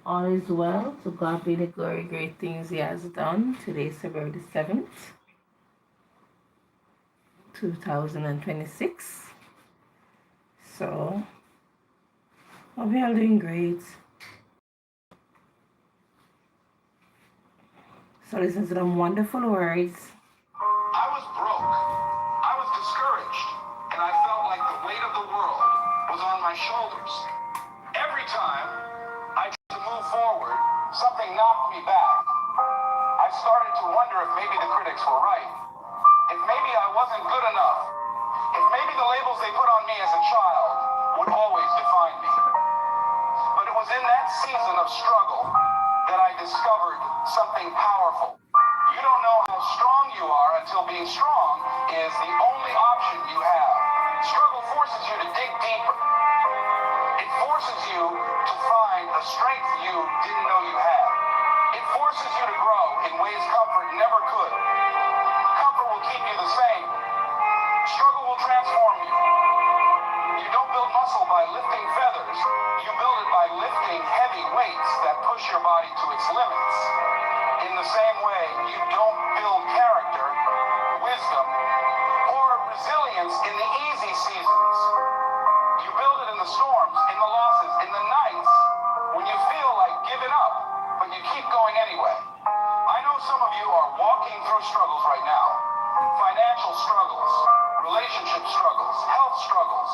All is well. To God be the glory, great things He has done. Today is February the 7th, 2026. So, hope you all doing great. So, listen to them wonderful words. I was broke. I was discouraged. And I felt like the weight of the world was on my shoulders. Every time I tried to move forward, something knocked me back. I started to wonder if maybe the critics were right. If maybe I wasn't good enough. If maybe the labels they put on me as a child would always define me. But it was in that season of struggle that I discovered something powerful. You don't know how strong you are until being strong is the only option you have. Struggle forces you to dig deeper. It forces you to find a strength you didn't know you had. It forces you to grow in ways comfort never could. Comfort will keep you the same. Struggle will transform you. You don't build muscle by lifting feathers. You build it by lifting heavy weights that push your body to its limits. In the same way, you don't build character, wisdom, or resilience in the easy seasons. You build it in the storms, in the losses, in the nights when you feel like giving up, but you keep going anyway. I know some of you are walking through struggles right now. Financial struggles, relationship struggles, health struggles,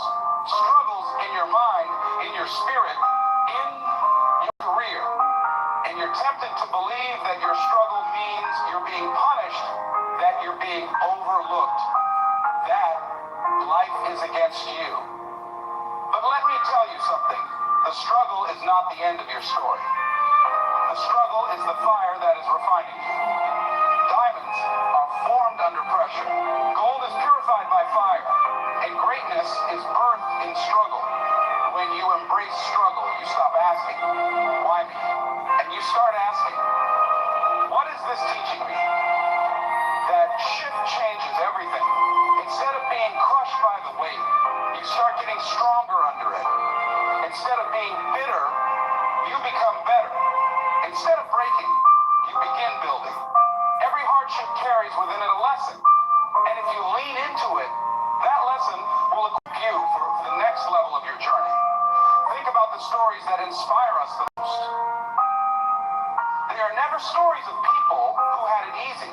struggles in your mind, in your spirit, in your career. And you're tempted to believe that your struggle means you're being punished, that you're being overlooked, that life is against you. But let me tell you something. The struggle is not the end of your story. The struggle is the fire that is refining you. Diamonds are formed under pressure. Gold is purified by fire. And greatness is birthed in struggle. When you embrace struggle, you stop asking, why me? And you start asking, what is this teaching me? That shift changes everything. Instead of being crushed by the weight, you start getting stronger under it. Instead of being bitter, you become better. Instead of breaking, you begin building. Every hardship carries within it a lesson. And if you lean into it, that lesson will equip you for the next level of your journey. Think about the stories that inspire us the most. They are never stories of people who had it easy.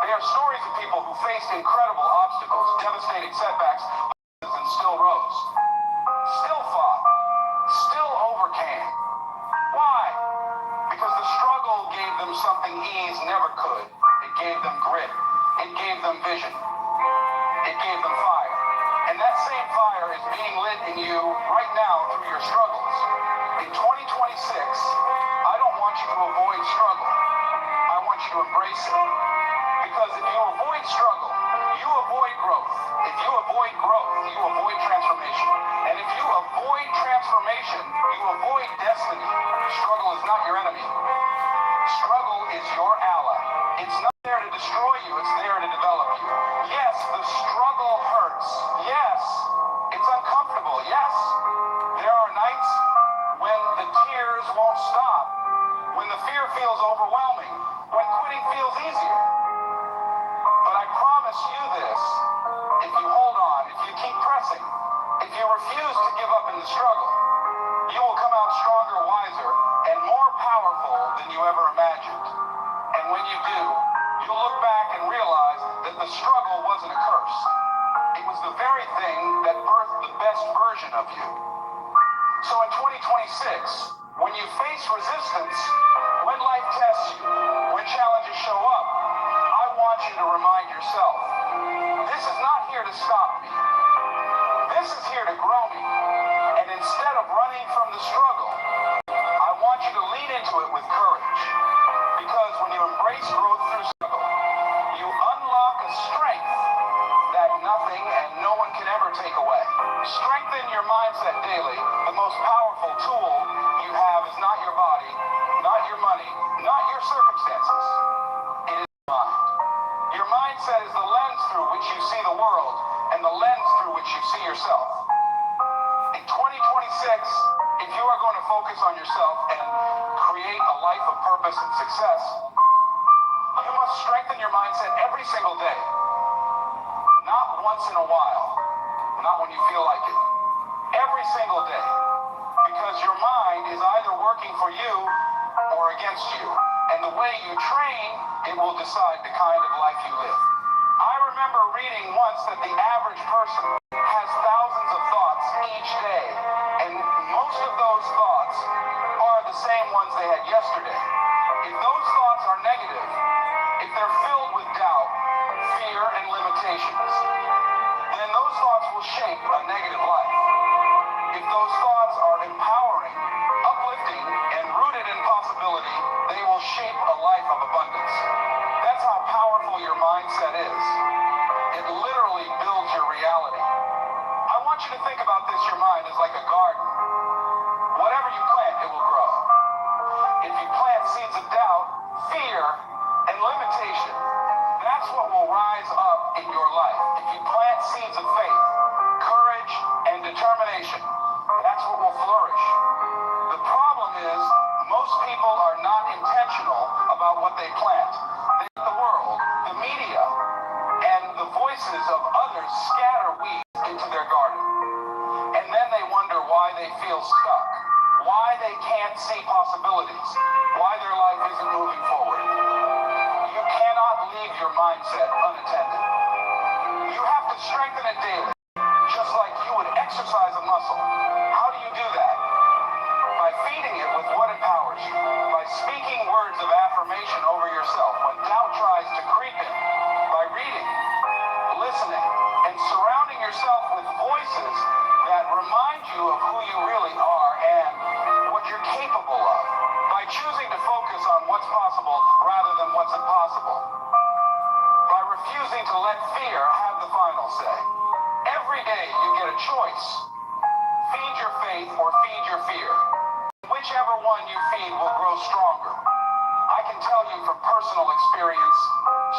They are stories of people who faced incredible obstacles, devastating setbacks, and still rose. Still fought. Still overcame. Why? Because the struggle gave them something ease never could. It gave them grit. It gave them vision. It gave them fire. And that same fire is being lit in you right now through your struggles. In 2026, I don't want you to avoid struggle. I want you to embrace it. Because if you avoid struggle, you avoid growth. If you avoid growth, you avoid transformation. And if you avoid transformation, you avoid destiny. Struggle is not your enemy. Struggle is your ally. It's not there to destroy you, it's there to develop you. Yes, the struggle hurts. Yes, it's uncomfortable. Yes, there are nights when the tears won't stop, when the fear feels overwhelming, when quitting feels easier. But I promise you this, if you hold on, if you keep pressing, if you refuse to give up in the struggle, you will come out stronger, wiser, and more powerful than you ever imagined. And when you do, you'll look back and realize that the struggle wasn't a curse. It was the very thing that birthed the best version of you. So in 2026, when you face resistance, when life tests you, when challenges show up, I want you to remind yourself, this is not here to stop me. This is here to grow me. And instead of running from the struggle, I want you to lean into it with courage. Because when you embrace growth through struggle, you unlock a strength that nothing and no one can ever take away. Strengthen your mindset daily. The most powerful tool you have is not your body, not your money, not your circumstances. It is your mind. Your mindset is the lens through which you see the world and the lens through which you see yourself. In 2026, if you are going to focus on yourself and create life of purpose and success, you must strengthen your mindset every single day. Not once in a while, not when you feel like it. Every single day. Because your mind is either working for you or against you. And the way you train, it will decide the kind of life you live. I remember reading once that the average person has thousands of thoughts each day. And most of those thoughts are the same ones they had yesterday. If those thoughts are negative, if they're filled with doubt, fear, and limitations, then those thoughts will shape a negative life. If those thoughts are empowering, uplifting, and rooted in possibility, they will shape a life of abundance. That's how powerful your mindset is. It literally builds your reality. I want you to think about this. Your mind is like a garden. Whatever you plant, it will grow. If you plant seeds of doubt, fear, and limitation, that's what will rise up in your life. If you plant seeds of faith, courage, and determination, that's what will flourish. The problem is, most people are not intentional about what they plant. The world, the media, and the voices of others scatter weeds into their garden. And then they wonder why they feel stuck, why they can't see possibilities, why their life isn't moving forward. You cannot leave your mindset unattended. You have to strengthen it daily, just like you would exercise a muscle. How do you do that? By feeding it with what empowers you, by speaking words of affirmation over yourself when doubt tries to creep in, by reading, listening, and surrounding yourself with voices that remind you of who you really are and what you're capable of, by choosing to focus on what's possible rather than what's impossible, by refusing to let fear have the final say. Every day you get a choice. Feed your faith or feed your fear. Whichever one you feed will grow stronger. I can tell you from personal experience,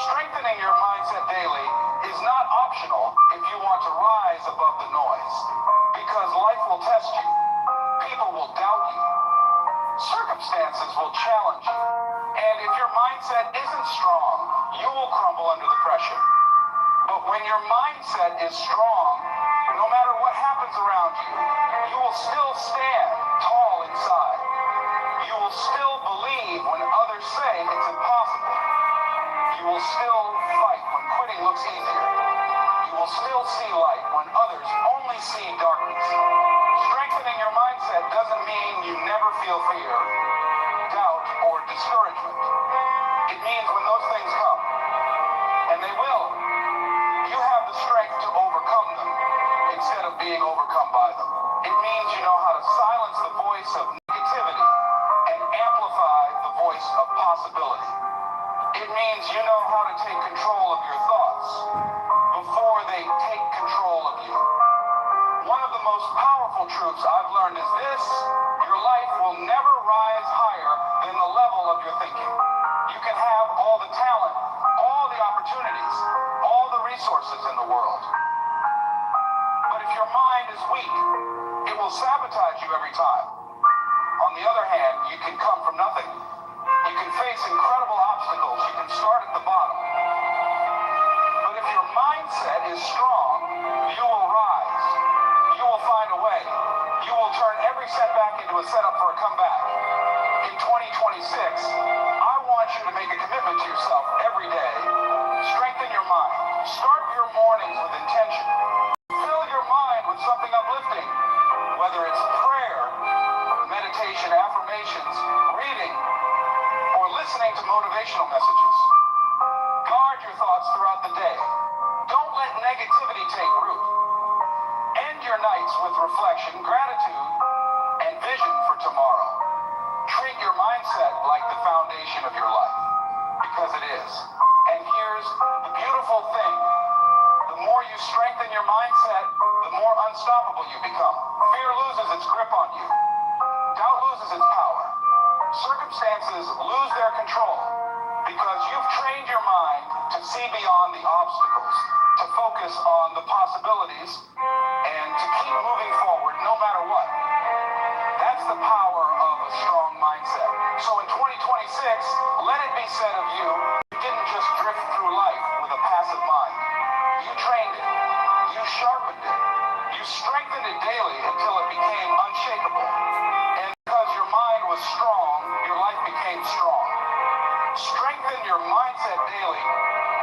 strengthening your mindset daily is not optional if you want to rise above the noise. Because life will test you. People will doubt you. Circumstances will challenge you. And if your mindset isn't strong, you will crumble under the pressure. But when your mindset is strong, no matter what happens around you, you will still stand tall inside. You will still believe when others say it's impossible. You will still fight when quitting looks easier. You will still see light when others only see darkness. Strengthening your mindset doesn't mean you never feel fear, doubt, or discouragement. It means when those things come, and they will, you have the strength to overcome them instead of being overcome by them. It means you know how to silence the voice of negativity and amplify the voice of possibility. It means you know how to take control of your thoughts before they take control of you. One of the most powerful truths I've learned is this: your life will never rise higher than the level of your thinking. You can have all the talent, all the opportunities, all the resources in the world. But if your mind is weak, it will sabotage you every time. On the other hand, you can come from nothing. You can face incredible obstacles. You can start at the bottom. But if your mindset is strong, you will rise. You will find a way. You will turn every setback into a setup for a comeback. In 2026, I want you to make a commitment to yourself every day. Strengthen your mind. Start your mornings with intention. Fill your mind with something uplifting, whether it's prayer, meditation, affirmations, reading, or listening to motivational messages. Guard your thoughts throughout the day. Don't let negativity take root. End your nights with reflection, gratitude, and vision for tomorrow. Treat your mindset like the foundation of your life, because it is. And here's the beautiful thing. The more you strengthen your mindset, the more unstoppable you become. Fear loses its grip on you. Doubt loses its power. Circumstances lose their control because you've trained your mind to see beyond the obstacles, to focus on the possibilities, and to keep moving forward no matter what. That's the power of a strong mindset. So in 2026, let it be said of you, you didn't just drift through life with a passive mind. You trained it. You sharpened it. You strengthened it daily until it became unshakable. And because your mind was strong, your life became strong. Strengthen your mindset daily,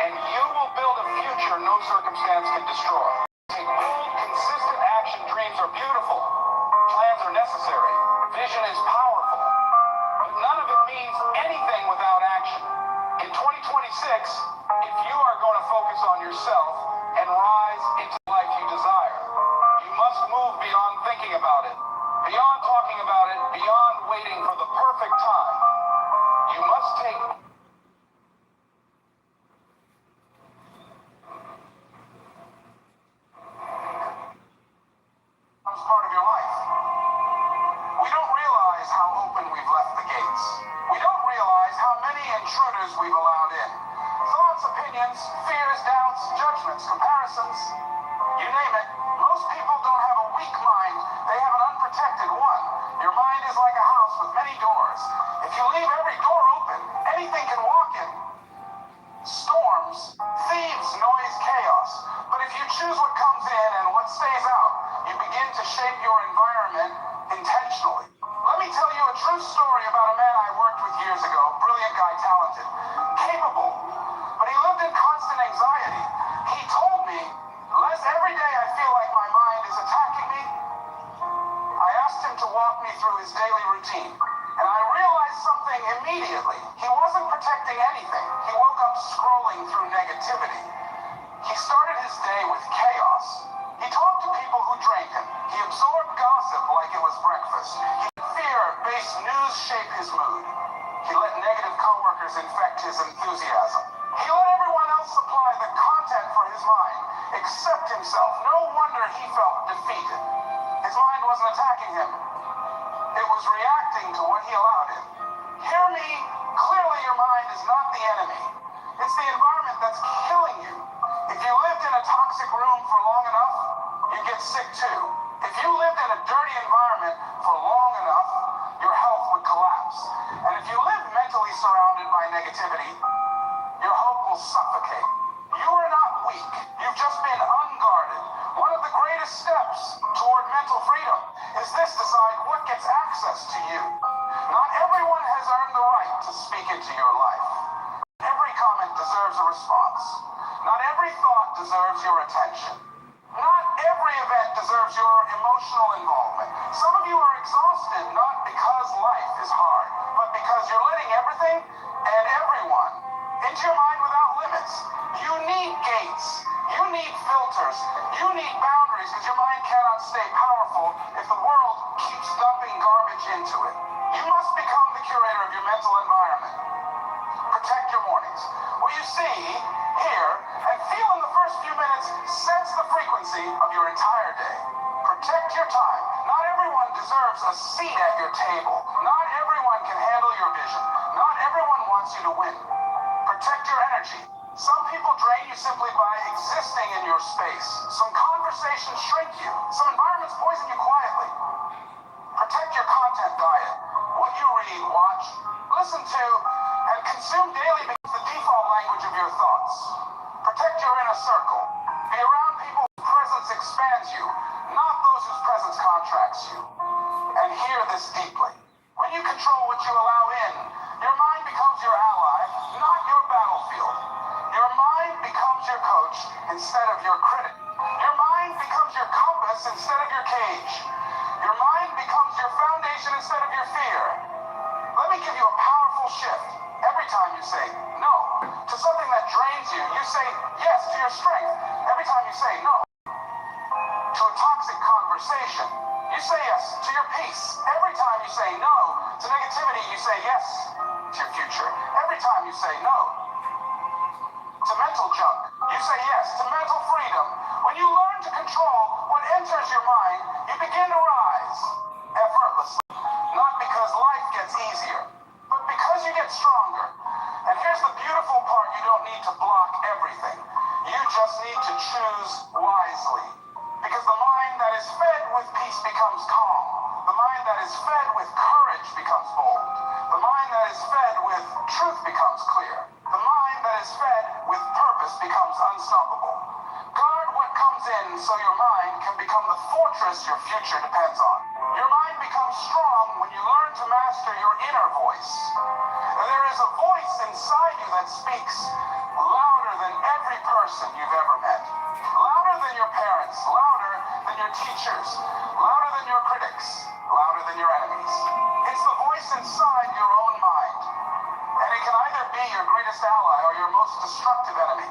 and you will build a future no circumstance can destroy. Take bold, consistent action. Dreams are beautiful. Plans are necessary. Vision is powerful. But none of it means anything without action. In 2026, if you are going to focus on yourself and rise into the life you desire, you must move beyond thinking about it, beyond talking about it, beyond waiting for the perfect time. You must take part of your life. We don't realize how open we've left the gates. We don't realize how many intruders we've allowed in. Thoughts, opinions, fears, doubts, judgments, comparisons, you name it. Most people don't have a weak mind. They have an unprotected one. Your mind is like a house with many doors. If you leave every door open, anything can walk in. Storms, thieves, noise, chaos. But if you choose what comes in and what stays out, you begin to shape your environment intentionally. Let me tell you a true story about a man I worked with years ago. Brilliant guy, talented, capable, but he lived in constant anxiety. He told me, Les, every day I feel like my mind is attacking me. I asked him to walk me through his daily routine, and I realized something immediately. He wasn't protecting anything. He woke up scrolling through negativity. He started his day with chaos. He talked to people who drained him. He absorbed gossip like it was breakfast. He let fear-based news shape his mood. He let negative coworkers infect his enthusiasm. He let everyone else supply the content for his mind, except himself. No wonder he felt defeated. His mind wasn't attacking him. It was reacting to what he allowed in. Hear me clearly, your mind is not the enemy. It's the environment that's killing you. If you lived in a toxic room for long enough, you get sick too. If you lived in a dirty environment for long enough, your health would collapse. And if you live mentally surrounded by negativity, your hope will suffocate. You are not weak. You've just been unguarded. One of the greatest steps toward mental freedom is this: decide what gets access to you. Not everyone has earned the right to speak into your life. Every comment deserves a response. Not every thought deserves your attention. Not every event deserves your emotional involvement. Some of you are exhausted not because life is hard, but because you're letting everything and everyone into your mind without limits. You need gates. You need filters. You need boundaries, because your mind cannot stay powerful if the world keeps dumping garbage into it. You must become the curator of your mental environment. Protect your mornings. What you see, hear, and feel in the first few minutes sets the frequency of your entire day. Protect your time. Not everyone deserves a seat at your table. Not everyone can handle your vision. Not everyone wants you to win. Protect your energy. Some people drain you simply by existing in your space. Some conversations shrink you. Some environments poison you quietly. Protect your content diet. What you read, watch, listen to, and consume daily becomes the default language of your thoughts. Protect your inner circle. Be around people whose presence expands you, not those whose presence contracts you. And hear this deeply. When you control what you allow in, your mind becomes your ally, not your battlefield. Your mind becomes your coach instead of your critic. Your mind becomes your compass instead of your cage. Your mind becomes your foundation instead of your fear. Let me give you a powerful shift. Every time you say no to something that drains you, you say yes to your strength. Every time you say no to a toxic conversation, you say yes to your peace. Every time you say no to negativity, you say yes to your future. Every time you say no to mental junk, you say yes to mental freedom. When you learn to control what enters your mind, you begin to rise effortlessly. Not because life gets easier, but because you get stronger. And here's the beautiful part: you don't need to block everything. You just need to choose wisely. Because the mind that is fed with peace becomes calm. The mind that is fed with courage becomes bold. The mind that is fed with with truth becomes clear. The mind that is fed with purpose becomes unstoppable. Guard what comes in so your mind can become the fortress your future depends on. Your mind becomes strong when you learn to master your inner voice. There is a voice inside you that speaks louder than every person you've ever met. Louder than your parents, louder than your teachers, louder than your critics, louder than your enemies. It's the voice inside your own mind. And it can either be your greatest ally or your most destructive enemy.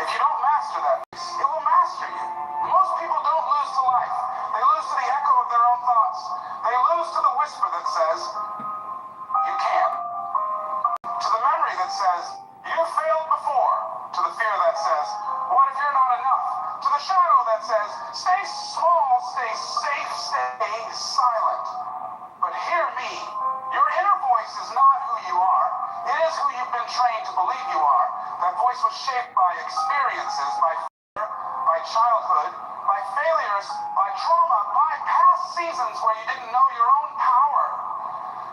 If you don't master that voice, it will master you. Most people don't lose to life. They lose to the echo of their own thoughts. They lose to the whisper that says, you can't. To the memory that says, you failed before. To the fear that says, what if you're not enough? To the shadow that says, stay small, stay safe, stay silent. But hear me, your inner voice is not who you are. It is who you've been trained to believe you are. That voice was shaped by experiences, by fear, by childhood, by failures, by trauma, by past seasons where you didn't know your own power.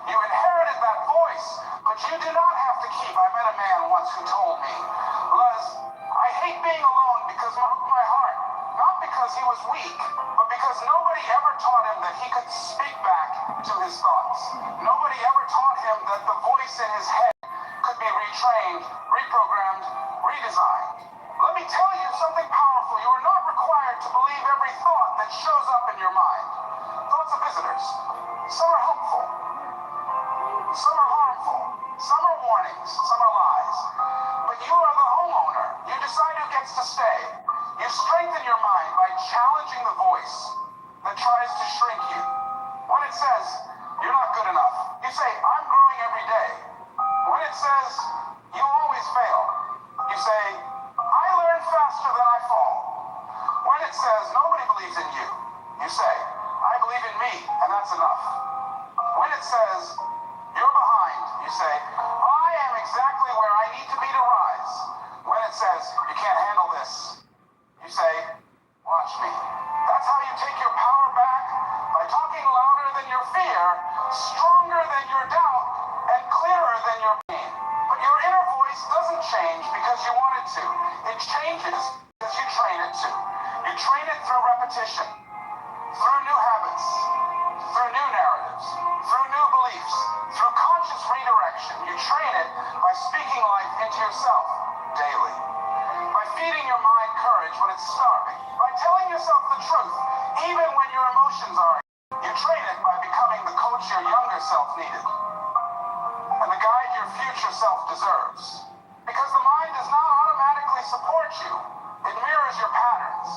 You inherited that voice, but you do not have to keep. I met a man once who told me, Les, I hate being alone because it broke my heart. Not because he was weak, but because nobody ever taught him that he could speak back to his thoughts. Nobody ever taught him that the voice in his head could be retrained, reprogrammed, redesigned. Let me tell you something powerful. You are not required to believe every thought that shows up in your mind. Thoughts are visitors. Some are helpful. Some are harmful. Some are warnings. Some are lies. But you are the homeowner. You decide who gets to stay. You strengthen your mind by challenging the voice that tries to shrink you. When it says, you're not good enough, you say, I'm growing every day. When it says, you always fail, you say, I learn faster than I fall. When it says, nobody believes in you, you say, I believe in me, and that's enough. When it says, you're behind, you say, I am exactly where I need to be to rise. When it says, you can't handle this, you say, watch me. That's how you take your power back, by talking louder than your fear, stronger than your doubt, and clearer than your pain. But your inner voice doesn't change because you want it to. It changes because you train it to. You train it through repetition, through new habits, through new narratives, through new beliefs, through conscious redirection. You train it by speaking life into yourself daily, by feeding your mind courage when it's starving, by telling yourself the truth even when your emotions are. You train it by becoming the coach your younger self needed and the guide your future self deserves. Because the mind does not automatically support you. It mirrors your patterns.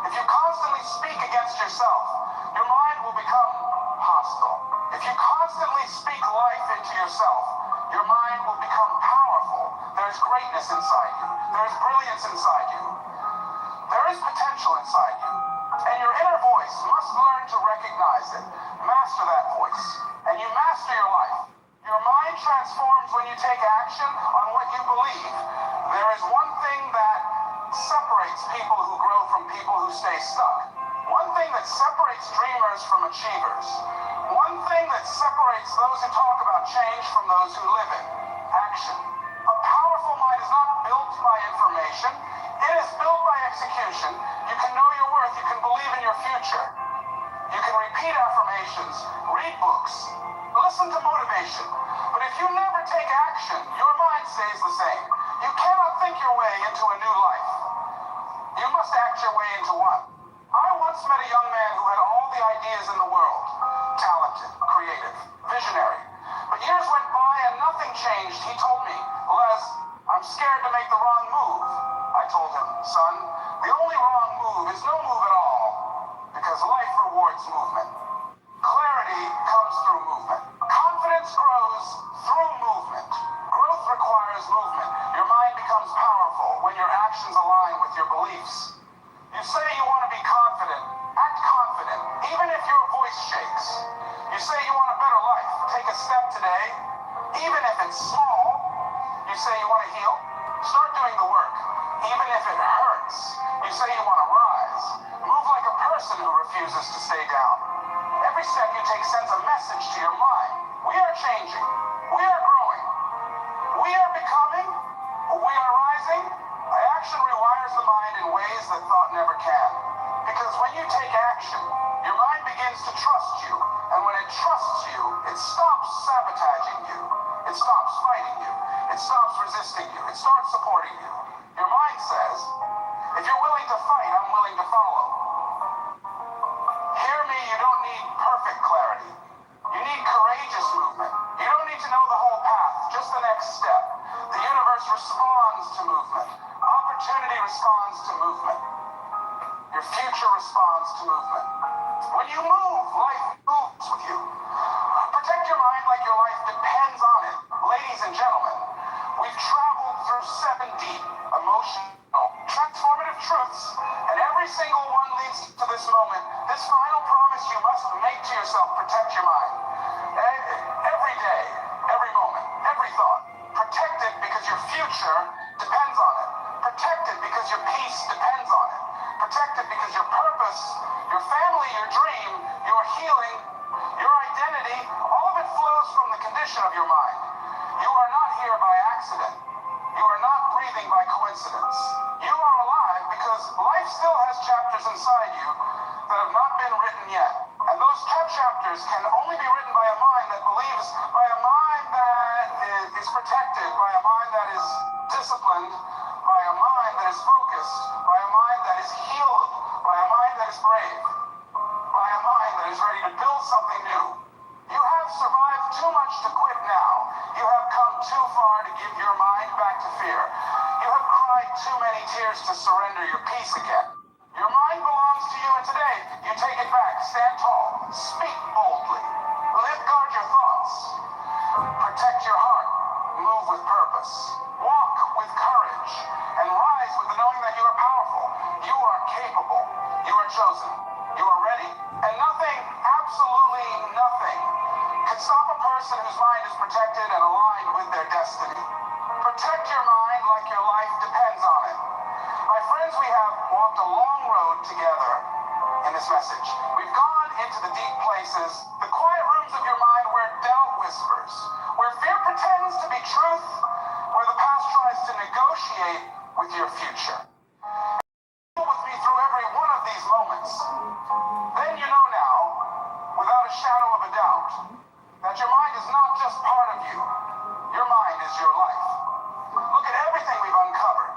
If you constantly speak against yourself, your mind will become hostile. If you constantly speak life into yourself, your mind will become powerful. There is greatness inside you. There is brilliance inside you. There is potential inside you. And your inner voice must learn to recognize it. Master that voice. And you master your life. Your mind transforms when you take action on what you believe. There is one thing that separates people who grow from people who stay stuck. One thing that separates dreamers from achievers. One thing that separates those who talk about change from those who live it. Action. A powerful mind is not built by information. It is built by execution. You can know your worth. You can believe in your future. You can repeat affirmations, read books, listen to motivation. But if you never take action, your mind stays the same. You cannot think your way into a new life. You must act your way into one. I once met a young man who had all the ideas in the world. Talented, creative, visionary. But years went by and nothing changed. He told me, Les, I'm scared to make the wrong move. I told him, son, the only wrong move is no move at all. Because life rewards movement. Clarity comes through movement. Confidence grows through movement. Growth requires movement. Your mind becomes powerful when your actions align with your beliefs. You say you want to be confident. Act confident, even if your voice shakes. You say you want a better life. Take a step today, even if it's small. You say you want to heal. Start doing the work, even if it hurts. You say you want to rise. Move like a person who refuses to stay down. Every step you take sends a message to your mind. We are changing. We are growing. We are becoming. We are rising. Action rewires the mind in ways that thought never can. Because when you take action, your mind begins to trust you. And when it trusts you, it stops sabotaging you. It stops fighting you. It stops resisting you. It starts supporting you. Your mind says, if you're willing to fight, I'm willing to follow. Hear me, you don't need perfect clarity. You need courageous movement. You don't need to know the whole path, just the next step. The universe responds to movement. Opportunity responds to movement. Your future responds to movement. When you move, life moves with you. Protect your mind like your life depends on it. Ladies and gentlemen, we've traveled through 7 deep, emotional, transformative truths, and every single one leads to this moment. This final promise you must make to yourself: protect your mind. Every day, every moment, every thought. Protect it because your future depends on it. Protect it because your peace depends on it. Protect it because your purpose, your family, your dream, your healing, your identity, all of it flows from the condition of your mind. You are not here by accident. You are not breathing by coincidence. You are alive because life still has chapters inside you that have not been written yet. And those chapters can only be written by a mind that believes, by a mind that is protected, by a mind that is disciplined, by a mind that is focused, by a mind that is healed, by a mind that is brave, by a mind that is ready to build something new. You have survived too much to quit now. You have come too far to give your mind back to fear. You have cried too many tears to surrender your peace again. Your mind belongs to you, and today you take it back. Stand tall. Speak boldly. Guard your thoughts. Protect your heart. Move with purpose. Walk with courage. And rise with the knowing that you are powerful. You are capable. You are chosen. You are ready. And nothing, absolutely nothing, can stop a person whose mind is protected and aligned with their destiny. Protect your mind like your life depends on it. My friends, we have walked a long road together in this message. We've gone into the deep places, the quiet rooms of your mind where doubt whispers, where fear pretends to be truth, where the past tries to negotiate with your future. With me through every one of these moments. Then you know now, without a shadow of a doubt, that your mind is not just part of you. Your mind is your life. Look at everything we've uncovered.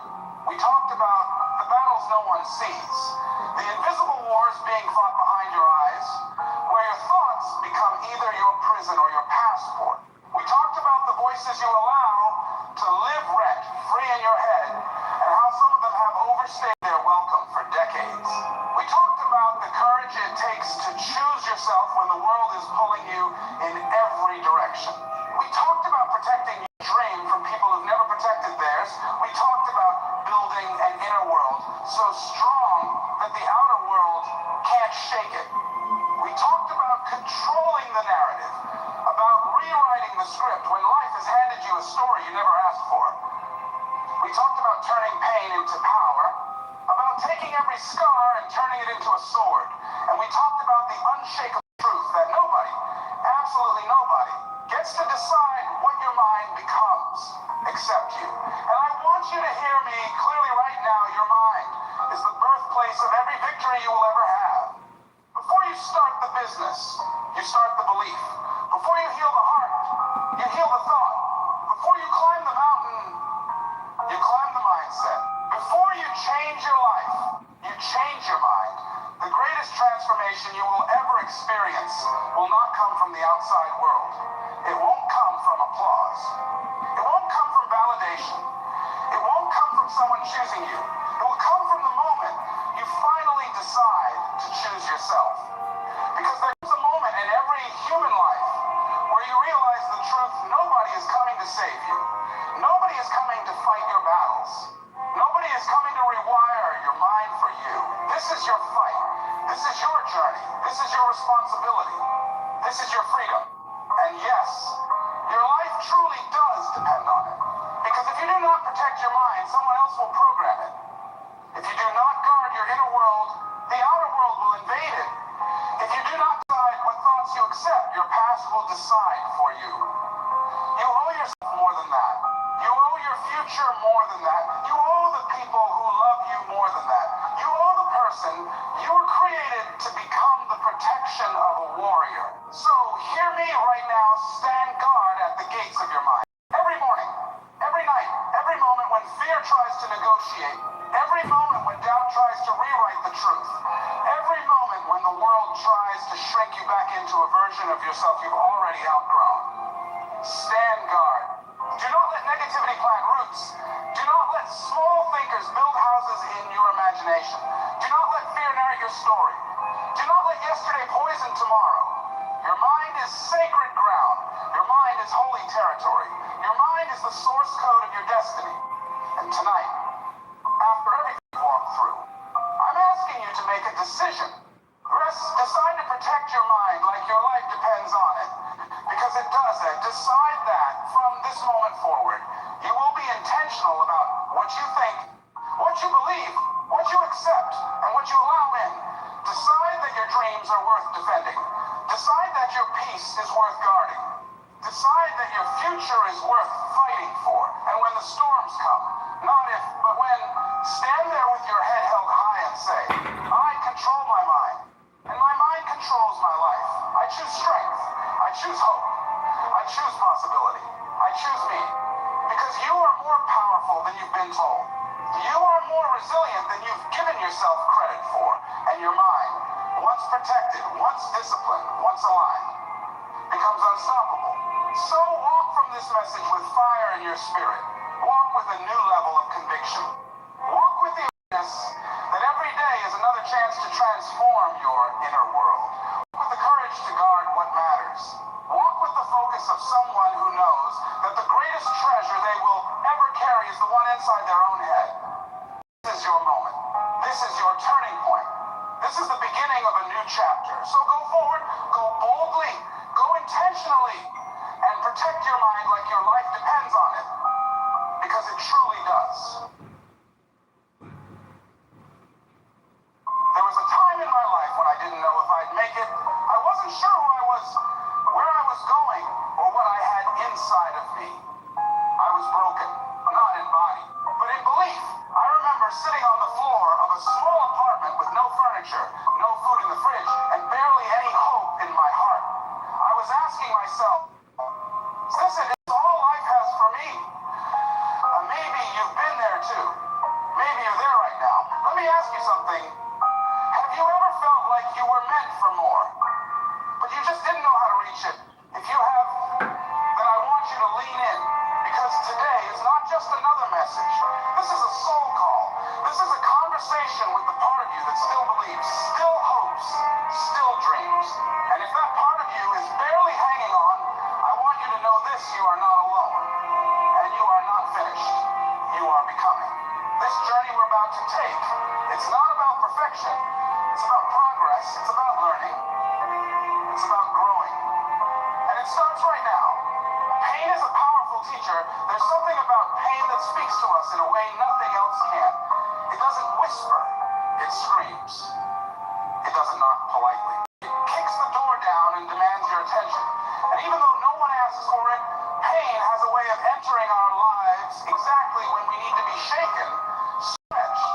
We talked about the battles no one sees, the invisible wars being fought behind your eyes, where your thoughts become either your prison or your passport. We talked about the voices you allow to live rent free in your head, and how some of them have overstayed their welcome for decades. We talked about the courage it takes to choose yourself when the world is pulling you in every direction. We talked about protecting your dream from people who've never protected theirs. We talked about building an inner world so strong that the outer world can't shake it. We talked about controlling the narrative, about rewriting the script when life has handed you a story you never asked for. We talked about turning pain into power, about taking every scar and turning it into a sword. And we talked about the unshakable truth that nobody, absolutely nobody, gets to decide what your mind becomes except you. And I want you to hear me clearly right now. Your mind is the birthplace of every victory you will ever have. Before you start the business, you start the belief. Before you heal the heart, you heal the thought. Before you climb the mountain, you climb the mindset. Before you change your life, you change your mind. The greatest transformation you will ever experience will not come from the outside world. It won't come from applause. It won't come from validation. It won't come from someone choosing you. It will come from the moment you finally decide to choose yourself. Because there's a moment in every human life where you realize the truth: nobody is coming to save you. Nobody is coming to fight your battles. Nobody is coming to rewire your mind for you. This is your fight. This is your journey. This is your responsibility. This is your freedom. And yes, your life truly does depend on it. Because if you do not protect your mind, someone else will program it. If you do not guard your inner world, the outer world will invade it. If you do not decide what thoughts you accept, your past will decide for you. future more than that. You owe the people who love you more than that. You owe the person you were created to become the protection of a warrior. So hear me right now, stand guard at the gates of your mind. Every morning, every night, every moment when fear tries to negotiate, every moment when doubt tries to rewrite the truth, every moment when the world tries to shrink you back into a version of yourself you've already outgrown, stand guard. Do not let negativity plant roots. Do not let small thinkers build houses in your imagination. Do not let fear narrate your story. Do not let yesterday poison tomorrow. Your mind is sacred ground. Your mind is holy territory. Your mind is the source code of your destiny. And tonight, after everything you walk through, I'm asking you to make a decision. Decide to protect your mind like your life depends on it. Because it does it. Decide that from this moment forward, you will be intentional about what you think, what you believe, what you accept, and what you allow in. Decide that your dreams are worth defending. Decide that your peace is worth guarding. Decide that your future is worth fighting for. And when the storms come, not if, but when, stand there with your head held high and say, I control my mind, and my mind controls my life. I choose strength. I choose hope. I choose possibility. I choose me. Because you are more powerful than you've been told. You are more resilient than you've given yourself credit for. And your mind, once protected, once disciplined, once aligned, becomes unstoppable. So walk from this message with fire in your spirit. Walk with a new level of conviction. Walk with the awareness that every day is another chance to transform your inner world. Walk with the courage to guard what matters. Walk with the focus of someone who knows that the greatest treasure they will ever carry is the one inside their own head. This is your moment. This is your turning point. This is the beginning of a new chapter. So go forward, go boldly, go intentionally, and protect your mind like your life depends on it. Because it truly does. There was a time in my life when I didn't know if I'd make it. I wasn't sure who I was, where I was going, or what I had inside of me. I was broken, not in body, but in belief. I remember sitting on the floor of a small apartment with no furniture, no food in the fridge, and barely any hope in my heart. I was asking myself, is this it? Is all life has for me? Maybe you've been there too. Maybe you're there right now. Let me ask you something. Have you ever felt like you were meant for more, but you just didn't know how to reach it? If you have, then I want you to lean in, because today is not just another message. This is a soul call. This is a conversation with the part of you that still believes, still hopes, still dreams. And if that part of you is barely hanging on, I want you to know this: you are not alone, and you are not finished. You are becoming. This journey we're about to take, it's not about perfection. It's about progress. It's about learning. It's about growing. And it starts right now. Pain is a powerful teacher. There's something about pain that speaks to us in a way nothing else can. It doesn't whisper. It screams. It doesn't knock politely. It kicks the door down and demands your attention. And even though no one asks for it, pain has a way of entering our lives exactly when we need to be shaken, stretched,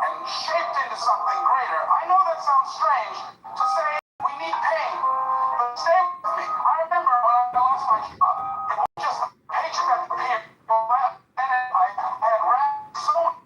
and shaped into something greater. I know that sounds strange to say we need pain, but stay with me. I remember when I lost my job, it wasn't just a paycheck that appeared, and I had wrapped so much.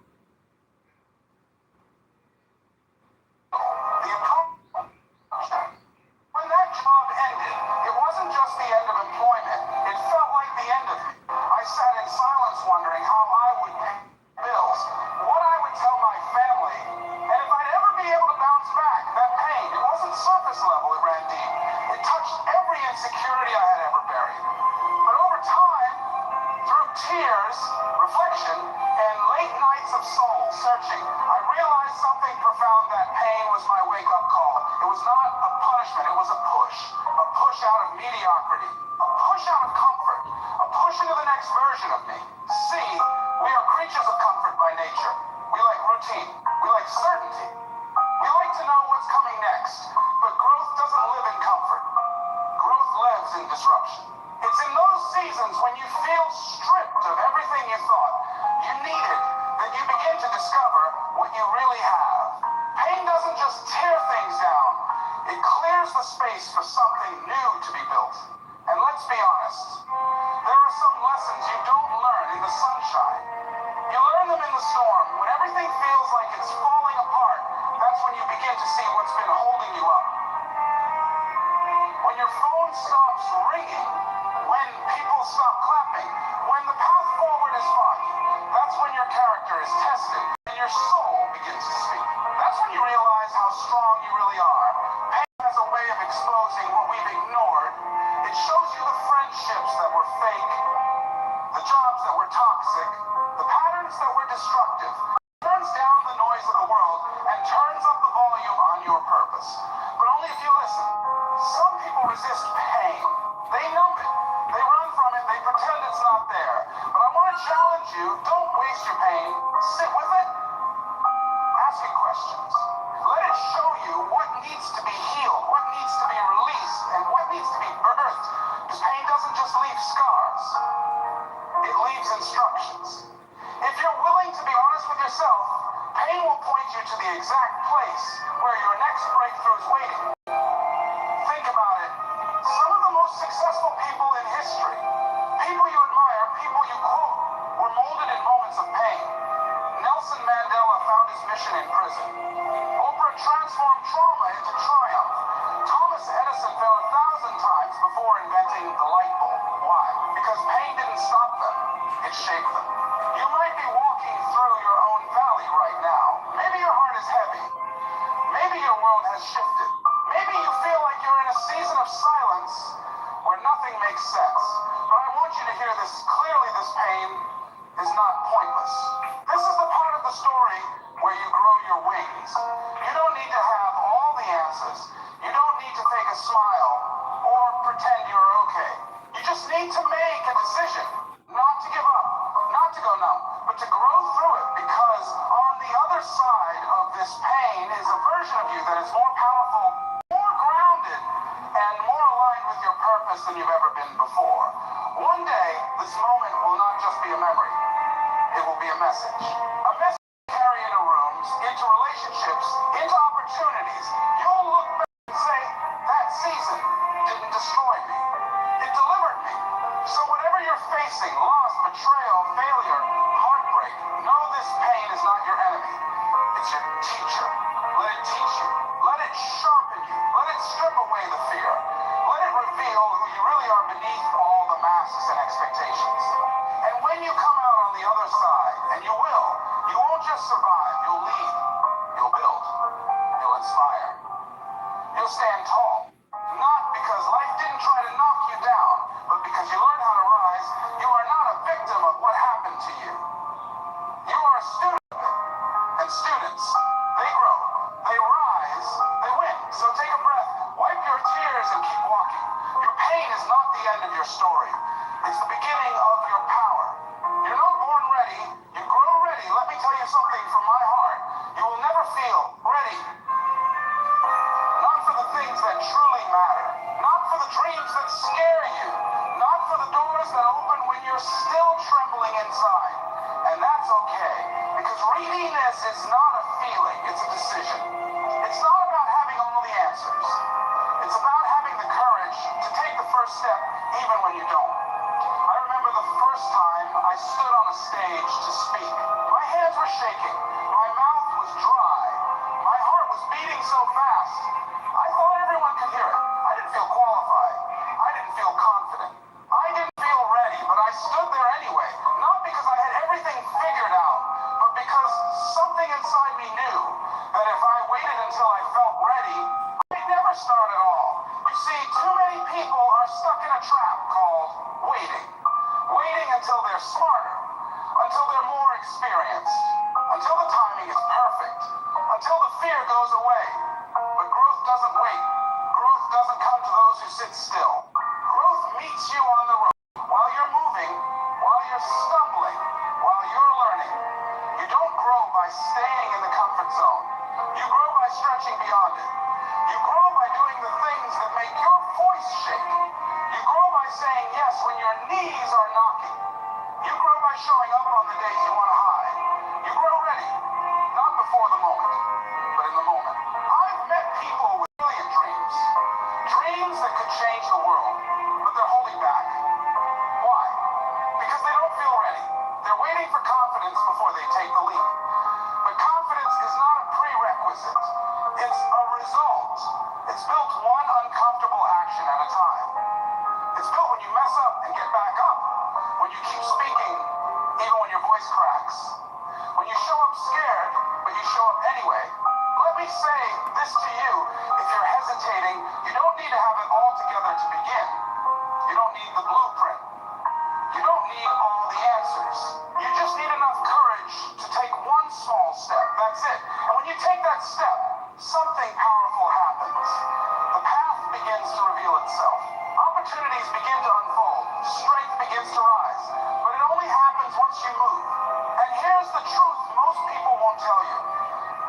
When that job ended, it wasn't just the end of employment. It felt like the end of me. I sat in silence wondering how I would pay bills, what I would tell my family, and if I'd ever be able to bounce back. That pain, it wasn't surface level, it ran deep. It touched every insecurity I had ever buried. But over time, through tears, reflection, and late nights of soul searching, I realized something profound. That pain was my wake-up call. It was not a punishment, it was a push out of mediocrity, a push out of comfort, a push into the next version of me. See, we are creatures of comfort by nature. We like routine. We like certainty. We like to know what's coming next. But growth doesn't live in comfort. Growth lives in disruption. It's in those seasons when you feel stripped of everything you thought you what you really have. Pain doesn't just tear things down, it clears the space for something new to be built. And let's be honest, there are some lessons you don't learn in the sunshine. You learn them in the storm. When everything feels like it's falling apart, that's when you begin to see what's been holding you up. When your phone stops ringing, when people stop clapping, when the path forward is foggy, that's when your character is tested and your soul begins to speak. That's when you realize how strong you really are. Pain has a way of exposing what we've ignored. It shows you the friendships that were fake, the jobs that were toxic, the patterns that were destructive. It turns down the noise of the world and turns up the volume on your purpose. But only if you listen. Some people resist pain. They numb it. They run from it. They pretend it's not there. But I want to challenge you. Don't waste your pain. Sit with it. Ask it questions. Let it show you what needs to be healed, what needs to be released, and what needs to be birthed. Because pain doesn't just leave scars. It leaves instructions. If you're willing to be honest with yourself, pain will point you to the exact place where your next breakthrough is waiting. Think about it. Some of the most successful people in history, people you admire, people you quote, were molded in moments of pain. Nelson Mandela found his mission in prison. Oprah transformed trauma into triumph. Thomas Edison fell 1,000 times before inventing the light bulb. Why? Because pain didn't stop them. It shaped them. You might be walking through your own valley right now. Maybe your heart is heavy. Maybe your world has shifted. Maybe you feel like you're in a season of silence where nothing makes sense. But I want you to hear this clearly. This pain is not pointless. This is the part of the story where you grow your wings. You don't need to have all the answers. You don't need to fake a smile or pretend you're okay. You just need to make a decision not to give up, not to go numb, but to grow through it, because on the other side of this pain is a version of you that is more powerful, more grounded, and more aligned with your purpose than you've ever been before. One day, this moment will not just be a memory. It will be a message. A message you carry into rooms, into relationships, into opportunities. You'll look back and say, that season didn't destroy me. It delivered me. So whatever you're facing, loss, betrayal, failure, heartbreak, know this pain is not your enemy. It's your teacher. Let it teach you. Let it sharpen you. Let it strip away the fear. Let it reveal who you really are beneath all the masks and expectations. And when you come out on the other side, and you will, you won't just survive, you'll lead, you'll build, you'll inspire. You'll stand tall. Not because life didn't try to knock you down, but because you learned how to rise. You are not a victim of what happened to you. You are a student of it. And students, they grow, they rise, they win. So take a breath, wipe your tears, and keep walking. Your pain is not the end of your story. It's the beginning of your power. You're not born ready, you grow ready. Let me tell you something from my heart. You will never feel ready. Not for the things that truly matter. Not for the dreams that scare you. Not for the doors that open when you're still trembling inside. And that's okay, because readiness is not a feeling, it's a decision. It's not about having all the answers. It's about having the courage to take the first step even when you don't. I remember the first time I stood on a stage to speak. My hands were shaking. My mouth was dry. My heart was beating so fast. I thought everyone could hear it. I didn't feel qualified. I didn't feel confident. I didn't feel ready, but I stood there anyway. Not because I had everything figured out, but because something inside me knew that if I waited until I felt ready, I'd never start at all. You see, too many people are stuck in a trap called waiting. Waiting until they're smarter, until they're more experienced, until the timing is perfect, until the fear goes away. But growth doesn't wait. Growth doesn't come to those who sit still. Growth meets you on the road while you're moving, while you're stumbling, while you're learning. You don't grow by staying in the comfort zone. You grow by stretching beyond it. You grow by doing the things that make your voice shake. You grow by saying yes when your knees are knocking. You grow by showing up on the days you want to hide. You grow ready, not before before the moment, but in the moment. I've met people with brilliant dreams, dreams that could change the world, but they're holding back. Why? Because they don't feel ready. They're waiting for confidence before they take the leap. But confidence is not a prerequisite. It's a result. It's built one uncomfortable action at a time. It's built when you mess up and get back up. When you keep speaking, even when your voice cracks. When you show up scared, but you show up anyway. Let me say this to you. If you're hesitating, you don't need to have it all together to begin. You don't need the blueprint. You don't need all the answers. You just need enough courage to take one small step. That's it. And when you take that step, something powerful happens. The path begins to reveal itself. Opportunities begin to unfold. Strength begins to rise. But it only happens once you move. And here's the truth most people won't tell you.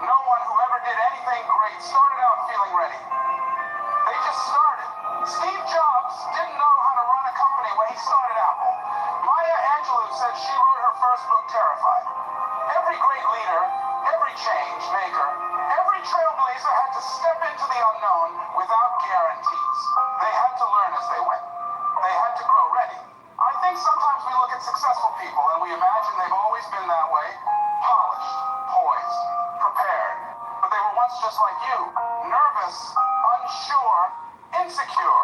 No one who ever did anything great started out feeling ready. They just started. Steve Jobs didn't know how to run a company when he started Apple. Maya Angelou said she wrote her first book terrified. Every great leader, every change maker, every trailblazer had to step into the unknown without guarantees. They had to learn as they went. They had to grow ready. I think sometimes we look at successful people and we imagine they've always been that way, polished, poised, prepared. But they were once just like you, nervous, unsure, insecure.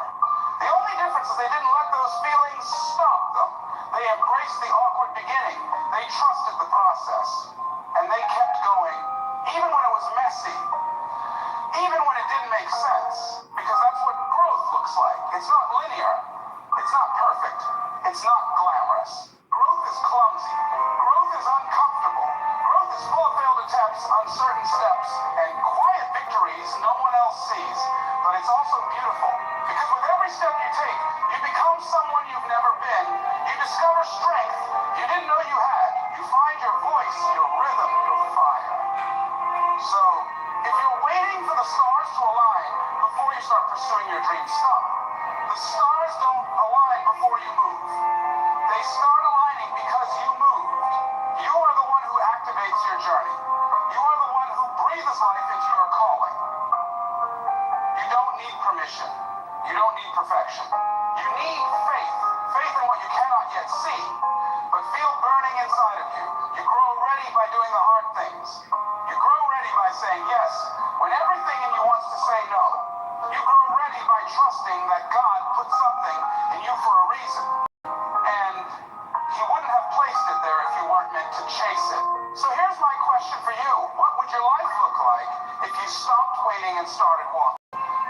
The only difference is they didn't let those feelings stop them. They embraced the awkward beginning. They trusted the process. And they kept going, even when it was messy, even when it didn't make sense. Because that's what growth looks like. It's not linear. It's not perfect. It's not glamorous. Growth is clumsy. Growth is uncomfortable. Growth is full of failed attempts, uncertain steps, and quiet victories no one else sees. But it's also beautiful. Because with every step you take, you become someone you've never been. You discover strength you didn't know you had. You find your voice, your rhythm, your fire. So, if you're waiting for the stars to align before you start pursuing your dream, stop. The stars don't align before you move. They start aligning because you moved. You are the one who activates your journey. You are the one who breathes life into your calling. You don't need permission. You don't need perfection. You need faith. Faith in what you cannot yet see, but feel burning inside of you. You grow ready by doing the hard things. You grow ready by saying yes when everything in you wants to say no. You grow ready by trusting that God put something in you for a reason. And He wouldn't have placed it there if you weren't meant to chase it. So here's my question for you. What would your life look like if you stopped waiting and started walking?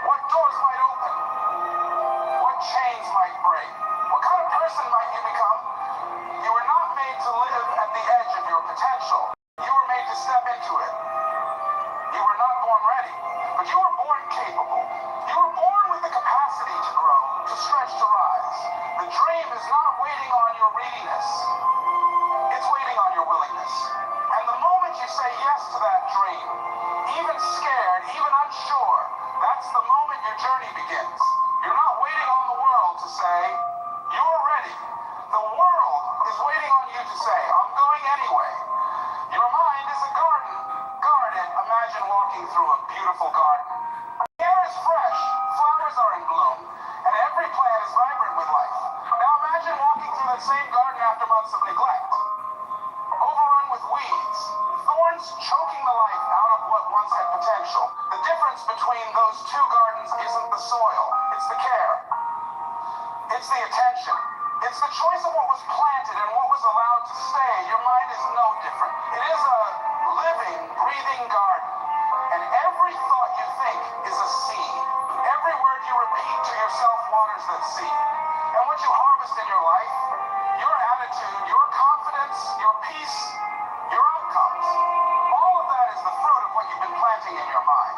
What doors might open? What chains might break? What kind of person might you become? You were not made to live at the edge of your potential. You were made to step into it. You were not born ready, but you were born capable. You were born with the capacity to grow, to stretch, to rise. The dream is not waiting on your readiness. It's waiting on your willingness. And the moment you say yes to that dream, even scared, even unsure, that's the moment your journey begins. You're not waiting on the world to say, you're ready. The world is waiting on you to say, I'm going anyway. Your mind is a garden. Guard it. Imagine walking through a beautiful garden. The air is fresh, flowers are in bloom, and every plant is vibrant with life. Now imagine walking through that same garden after months of neglect. Overrun with weeds, thorns choking the life out of what once had potential. The difference between those two gardens isn't the soil, it's the care. It's the attention. It's the choice of what was planted and what was allowed to stay. Your mind is no different. It is a living, breathing garden. And every thought you think is a seed. Every word you repeat to yourself waters that seed. And what you harvest in your life, your attitude, your confidence, your peace, your outcomes, all of that is the fruit of what you've been planting in your mind.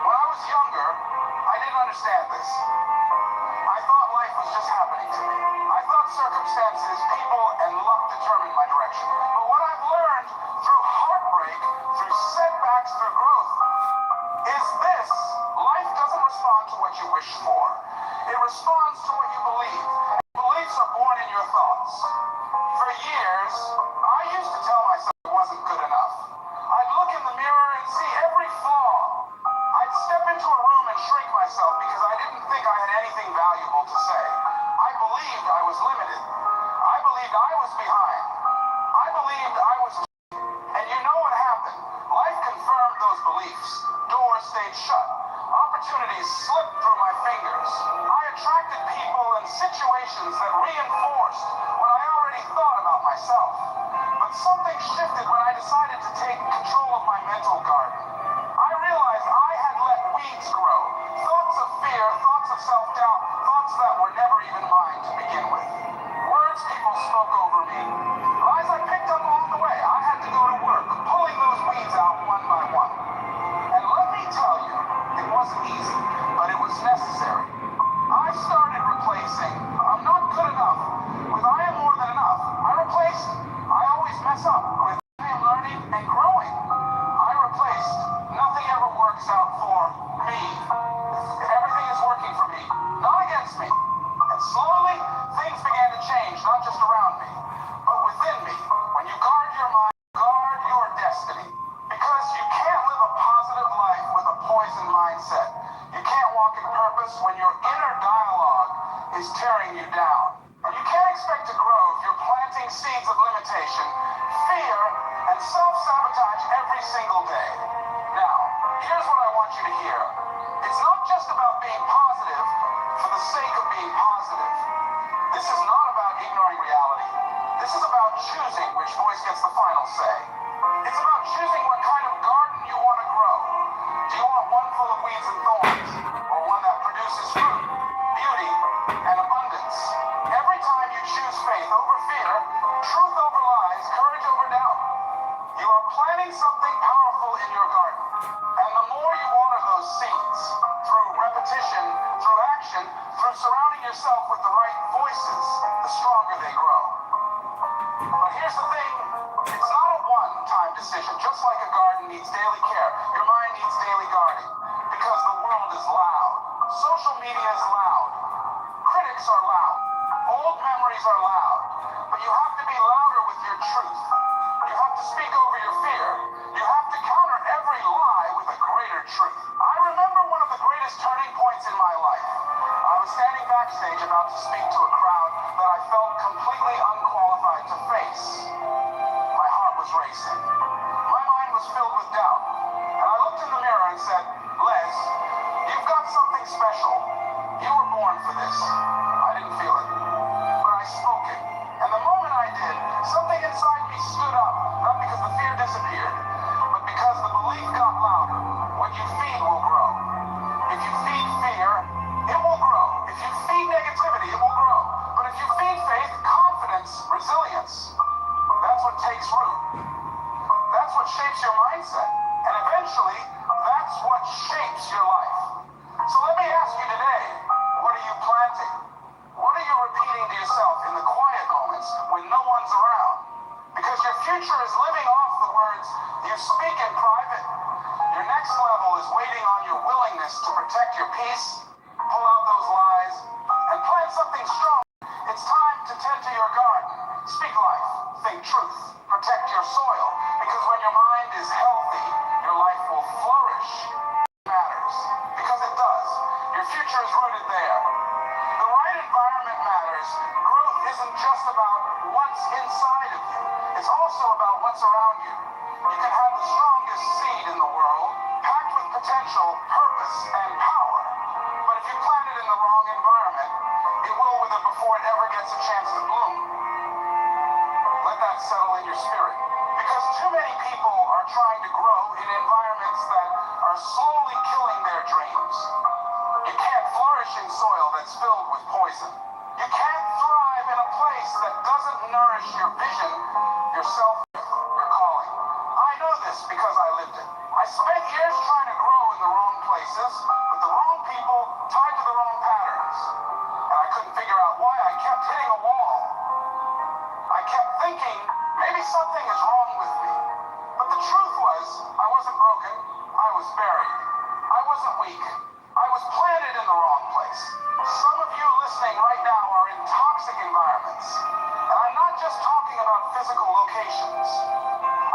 When I was younger, I didn't understand this. I thought life was just happening to me. I thought circumstances, people, and luck determined my direction. But what I've learned through heartbreak, through setbacks, through growth, is this: life doesn't respond to what you wish for. It responds to what you believe. Beliefs are born in your thoughts. For years, I used to tell myself it wasn't good enough. I'd look in the limited. I believed I was behind. I believed I was. And you know what happened? Life confirmed those beliefs. Doors stayed shut. Opportunities slipped through my fingers. I attracted people and situations that reinforced what I already thought about myself. But something shifted when I decided to take control of my mental garden. I realized I had let weeds grow. Thoughts of fear, thoughts of self-doubt, thoughts that were never even mine to begin with. Words people spoke over me. Lies I picked up along the way. I had to go to work, pulling those weeds out one by one. And let me tell you, it wasn't easy, but it was necessary. I started replacing, I'm not good enough, with I am more than enough. I replaced, I always mess up, with I am learning and growing. I replaced, nothing ever works out for me. Everything is working for me, not against me. And slowly, things began to change, not just around me, but within me. When you guard your mind, guard your destiny. Because you can't live a positive life with a poisoned mindset. You can't walk in purpose when your inner dialogue is tearing you down. And you can't expect to grow if you're planting seeds of limitation, fear, and self-sabotage every single day. Now, here's what I want you to hear. It's not just about being positive for the sake of being positive. This is not about ignoring reality. This is about choosing which voice gets the final say. It's about choosing what kind of garden you want to grow. Do you want one full of weeds and thorns, or one that produces fruit, beauty, and abundance? Every time you choose faith over fear, truth over lies, courage over doubt, you are planting something powerful in your garden. And the more you water those seeds, through repetition, through action, through surrounding yourself with the right voices, the stronger they grow. But here's the thing, it's not a one-time decision. Just like a garden needs daily care, your mind needs daily guarding. Because the world is loud. Social media is loud. Critics are loud. Old memories are loud. But you have to be louder with your truth. You have to speak over your fear. You have to counter every lie with a greater truth. I remember one of the greatest turning points in my life. I was standing backstage about to speak to a crowd that I felt completely unqualified to face. My heart was racing. My mind was filled with doubt. And I looked in the mirror and said, Les, you've got something special. You were born for this. I didn't feel it. But I spoke it. And the moment I did, something inside me stood up. Not because the fear disappeared, but because the belief got louder. What you feed will grow. If you feed fear, it will grow. If you feed negativity, it will grow. But if you feed faith, confidence, resilience, that's what takes root. That's what shapes your mindset. And eventually, that's what shapes your life. So let me ask you today, what are you planting? What are you repeating to yourself in the quiet moments when no one's around? Because your future is living off the words you speak in private. Your next level is waiting on your willingness to protect your peace, pull out those lies, and plant something strong. It's time to tend to your garden. Speak life, think truth, protect your soil. Because when your mind is healthy, your life will flourish. It matters. Because it does. Your future is rooted there. The right environment matters. Growth isn't just about what's inside of you. It's also about what's around you. You can have the strongest seed in the world, packed with potential, purpose, and power. But if you plant it in the wrong environment, it will wither before it ever gets a chance to bloom. Let that settle in your spirit. Because too many people are trying to grow in environments that are slowly killing their dreams. You can't flourish in soil that's filled with poison. You can't thrive in a place that doesn't nourish your vision, your self, your calling. I know this because I lived it. I spent years trying to grow in the wrong places, with the wrong people, tied to the wrong patterns. And I couldn't figure out why. I kept hitting a wall. I kept thinking, maybe something is wrong with me. But the truth was, I wasn't broken. I was buried. I wasn't weak. I was planted in the wrong place. Some of you listening right now are in toxic environments. And I'm not just talking about physical locations.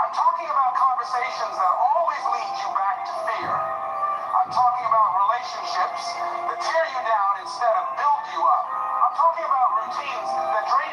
I'm talking about conversations that always lead you back to fear. I'm talking about relationships that tear you down instead of build you up. I'm talking about routines that drain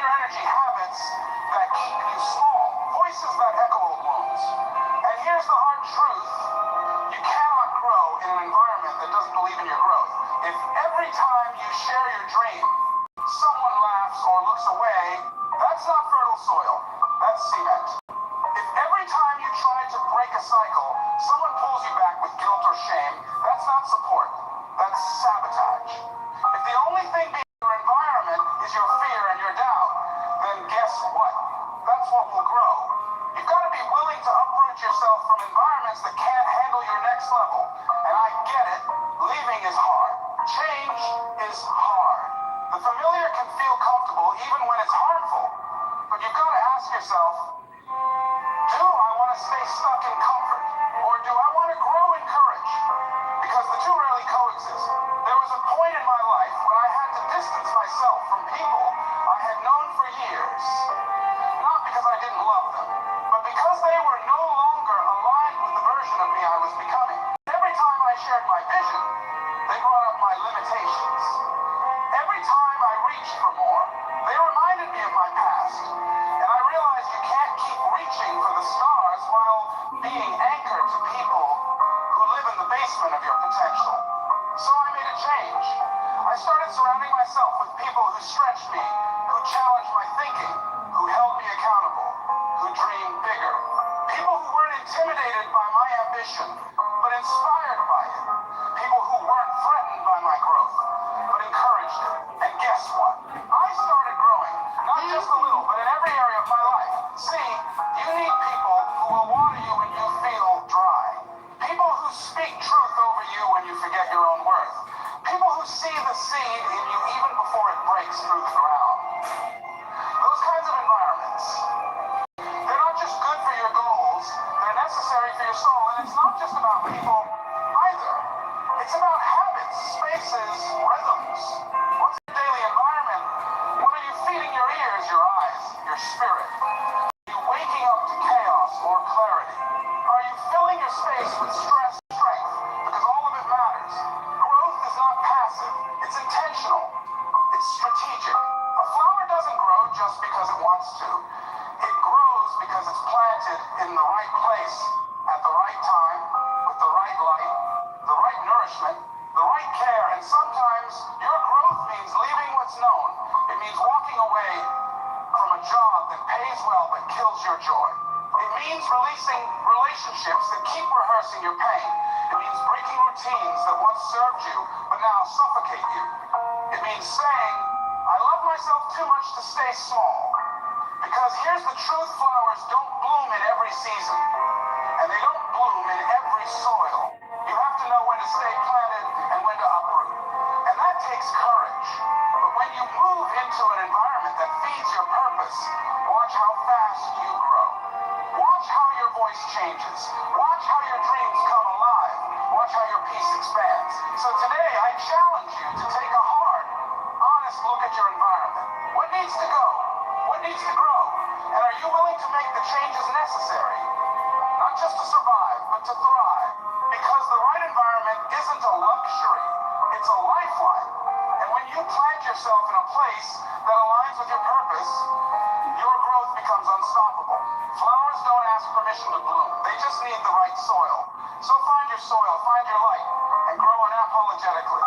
what will grow. You've got to be willing to uproot yourself from environments that can't handle your next level. And I get it, leaving is hard. Change is hard. The familiar can feel comfortable even when it's harmful. But you've got to ask yourself, do I want to stay stuck in comfort? Or do I want to grow in courage? Because the two rarely coexist. There was a point in my life when I had to distance myself from people I had known for years. Not because I didn't love them, but because they were no longer aligned with the version of me I was becoming. Every time I shared my vision, they brought up my limitations. Every time I reached for more, they reminded me of my past. And I realized you can't keep reaching for the stars while being anchored to people who live in the basement of your potential. So I made a change. I started surrounding myself with people who stretched me, who challenged my thinking, who held me accountable, who dreamed bigger. People who weren't intimidated by my ambition, but inspired by it. People who weren't threatened by my growth, but encouraged it. And guess what? I started growing, not just a little, but in every area of my life. See, you need people who will water you when you feel dry. People who speak truth over you when you forget your own worth. People who see the seed in you even before it breaks through the ground. Those kinds of environments, they're not just good for your goals, they're necessary for your soul. And it's not just about people either. It's about habits, spaces, rhythms. What's your daily environment? What are you feeding your ears, your eyes, your spirit? Are you waking up to chaos or clarity? Are you filling your space with stress, strength? Because all of it matters. Growth is not passive. It's intentional. It's strategic. A flower doesn't grow just because it wants to. It grows because it's planted in the right place, at the right time, with the right light, the right nourishment, the right care. And sometimes your growth means leaving what's known. It means walking away from a job that pays well but kills your joy. It means releasing relationships that keep rehearsing your pain. It means breaking routines that once served you but now suffocate you. It means saying, I love myself too much to stay small. Because here's the truth, flowers don't bloom in every season. And they don't bloom in every soil. You have to know when to stay planted and when to uproot. And that takes courage. But when you move into an environment that feeds your purpose, watch how fast you grow. Watch how your voice changes. Watch how your dreams come alive. Watch how your peace expands. So today I challenge you to take a hard, honest look at your environment. What needs to go? What needs to grow? And are you willing to make the changes necessary? Not just to survive, but to thrive. Because the right environment isn't a luxury, it's a lifeline. And when you plant yourself in a place that aligns with your purpose, your growth becomes unstoppable. Flowers don't ask permission to bloom, they just need the right soil. So find your soil, find your light, and grow unapologetically.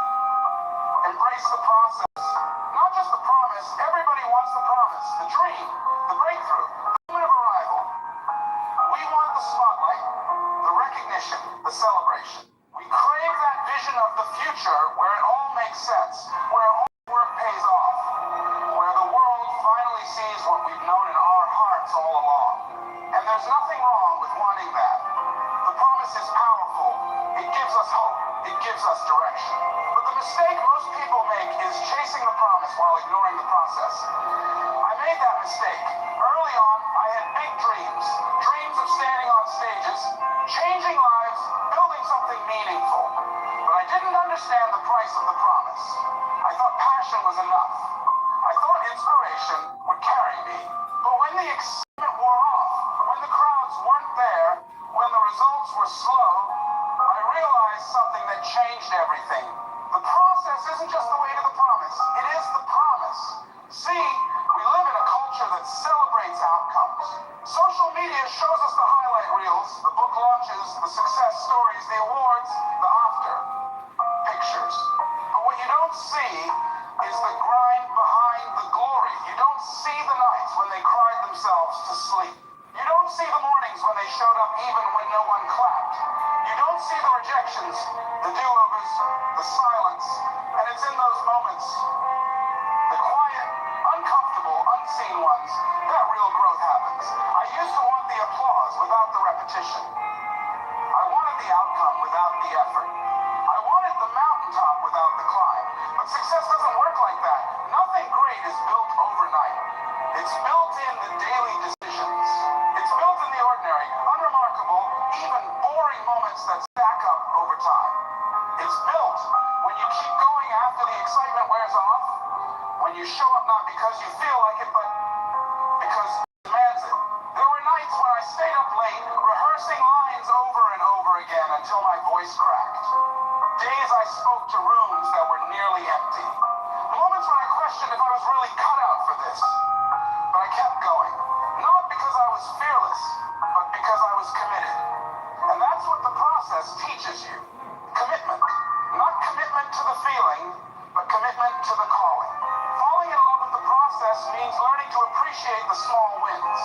Embrace the process. Not just the promise, everybody wants the promise, the dream, the breakthrough, the moment of arrival. We want the spotlight, the recognition, the celebration. We crave that vision of the future where it all makes sense, where all work pays off, where the world finally sees what we've known in our hearts all along. And there's nothing wrong with wanting that. The promise is powerful. It gives us hope. It gives us direction. But the mistake most people make is chasing the promise while ignoring the process. I made that mistake. Early on, I had big dreams. Dreams of standing on stages, changing lives, building something meaningful. But I didn't understand the price of the promise. I thought passion was enough. I thought inspiration would carry me. But when the excitement wore off, when the crowds weren't there, when the results were slow, I realized something that changed everything. The process isn't just the way to the promise, it is the promise. See, we live in a culture that celebrates outcomes. Social media shows us the highlight reels, the book launches, the success stories, the awards, the after pictures. But what you don't see is the grind behind the glory. You don't see the nights when they cried themselves to sleep. You don't see the mornings when they showed up even when no one clapped. You don't see the rejections, the do-overs, the silence. And it's in those moments, the quiet, uncomfortable, unseen ones, that really real growth happens. I used to want the applause without the repetition. I wanted the outcome without the effort. I wanted the mountaintop without the climb. But success doesn't work like that. Nothing great is built overnight. It's built in the daily decisions. It's built in the ordinary, unremarkable, even boring moments that stack up over time. It's built when you keep going after the excitement wears off, when you show up not because you feel like it, but because it demands it. There were nights when I stayed up late, rehearsing lines over and over again until my voice cracked. Days I spoke to rooms that were nearly empty. Moments when I questioned if I was really cut out for this. But I kept going. Not because I was fearless, but because I was committed. And that's what the process teaches you. Commitment. Not commitment to the feeling, but commitment to the calling. Falling in love with the process means learning to appreciate the small wins.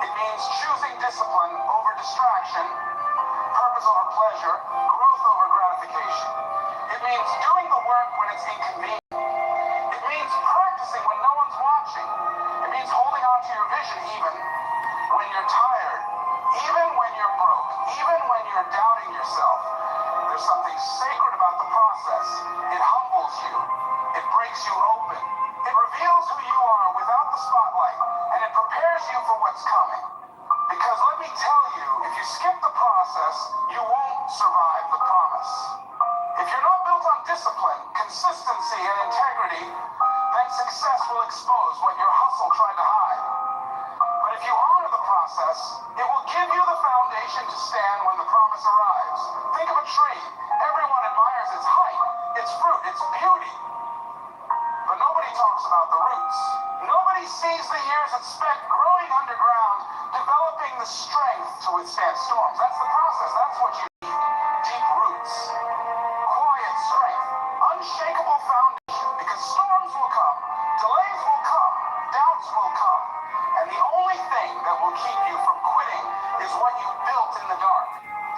It means choosing discipline over distraction, purpose over pleasure, growth over gratification. It means doing the work when it's inconvenient. It means practicing when no one's watching. It means holding on to your vision even when you're tired, even when you're broke, even when you're doubting yourself. There's something sacred about the process. It humbles you. It breaks you open. It reveals who you are without the spotlight, and it prepares you for what's coming. Because let me tell you, if you skip the process, you won't survive the promise. If you're not built on discipline, consistency, and integrity, then success will expose what your hustle tried to hide. But if you honor the process, it will give you the foundation to stand when the promise arrives. Think of a tree. Everyone admires its height, its fruit, its beauty. But nobody talks about the roots. Nobody sees the years it spent growing underground, developing the strength to withstand storms. That's the process. That's what you need. Deep roots. Quiet strength. Unshakable foundation. Because storms will come. Delays will come. Doubts will come. And the only thing that will keep you from quitting is what you built in the dark.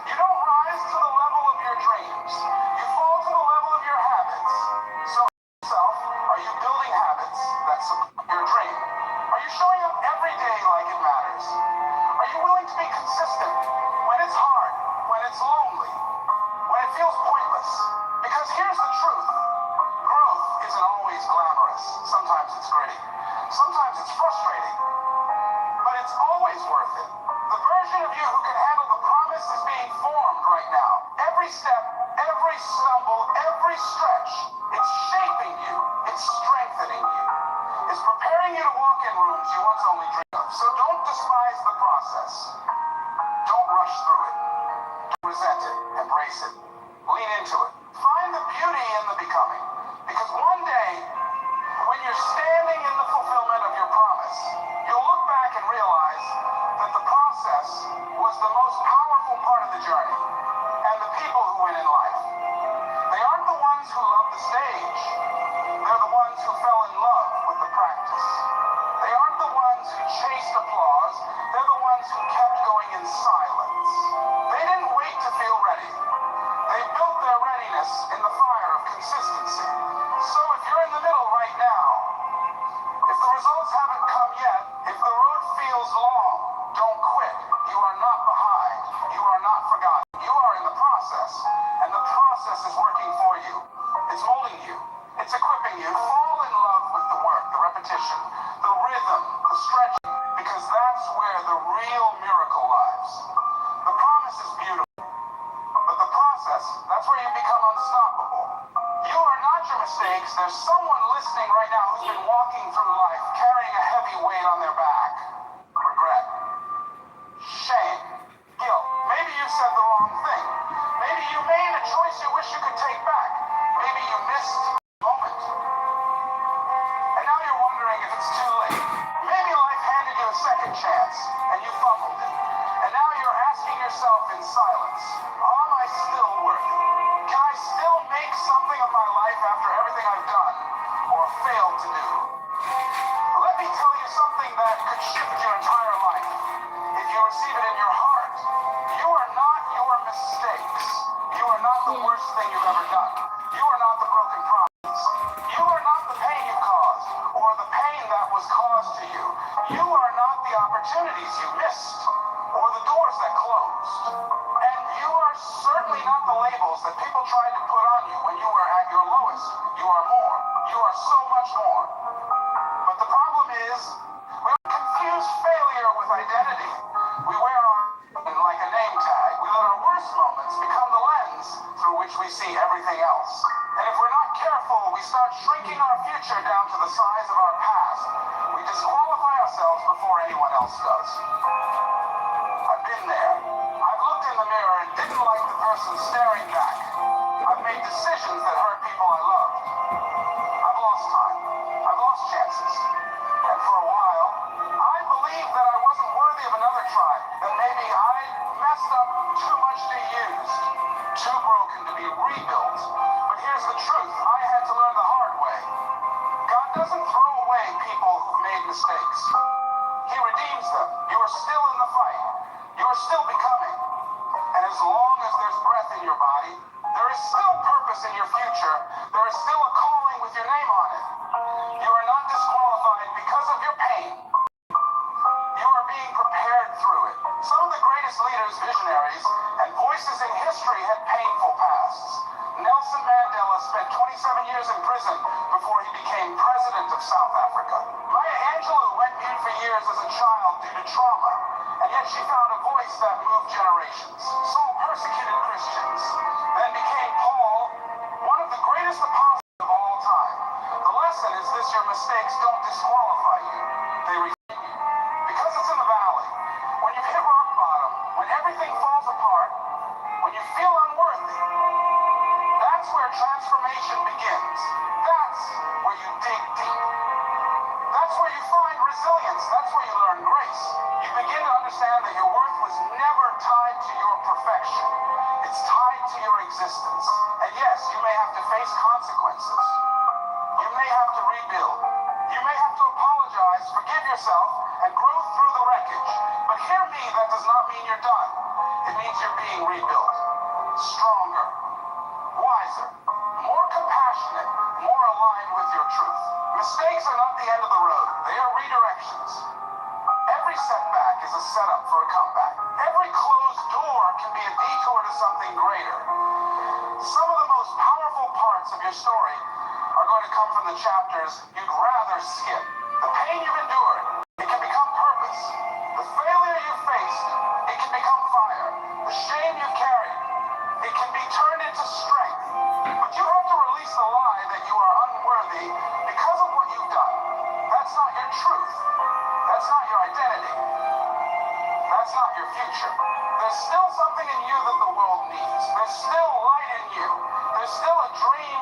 You don't rise to the level of your dreams. You fall to the level of your habits. So yourself, are you building habits that support your dream? Are you showing up every day like it matters? Are you willing to be consistent when it's hard, when it's lonely, when it feels pointless? Because here's the truth. Growth isn't always glamorous. Sometimes it's gritty. Sometimes it's frustrating. But it's always worth it. The version of you who can handle the promise is being formed right now. Every step, every stumble, every stretch, it's shaping you. It's strengthening you. It's preparing you to walk in rooms you once only dreamed of. So don't despise the process. Don't rush through it. Don't resent it. Embrace it. Lean into it. Find the beauty in the becoming. Because one day, when you're standing in the fulfillment of your promise, you'll look back and realize that the process was the most powerful part of the journey, and the people who win in life. They aren't the ones who love the stage. They're the ones who fell in love with the practice. They aren't the ones who chased applause. They're the ones who kept going in silence. They didn't wait to feel ready. They built their readiness in the fire of consistency. So if you're in the middle right now, if the results haven't come yet, if the road feels long, don't quit. You are not behind. You are not forgotten. You are in the process, and the process is working for you. It's molding you. It's equipping you. Fall in love with the work, the repetition, the rhythm, the stretching, because that's where the real miracle lies. The promise is beautiful, but the process, that's where you become unstoppable. You are not your mistakes. There's someone listening right now who's been walking through life carrying a heavy weight on their back. Regret. Shame. Guilt. Maybe you said the wrong thing. Maybe you made a choice you wish you could take back. Maybe you missed a moment. And now you're wondering if it's too late. Maybe life handed you a second chance and you fumbled it. And now you're asking yourself in silence, am I still worth it? Can I still make something of my life after everything I've done or failed to do? Let me tell you something that could shift your entire life. If you receive it in your heart, you are not your mistakes. You are not the worst thing you've ever done. You are not the broken promise. You are not the pain you caused or the pain that was caused to you. You are not the the opportunities you missed or the doors that closed. And you are certainly not the labels that people tried to put on you when you were at your lowest. You are more. You are so much more. But the problem is, we confuse failure with identity. We wear our like a name tag. We let our worst moments become the lens through which we see everything else. And if we're not careful, we start shrinking our future down to the size of our past. We disqualify ourselves before anyone else does. I've been there. I've looked in the mirror and didn't like the person staring back. I've made decisions that hurt people I loved. I've lost time. I've lost chances. And for a while, I believed that I wasn't worthy of another try, that maybe I messed up too much to use, too broken to be rebuilt. But here's the truth. I had to learn the hard way. God doesn't throw away people who've made mistakes. He redeems them. You are still in the fight. You are still becoming. And as long as there's breath in your body, there is still purpose in your future. There is still a calling with your name on it. You are not disqualified because of your pain. You are being prepared through it. Some of the greatest leaders, visionaries, and voices in history had painful pasts. Nelson Mandela spent 27 years in prison before he became president of South Africa. Maya Angelou went mute for years as a child due to trauma, and yet she found a voice that moved generations. Saul persecuted Christians, then became Paul, one of the greatest apostles of all time. The lesson is this: your mistakes don't disqualify you. They refine you. Because it's in the valley, when you've hit rock bottom, when everything falls apart, when you feel unworthy, that's where transformation begins. That's where you dig deep. That's where you find resilience. That's where you learn grace. You begin to understand that your worth was never tied to your perfection. It's tied to your existence. And yes, you may have to face consequences. You may have to rebuild. You may have to apologize, forgive yourself, and grow through the wreckage. But hear me, that does not mean you're done. It means you're being rebuilt. Stronger, wiser, more compassionate, more aligned with your truth. Mistakes are not the end of the road. They are redirections. Every setback is a setup for a comeback. Every closed door can be a detour to something greater. Some of the most powerful parts of your story are going to come from the chapters you'd rather skip. The pain you've endured, it can become purpose. The failure you faced, it can become fire. The shame you carried, it can be turned into strength. But you have to release the lie that you are unworthy because of what you've done. That's not your truth. That's not your identity. That's not your future. There's still something in you that the world needs. There's still light in you. There's still a dream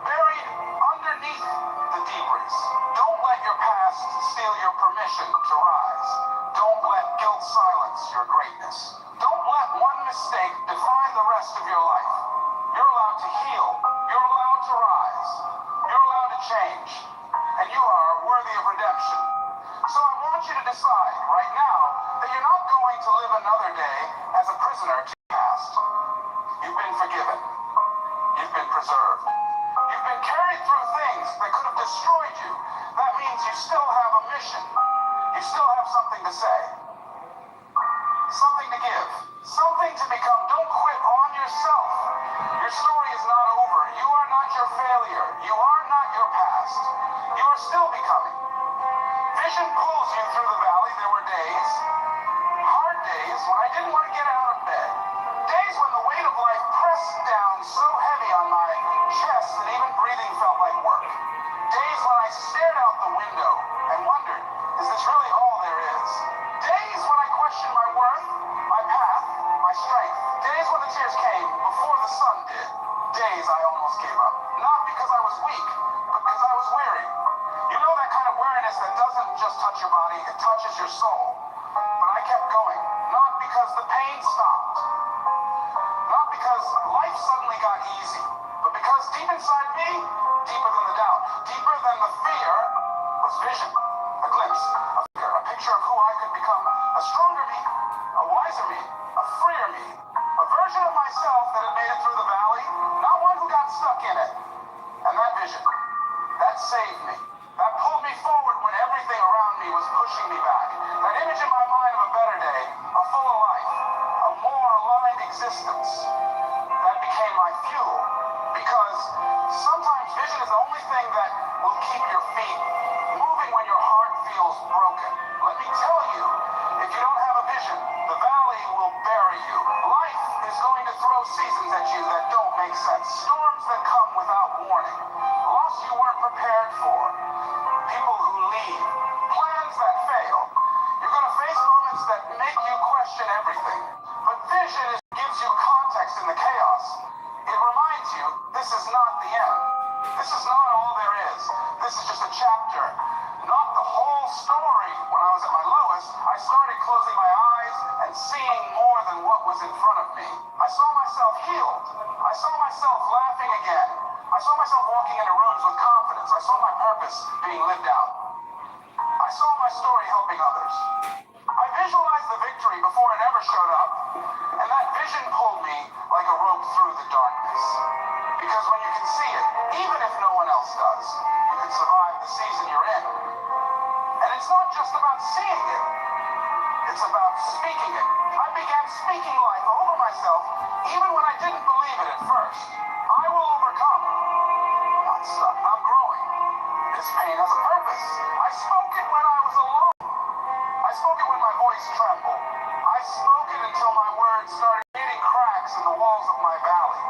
buried underneath the debris. Don't let your past steal your permission to rise. Don't let guilt silence your greatness. Don't let one mistake define the rest of your life. You're allowed to heal. You're allowed to rise. You're allowed to change. And you are worthy of redemption. So I want you to decide right now that you're not going to live another day as a prisoner to the past. You've been forgiven. You've been preserved. You've been carried through things that could have destroyed you. That means you still have a mission. You still have something to say. Something to give. Something to become. Don't quit on yourself. Your story is not over. You are not your failure. You are not your past. You are still becoming. Vision pulls you through the valley. There were days, hard days, when I didn't want to get out of bed. Days when the weight of life pressed down so heavy on my chest that even breathing felt like work. Days when I stared out the window and wondered, is this really all there is? Days when I questioned my worth, my path, my strength. Days when the tears came before the sun did. Days I almost gave up. Not because I was weak, but because I was weary. You know that kind of weariness that doesn't just touch your body, it touches your soul. But I kept going, not because the pain stopped, not because life suddenly got easy, but because deep inside me, deeper than the doubt, deeper than the fear, was vision, a glimpse, a picture of who I could become, a stronger me, a wiser me, a freer me, a version of myself that had made it through the valley, not one who got stuck in it. And that vision, that saved me. That pulled me forward forward when everything around me was pushing me back. That image in my mind of a better day, a fuller life, a more aligned existence, that became my fuel. Because sometimes vision is the only thing that will keep your feet moving when your heart feels broken. Let me tell you, if you don't have a vision, the valley will bury you. Life is going to throw seasons at you that don't make sense. Storms that come without warning. Loss you weren't prepared for. People who leave. Plans that fail. You're going to face moments that make you question everything. But vision gives you context in the chaos. It reminds you this is not the end. This is not all there is. This is just a chapter, not the whole story. When I was at my lowest, I started closing my eyes and seeing more than what was in front of me. I saw myself healed. I saw myself laughing again. I saw myself walking into rooms with confidence. I saw my purpose being lived out. I saw my story helping others. I visualized the victory before it ever showed up, and that vision pulled me like a rope through the darkness. Because when you can see it, even if no one else does, you can survive the season you're in. And it's not just about seeing it, it's about speaking it. I began speaking life over myself, even when I didn't believe it at first. I will overcome. I'm not stuck, I'm growing. This pain has a purpose. I spoke it when I was alone. I spoke it when my voice trembled. I spoke it until my words started hitting cracks in the walls of my valley.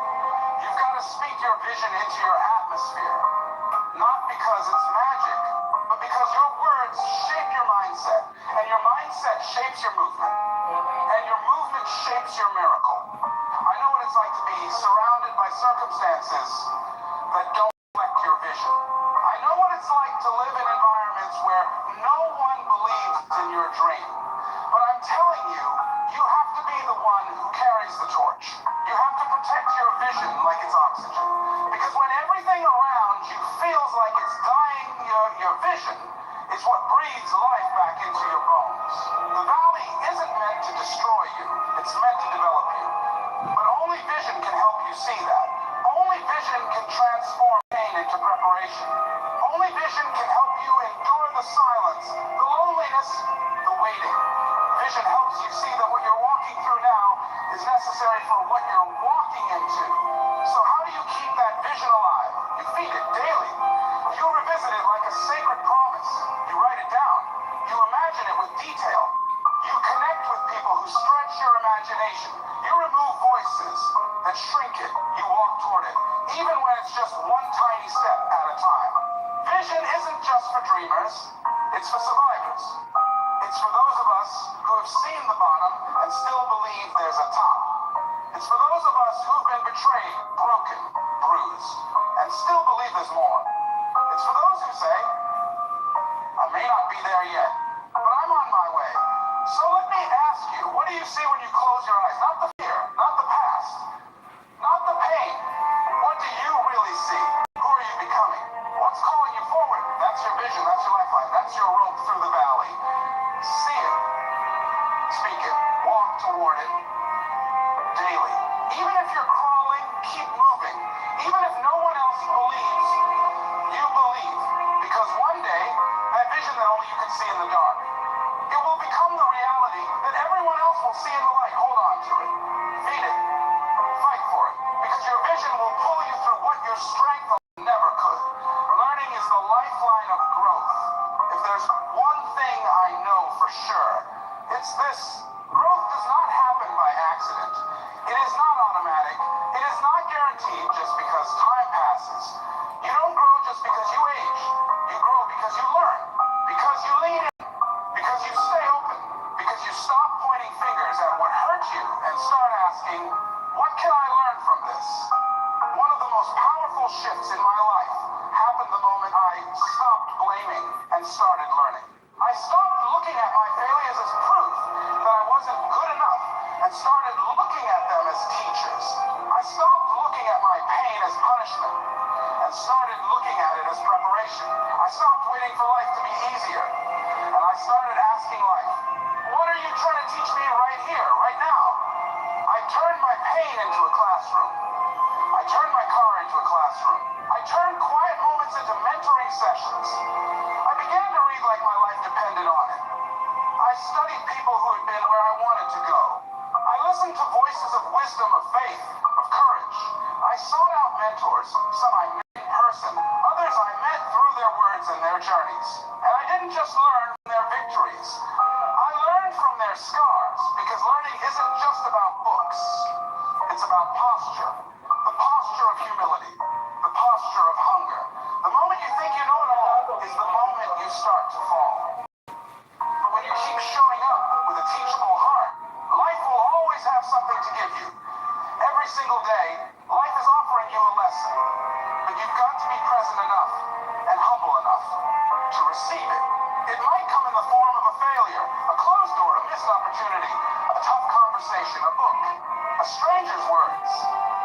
You've got to speak your vision into your atmosphere. Not because it's magic, but because your words shape your mindset. And your mindset shapes your movement. And your movement shapes your miracle. I know what it's like to be surrounded by circumstances that don't reflect your vision. I know what it's like to live in environments where no one believes in your dream. But I'm telling you, you have to be the one who carries the torch. You have to protect your vision like it's oxygen. Because when everything around you feels like it's dying, your vision is what breathes life back into your bones. The valley isn't meant to destroy you. It's meant to develop you. But only vision can help you see that. Only vision can transform pain into preparation. Only vision can help you endure the silence, the loneliness, the waiting. Vision helps you see that what you're walking through now is necessary for what you're walking into. So how do you keep that vision alive? You feed it daily. You revisit it like a sacred promise. You write it down. You imagine it with detail. You connect with people who stretch your imagination. You remove voices that shrink it. You walk toward it, even when it's just one tiny step at a time. Vision isn't just for dreamers. It's for survivors. It's for those of us who have seen the bottom and still believe there's a top. It's for those of us who've been betrayed, broken, bruised, and still believe there's more. It's for those who say, I may not be there yet, but I'm on my way. So let me ask you, what do you see when you close your eyes? Not the fear, not the past, not the pain. What do you really see? Who are you becoming? What's calling you forward? That's your vision, that's your lifeline, that's your rope through the valley. See it, speak it, walk toward it daily. Even if you're crawling, keep moving. Even if no one else believes, you believe. Because one day, that vision that only you can see in the dark, it will become the reality that everyone else will see in the light. Hold on to it. Feed it. Fight for it. Because your vision will pull you through what your strength never could. Learning is the lifeline of growth. If there's one thing I know for sure, it's this. Growth does not happen by accident. It is not automatic. It is not guaranteed just because time passes. You don't grow just because you age. You grow because you learn. Because you lean in. Because you stay open. Because you stop pointing fingers at what hurt you and start asking, what can I learn from this? One of the most powerful shifts in my life happened the moment I stopped blaming and started learning. I stopped looking at my failures as proof that I wasn't good enough and started looking at them as teachers. I stopped looking at my pain as punishment and started looking at it as preparation. I stopped waiting for life to be easier and I started asking life, what are you trying to teach me right here, right now? I turned my pain into a classroom. I turned my car into a classroom. I turned quiet moments into mentoring sessions. I began to read studied people who had been where I wanted to go. I listened to voices of wisdom, of faith, of courage. I sought out mentors, some I met in person, others I met through their words and their journeys. And I didn't just learn from their victories. I learned from their scars, because learning isn't just about books. It's about posture. The posture of humility. The posture of hunger. The moment you think you know it all is the moment you start to fall. But when you keep showing up with a teachable heart, life will always have something to give you. Every single day, life is offering you a lesson. But you've got to be present enough and humble enough to receive it. It might come in the form of a failure, a closed door, a missed opportunity, a tough conversation, a book, a stranger's words,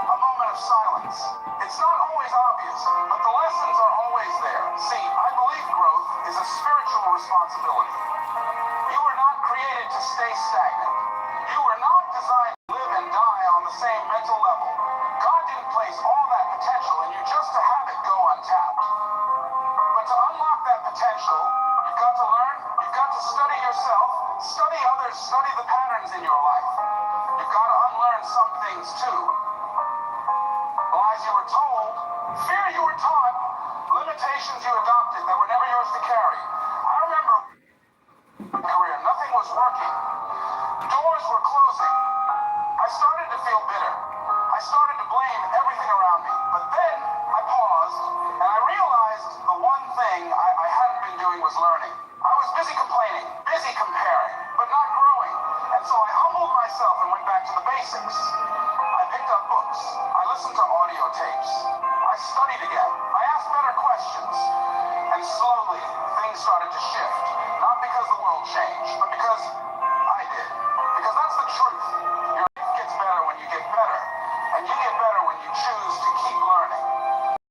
a moment of silence. It's not always obvious, but the lessons are always there. See, I believe growth is a spiritual responsibility. You were not created to stay stagnant. You were not designed to live and die on the same mental level. God didn't place all that potential in you just to have it go untapped. But to unlock that potential, you've got to learn, you've got to study yourself, study others, study the patterns in your life. You've got to unlearn some things too. Lies you were told, fear you were taught, limitations you adopted that were never yours to carry. I remember my career, nothing was working. Doors were closing. I started to feel bitter. I started to blame everything around me. But then I paused and I realized the one thing I hadn't been doing was learning. I was busy complaining, busy comparing, but not growing. And so I humbled myself and went back to the basics. I picked up books. I listened to audio tapes. I studied again. I asked better questions. And slowly, things started to shift. Not because the world changed, but because I did. Because that's the truth. Your life gets better when you get better. And you get better when you choose to keep learning.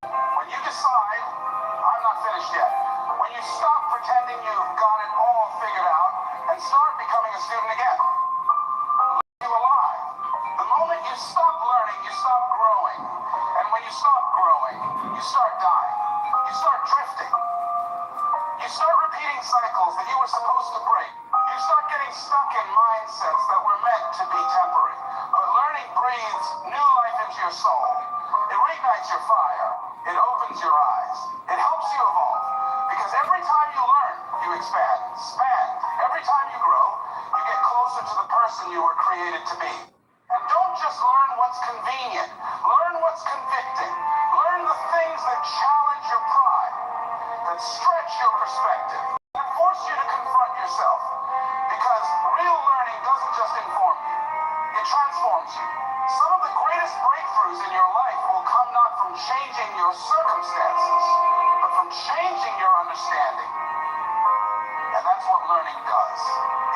When you decide, I'm not finished yet. When you stop pretending you've got it all figured out and start becoming a student again. You alive. The moment you stop learning, you stop growing. And when you stop growing, you start dying. You start drifting. You start repeating cycles that you were supposed to break. You start getting stuck in mindsets that were meant to be temporary. But learning breathes new life into your soul. It reignites your fire. It opens your eyes. It helps you evolve. Because every time you learn, you expand. Every time you grow, you get closer to the person you were created to be. And don't just learn what's convenient. Learn what's convicting. Learn the things that challenge your pride, that stretch your perspective, that force you to confront yourself. Because real learning doesn't just inform you, it transforms you. Some of the greatest breakthroughs in your life will come not from changing your circumstances, but from changing your understanding. And that's what learning does.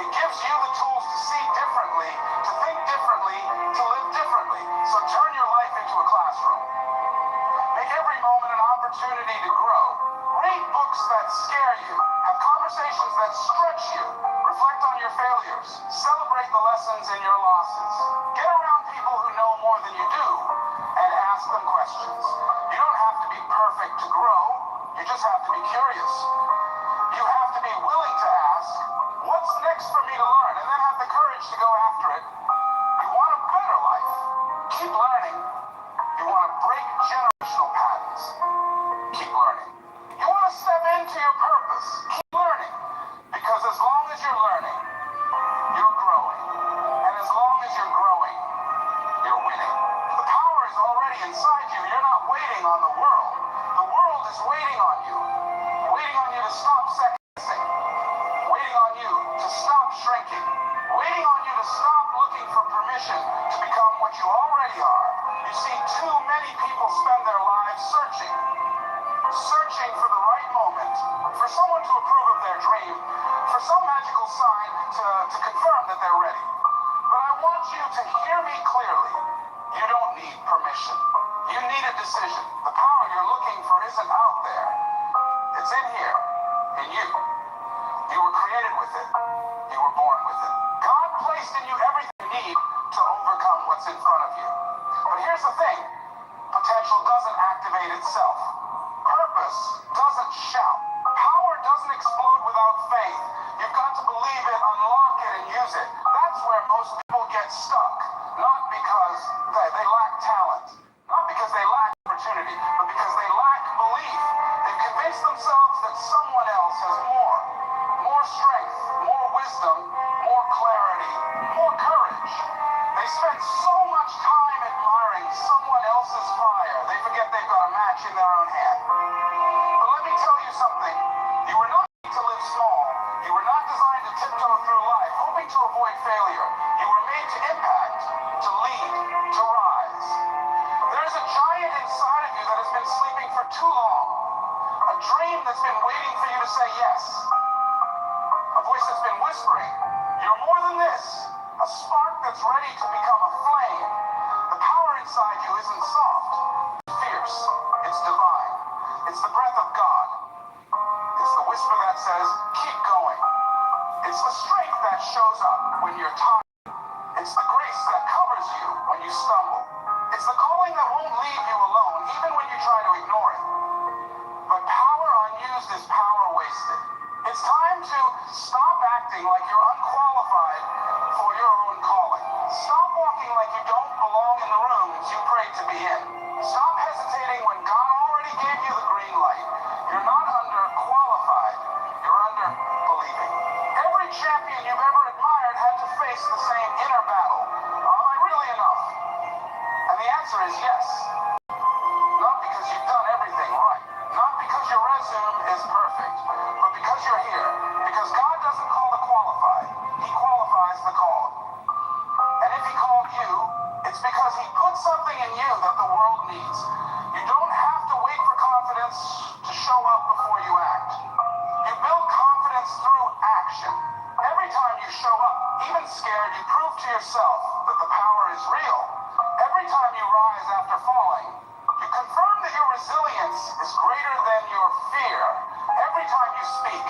It gives you the tools to see differently, to think differently, to live differently. So turn your life into a classroom. Make every moment an opportunity to grow. Read books that scare you. Have conversations that stretch you. Reflect on your failures. Celebrate the lessons in your losses. Get around people who know more than you do and ask them questions. You don't have to be perfect to grow. You just have to be curious. You have to be willing to ask, what's next for me to learn? And then have the courage to go after it. You want a better life? Keep learning. You want to break generational patterns? Keep learning. You want to step into your purpose? Keep learning. Because as long as you're learning, you're growing. And as long as you're growing, you're winning. The power is already inside you. You're not waiting on the world. The world is waiting on you. Waiting on you to stop second-guessing. Waiting on you to stop shrinking. Waiting on you to stop looking for permission to become what you already are. You see, too many people spend their lives searching for the right moment, for someone to approve of their dream, for some magical sign to confirm that they're ready. But I want you to hear me clearly. You don't need permission. You need a decision. The power you're looking for isn't out there. It's in here, in you. You were created with it. You were born with it. God placed in you everything you need to overcome what's in front of you. But here's the thing. Potential doesn't activate itself. Purpose doesn't shout. Power doesn't explode without faith. You've got to believe it, unlock get stuck, not because they lack talent, not because they lack opportunity, but because they lack belief. They've convinced themselves that someone else has more strength, more wisdom, more clarity, more courage. They spend so much time admiring someone else's fire, they forget they've got a match in their own hand. But let me tell you something. You were not made to live small. You were not designed to tiptoe through life, hoping to avoid failure. You were made to impact, to lead, to rise. There's a giant inside of you that has been sleeping for too long. A dream that's been waiting for you to say yes. A voice that's been whispering, you're more than this. A spark that's ready to become a flame. The power inside you isn't soft. It's fierce. It's divine. It's the breath of God. It's the whisper that says, keep going. It's the strength that shows up when you're tired. It's the grace that covers you when you stumble. It's the calling that won't leave you alone, even when you try to ignore it. But power unused is power wasted. It's time to stop acting like you're unqualified for your own calling. Stop walking like you don't belong in the rooms you prayed to be in. Stop hesitating when God already gave you the green light. You're not underqualified. You're under believing. Every champion you've ever admired had to face the same inner battle. Am I really enough? And the answer is yes. Not because you've done everything right. Not because your resume is perfect. But because you're here. Because God doesn't call the qualified. He qualifies the called. And if He called you, it's because He put something in you that the world needs. You don't have to wait for confidence to show up before you act. You build confidence through action. Every time you show up, even scared, you prove to yourself that the power is real. Every time you rise after falling, you confirm that your resilience is greater than your fear. Every time you speak,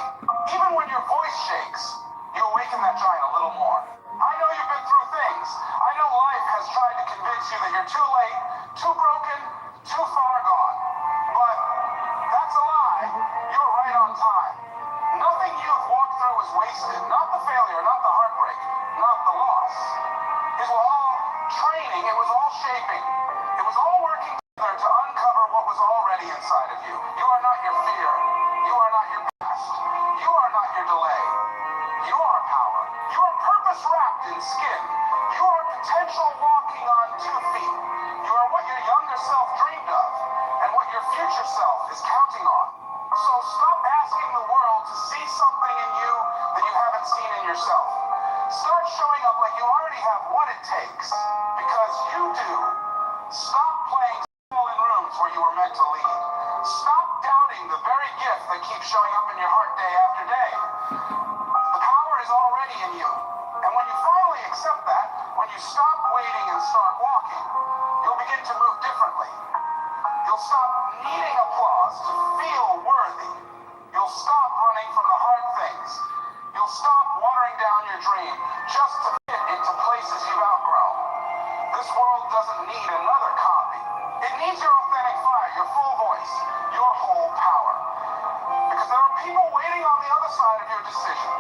even when your voice shakes, you awaken that giant a little more. I know you've been through things. I know life has tried to convince you that you're too late, too broken, too far gone. But that's a lie. You're right on time. Nothing you've walked through is wasted. Not the failure, not the heartbreak, not the loss. It was all training. It was all shaping. It was all working together to uncover what was already inside of you. You are not your fear. You are not your past. You are not your delay. You are power. You are purpose wrapped in skin. You are potential walking on 2 feet. You are what your younger self dreamed of and what your future self is counting on. So stop asking the world to see something in you that you haven't seen in yourself. Start showing up like you already have what it takes, because you do. Stop playing small in rooms where you were meant to lead. Stop doubting the very gift that keeps showing up in your heart day after day. The power is already in you. And when you finally accept that, when you stop waiting and start walking, you'll begin to move differently. You'll stop needing applause to feel worthy. You'll stop running from the hard things. You'll stop watering down your dream just to fit into places you've outgrown. This world doesn't need another copy. It needs your authentic fire, your full voice, your whole power. Because there are people waiting on the other side of your decision,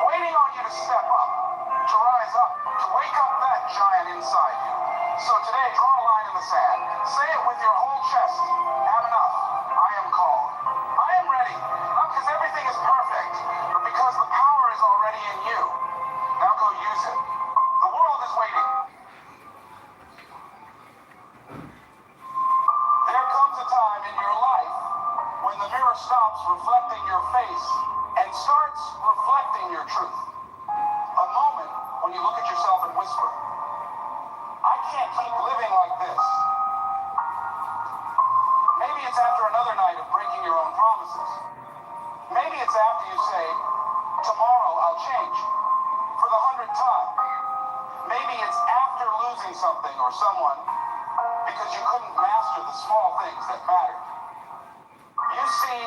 waiting on you to step up, to rise up, to wake up that giant inside you. So today, draw a line in the sand. Say it with your whole chest. Have enough. I am called. I am ready. Not because everything is perfect, but because the power is already in you. Now go use it. The world is waiting. There comes a time in your life when the mirror stops reflecting your face and starts reflecting your truth. A moment when you look at yourself and whisper, I can't keep living like this. Maybe it's after another night of breaking your own promises. Maybe it's after you say, tomorrow I'll change, for the 100th time. Maybe it's after losing something or someone because you couldn't master the small things that mattered. You see,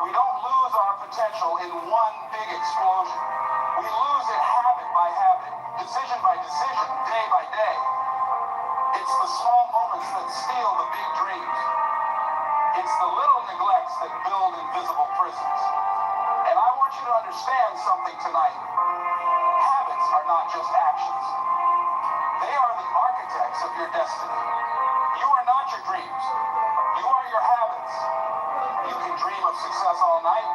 we don't lose our potential in one big explosion. We lose it habit by habit, decision by decision, day by day. It's the small moments that steal the big dreams. It's the little neglects that build invisible prisons. And I want you to understand something tonight. Habits are not just actions. architects of your destiny. You are not your dreams. You are your habits. You can dream of success all night,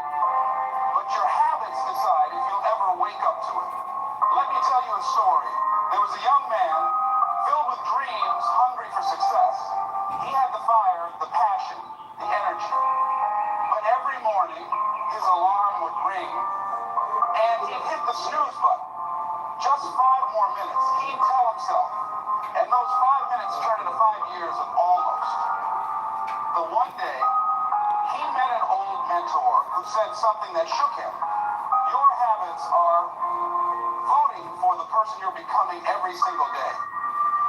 but your habits decide if you'll ever wake up to it. Let me tell you a story. There was a young man filled with dreams, hungry for success. He had the fire, the passion, the energy. But every morning, his alarm would ring, and he'd hit the snooze button. Just 5 more minutes, he'd tell himself. And those 5 minutes turned into 5 years of almost. The one day, he met an old mentor who said something that shook him. Your habits are voting for the person you're becoming every single day.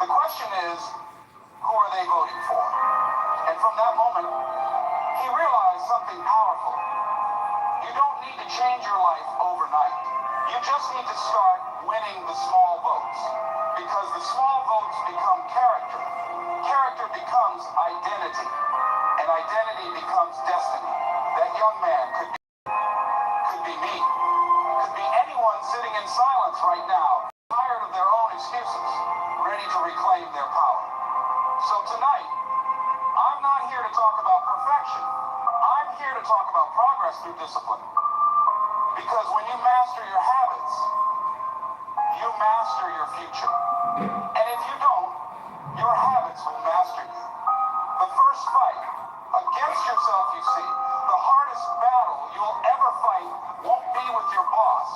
The question is, who are they voting for? And from that moment, he realized something powerful. You don't need to change your life overnight. You just need to start winning the small votes. Because the small votes become character. Character becomes identity. And identity becomes destiny. That young man could be me. Could be anyone sitting in silence right now, tired of their own excuses, ready to reclaim their power. So tonight, I'm not here to talk about perfection. I'm here to talk about progress through discipline. Because when you master your habits, you master your future. And if you don't, your habits will master you. The first fight against yourself, you see, the hardest battle you'll ever fight won't be with your boss,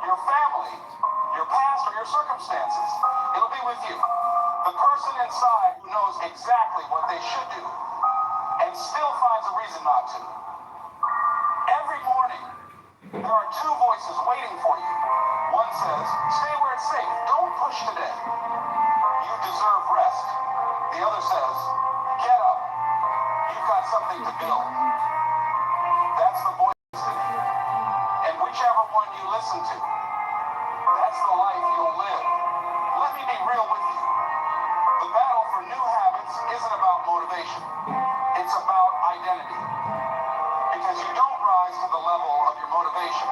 your family, your past, or your circumstances. It'll be with you. The person inside who knows exactly what they should do and still finds a reason not to. Every morning, there are 2 voices waiting for you. One says, stay where it's safe. Don't push today. You deserve rest. The other says, get up. You've got something to build. That's the voice in you. And whichever one you listen to, that's the life you'll live. Let me be real with you. The battle for new habits isn't about motivation. It's about identity. Because you don't rise to the level of your motivation.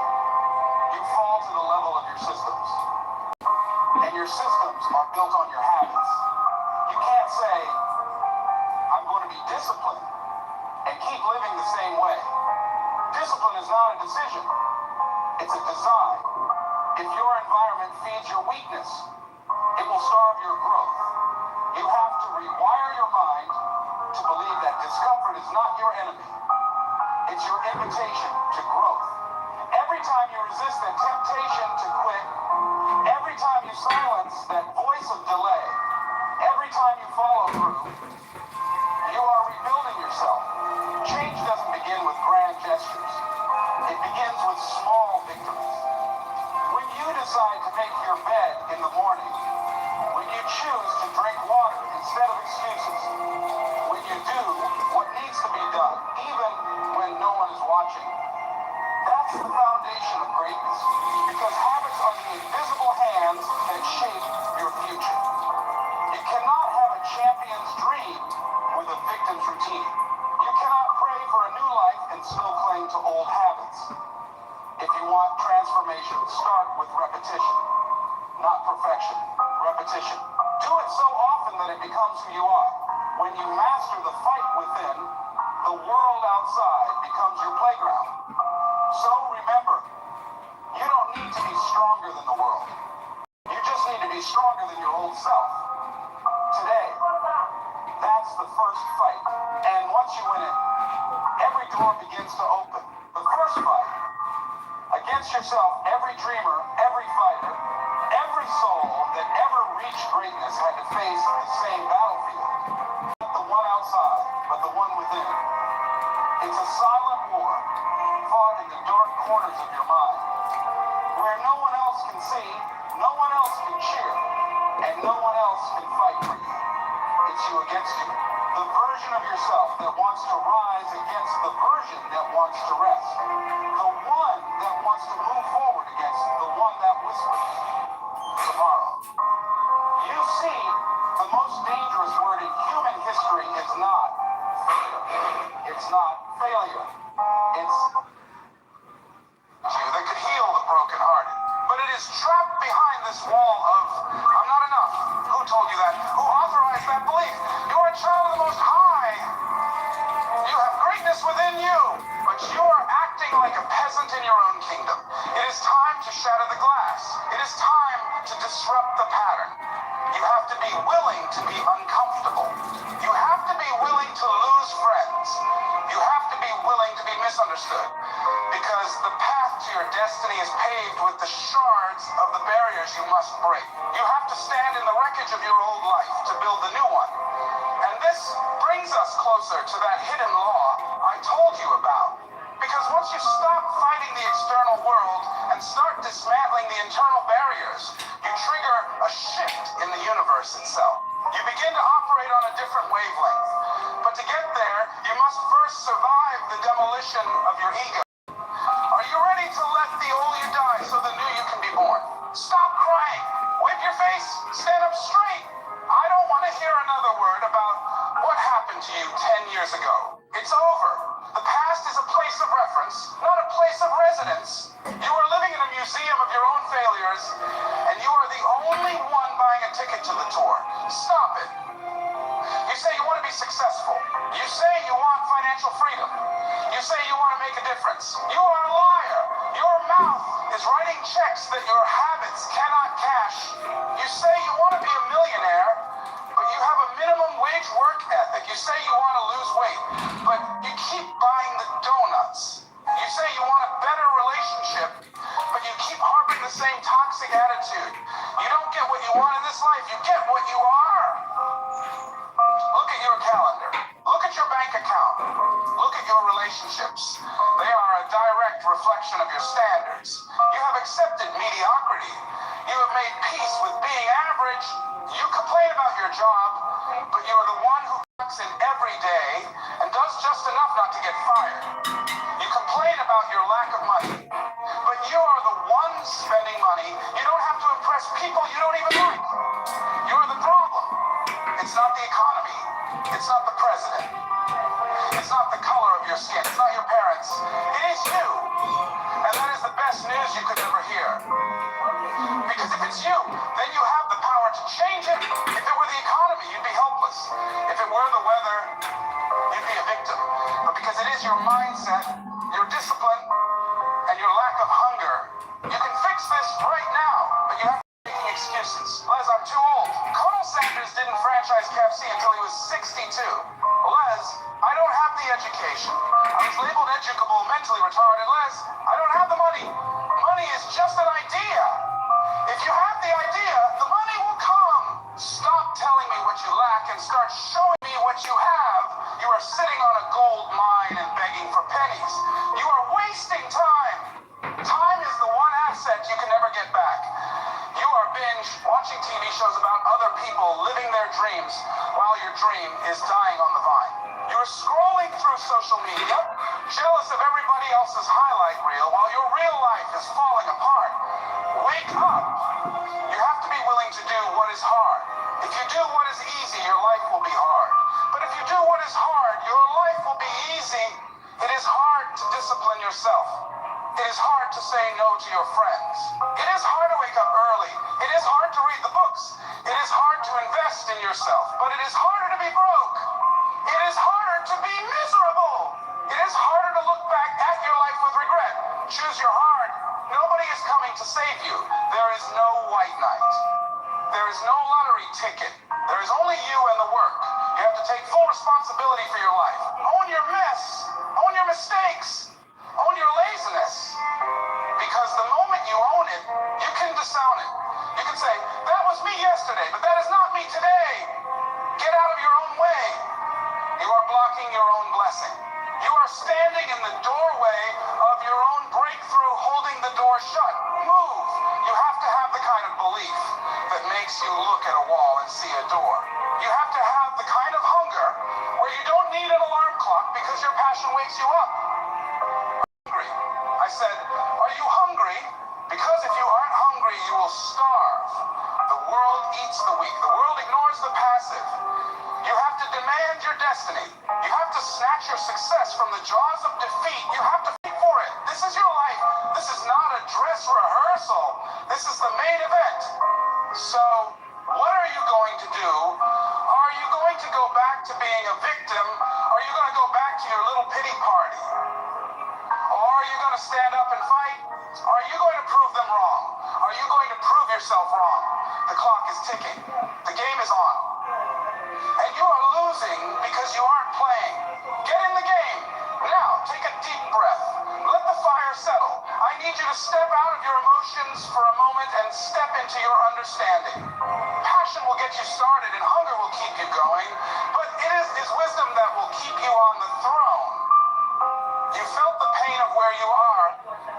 You fall to the level of your systems. And your systems are built on your habits. You can't say, I'm going to be disciplined and keep living the same way. Discipline is not a decision. It's a design. If your environment feeds your weakness, it will starve your growth. You have to rewire your mind to believe that discomfort is not your enemy. It's your invitation to growth. Every time you resist the temptation to quit, every time you silence that voice of delay, every time you follow through, you are rebuilding yourself. Change doesn't begin with grand gestures. It begins with small victories. When you decide to make your bed in the morning, when you choose to drink water instead of excuses, when you do what needs to be done, even when no one is watching, that's the foundation of greatness. Because habits are the invisible hands that shape your future. You cannot have a champion's dream with a victim's routine. You cannot pray for a new life and still cling to old habits. If you want transformation, start with repetition, not perfection. Repetition. Do it so often that it becomes who you are. When you master the fight within, the world outside becomes your playground. So remember, you don't need to be stronger than the world. You just need to be stronger than your old self. Today, that's the first fight. And once you win it, every door begins to open. The first fight against yourself, every dreamer, every fighter, every soul that ever reached greatness had to face the same battlefield. Not the one outside, but the one within. It's a silent war fought in the dark corners of your mind, where no one else can see, no one else can cheer, and no one else can fight for you. It's you against you. The version of yourself that wants to rise against the version that wants to rest. The one that wants to move forward against the one that whispers tomorrow. You see, the most dangerous word in human history is not failure. It's not failure. It's you that could heal the brokenhearted. But it is trapped behind this wall of, I'm not enough. Who told you that? Who disrupt the pattern. You have to be willing to be uncomfortable. You have to be willing to lose friends. You have to be willing to be misunderstood. Because the path to your destiny is paved with the shards of the barriers you must break. You have to stand in the wreckage of your old life to build the new one. And this brings us closer to that hidden law I told you about. Because once you stop fighting the external world and start dismantling the internal barriers, you trigger a shift in the universe itself. You begin to operate on a different wavelength. But to get there, you must first survive the demolition of your ego. Are you ready to let the old you die so the new you can be born? Stop crying. Wipe your face. Stand up straight. I don't want to hear another word about what happened to you 10 years ago. It's over. The past is a place of reference, not a place of residence. You are living in a museum of your own failures, and you are the only one buying a ticket to the tour. Stop it. You say you want to be successful. You say you want financial freedom. You say you want to make a difference. You are a liar. Your mouth is writing checks that your habits cannot cash. You say you want to be a millionaire, but you have a minimum wage work ethic. You say you want to lose weight, but you keep buying the donuts. You say you want a better relationship, but you keep harboring the same toxic attitude. You don't get what you want in this life. You get what you are. Look at your calendar. Look at your bank account. Look at your relationships. They are a direct reflection of your standards. You have accepted mediocrity. You have made peace with being average. You complain about your job, but you are the one who clocks in every day and does just enough not to get fired. You complain about your lack of money, but you are the one spending money. You don't have to impress people you don't even like. You're the problem. It's not the economy. It's not the president. It's not the color of your skin. It's not your parents. It is you. And that is the best news you could ever hear. Because if it's you, then you have the power to change it. If it were the economy, you'd be helpless. If it were the weather, you'd be a victim. But because it is your mindset, your discipline, and your lack of hunger, you can fix this right now. But you have to be making excuses. Les, I'm too old. Colonel Sanders didn't franchise KFC until he was 62. Les, I don't have the education. I was labeled educable, mentally retarded. Les, I don't have the money. Money is just an idea. If you have the idea, the money will come. Stop telling me what you lack and start showing me what you have. You are sitting on a gold mine and begging for pennies. You are wasting time. Time is the one asset you can never get back. You are binge watching TV shows about other people living their dreams while your dream is dying on the vine. You are scrolling through social media, jealous of everybody else's highlight reel while your real life is falling apart. Wake up. You have to be willing to do what is hard. If you do what is easy, your life will be hard. But if you do what is hard, your life will be easy. It is hard to discipline yourself. It is hard to say no to your friends. It is hard to wake up early. It is hard to read the books. It is hard to invest in yourself. But it is harder to be broke. It is harder to be miserable. It is harder to look back at your life with regret. Choose your heart. Nobody is coming to save you. There is no white knight. There is no lottery ticket. There is only you and the work. You have to take full responsibility for your life. Own your mess. Own your mistakes. Own your laziness. Because the moment you own it, you can disown it. You can say, that was me yesterday, but that is not me today. Get out of your own way. You are blocking your own blessing. You are standing in the doorway of your own breakthrough, holding the door shut. Move. You have to have the kind of belief that makes you look at a wall and see a door. You have to have the kind of hunger where you don't need an alarm clock because your passion wakes you up. Hungry. I said, are you hungry? Because if you aren't hungry, you will starve. The world eats the weak. The world ignores the passive. You have to demand your destiny. You have to snatch your success from the jaws of defeat. You have to fight for it. This is your life. This is not a dress rehearsal. This is the main event. So, what are you going to do? Are you going to go back to being a victim? Are you going to go back to your little pity party? Or are you going to stand up and fight? Are you going to prove them wrong? Are you going to prove yourself wrong. The clock is ticking. The game is on. And you are losing because you aren't playing. Get in the game. Now, take a deep breath. Let the fire settle. I need you to step out of your emotions for a moment and step into your understanding. Passion will get you started and hunger will keep you going, but it is wisdom that will keep you on the throne. You felt the pain of where you are,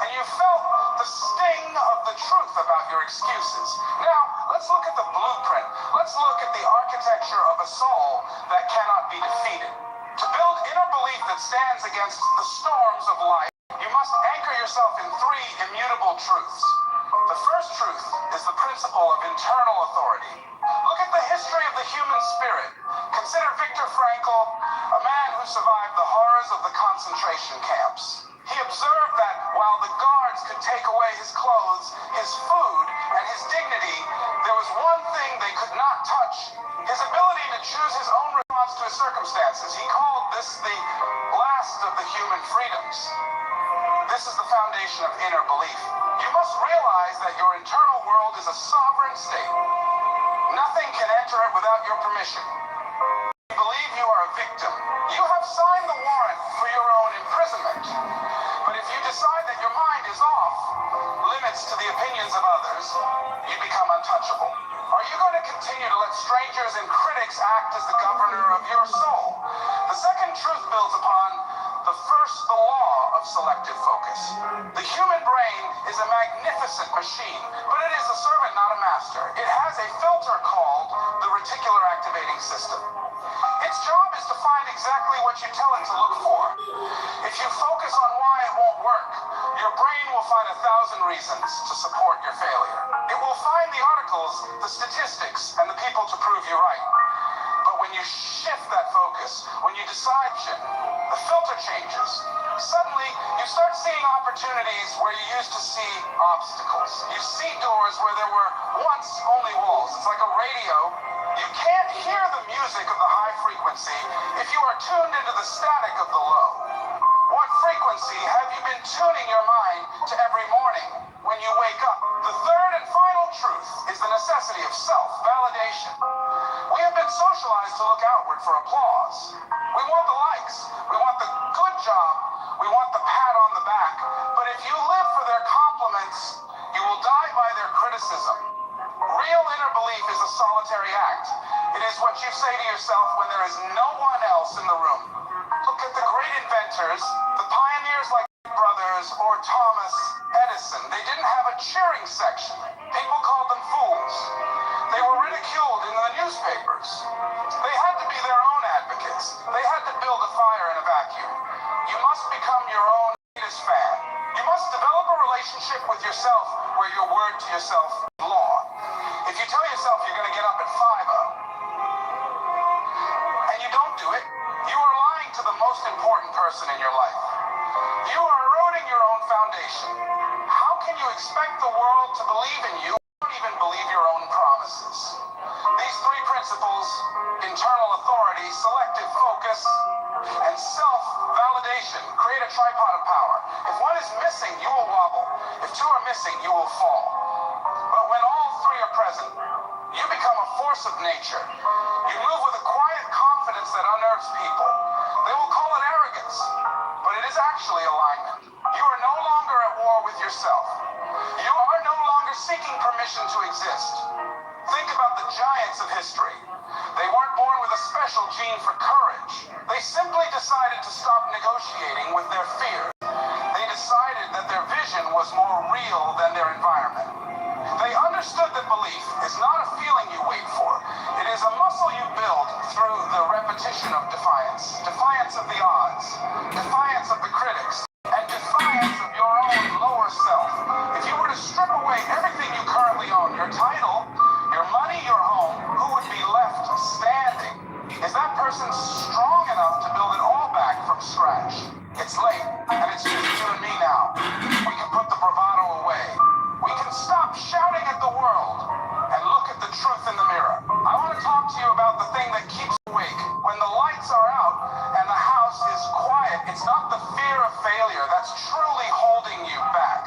and you felt the sting of the truth about your excuses. Now, let's look at the blueprint. Let's look at the architecture of a soul that cannot be defeated. To build inner belief that stands against the storms of life, you must anchor yourself in three immutable truths. The first truth is the principle of internal authority. Look at the history of the human spirit. Consider Viktor Frankl, a man who survived the horrors of the concentration camps. He observed that while the guards could take away his clothes, his food, and his dignity, there was one thing they could not touch: his ability to choose his own response to his circumstances. He called this the last of the human freedoms. This is the foundation of inner belief. You must realize that your internal world is a sovereign state. Nothing can enter it without your permission. You believe you are a victim. You have signed the warrant for your own imprisonment. But if you decide that your mind is off limits to the opinions of others, you become untouchable. Are you going to continue to let strangers and critics act as the governor of your soul? The second truth builds upon the law of selective focus. The human brain is a magnificent machine, but it is a servant, not a master. It has a filter called the reticular activating system. Its job is to find exactly what you tell it to look for. If you focus on why it won't work, your brain will find 1,000 reasons to support your failure. It will find the articles, the statistics, and the people to prove you right. But when you shift that focus, when you decide, the filter changes. Suddenly, you start seeing opportunities where you used to see obstacles. You see doors where there were once only walls. It's like a radio. You can't hear the music of the high frequency if you are tuned into the static of the low. What frequency have you been tuning your mind to every morning when you wake up? The third and final truth is the necessity of self-validation. We have been socialized to look outward for applause. We want the likes. We want the good job. We want the pat on the back. But if you live for their compliments, you will die by their criticism. Real inner belief is a solitary act. It is what you say to yourself when there is no one else in the room. Look at the great inventors, the pioneers like Brothers or Thomas Edison. They didn't have a cheering section. People called them fools. They were ridiculed in the newspapers. They had to be their own advocates. They had to build a fire in a vacuum. You must become your own greatest fan. You must develop a relationship with yourself where your word to yourself is law. If you tell yourself you're going to get up at 5 and you don't do it, you are lying to the most important person in your life. You are eroding your own foundation. How can you expect the world to believe in you? You don't even believe your own promises. These three principles, internal authority, selective focus, and self-validation, create a tripod of power. If one is missing, you will wobble. If two are missing, you will fall. But when all three are present, you become a force of nature. You move with a quiet confidence that unnerves people. They will call it arrogance, but it is actually alignment. You are no longer at war with yourself. You are no longer seeking permission to exist. Think about the giants of history. They weren't born with a special gene for courage. They simply decided to stop negotiating with their fears. They decided that their vision was more real than their environment. They understood that belief is not a feeling you wait for. It is a muscle you build through the repetition of defiance. Defiance of the odds. Defiance of the critics. And defiance of your own lower self. If you were to strip away everything you currently own, your title, your money, your home, who would be left standing? Is that person strong enough to build it all back from scratch? It's late, and it's just you and me now. We can put the bravado away. We can stop shouting at the world and look at the truth in the mirror. I want to talk to you about the thing that keeps you awake. When the lights are out and the house is quiet, it's not the fear of failure that's truly holding you back.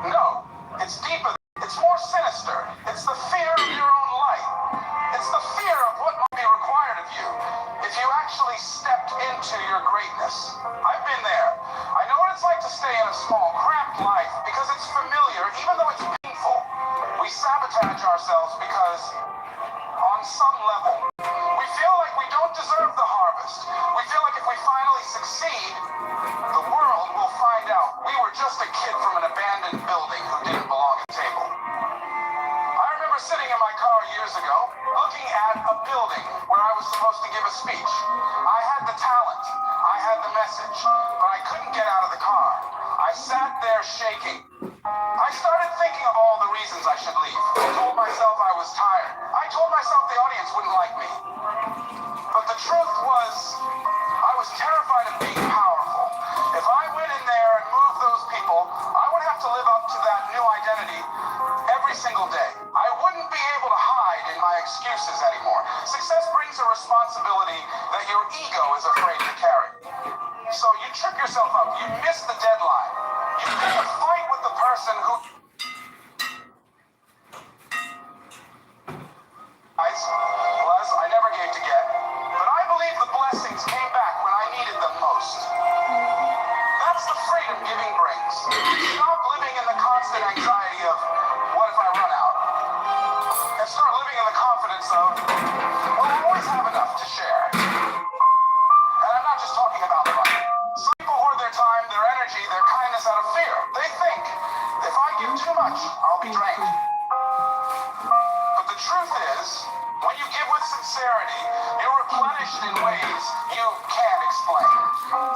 No, it's deeper. It's more sinister. It's It's the fear of your own light. It's the fear of what might be required of you if you actually stepped into your greatness. I've been there. I know what it's like to stay in a small, cramped life because it's familiar, even though it's painful. We sabotage ourselves because, on some level, we feel like we don't deserve the harvest. We feel like if we finally succeed, the world will find out we were just a kid from an abandoned building who didn't belong at the table. I remember sitting in my car years ago, looking at a building where I was supposed to give a speech. I had the talent, I had the message, but I couldn't get out of the car. I sat there shaking. I started thinking of all the reasons I should leave. I told myself I was tired. I told myself the audience wouldn't like me. But the truth was, I was terrified of being powerful. If I went in there and moved those people, I would have to live up to that new identity every single day. I wouldn't be able to hide in my excuses anymore. Success brings a responsibility that your ego is afraid to carry. So you trip yourself up. You miss the deadline. You pick a fight with the person who... was I never gave to get, but I believe the blessings came back when I needed them most. That's the freedom giving brings. Stop living in the constant anxiety of, what if I run out? And start living in the confidence of, well, I always have enough to share. And I'm not just talking about the money. Some people hoard their time, their energy, their kindness out of fear. They think, if I give too much, I'll be drained. But the truth is, when you give with sincerity, you're replenished in ways you can't explain.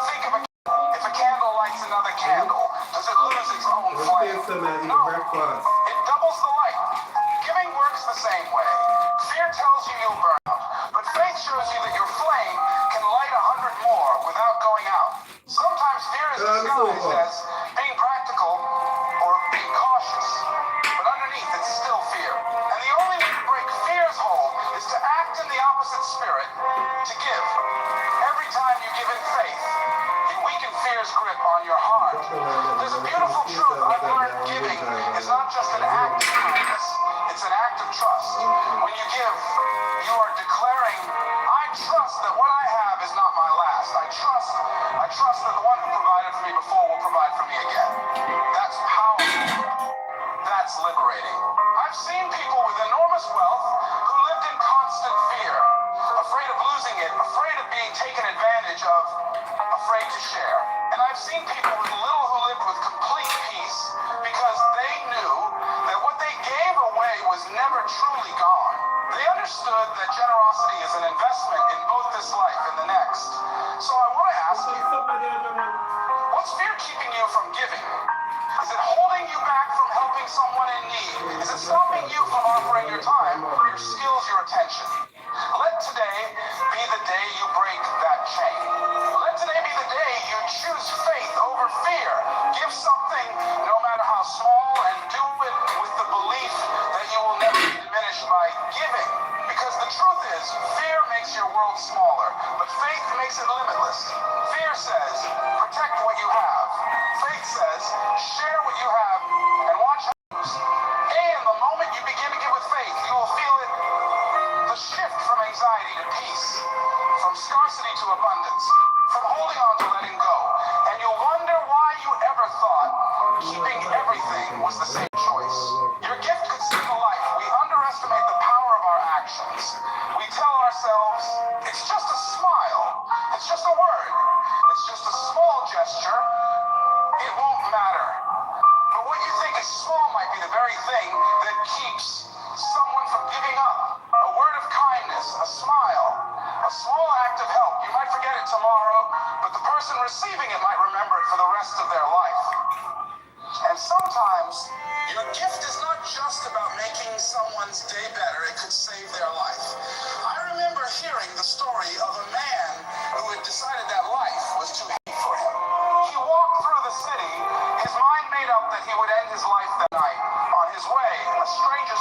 Think of if a candle lights another candle, does it lose its own flame? No, it doubles the light. Giving works the same way. Fear tells you you'll burn out, but faith shows you that your flame can light 100 more without going out. Sometimes fear is disguised as being practical or being cautious, but underneath it's still fear. And the only way to break fear's hold is to act in the opposite spirit, to give. Every time you give in faith, you weaken fear's grip on your heart. There's a beautiful truth I've learned: giving is not just an act of kindness, it's an act of trust. When you give, you are declaring, I trust that what I have is not my last. I trust that the one who provided for me before will provide for me again. That's powerful. That's liberating. I've seen people with enormous wealth who lived in constant fear, afraid of losing it, afraid of being taken advantage of, afraid to share. And I've seen people with little who lived with complete peace because they knew that what they gave away was never truly gone. They understood that generosity is an investment in both this life and the next. So I want to ask you, what's fear keeping you from giving? Is it holding you back from helping someone in need? Is it stopping you from offering your time, your skills, your attention? Let today be the day you break that chain. Let today be the day you choose faith over fear. Give something, no matter how small, and do it with the belief that you will never be diminished by giving. Because the truth is, fear makes your world smaller, but faith makes it limitless. Fear says, protect what you have. Faith says, share what you have and watch how it moves. And the moment you begin to give with faith, you will feel it, the shift from anxiety to peace, from scarcity to abundance, from holding on to letting go. And you'll wonder why you ever thought keeping everything was the same choice. Your gift could save a life. We underestimate the power of our actions. We tell ourselves, it's just a smile. It's just a word. It's just a small gesture. It won't matter. But what you think is small might be the very thing that keeps someone from giving up. A word of kindness, a smile, a small act of help. You might forget it tomorrow, but the person receiving it might remember it for the rest of their life. And sometimes your gift is not just about making someone's day better, it could save their life. I remember hearing the story of a man who had decided that life was too heavy for him. He walked through the city, his mind made up that he would end his life that night. On his way, a stranger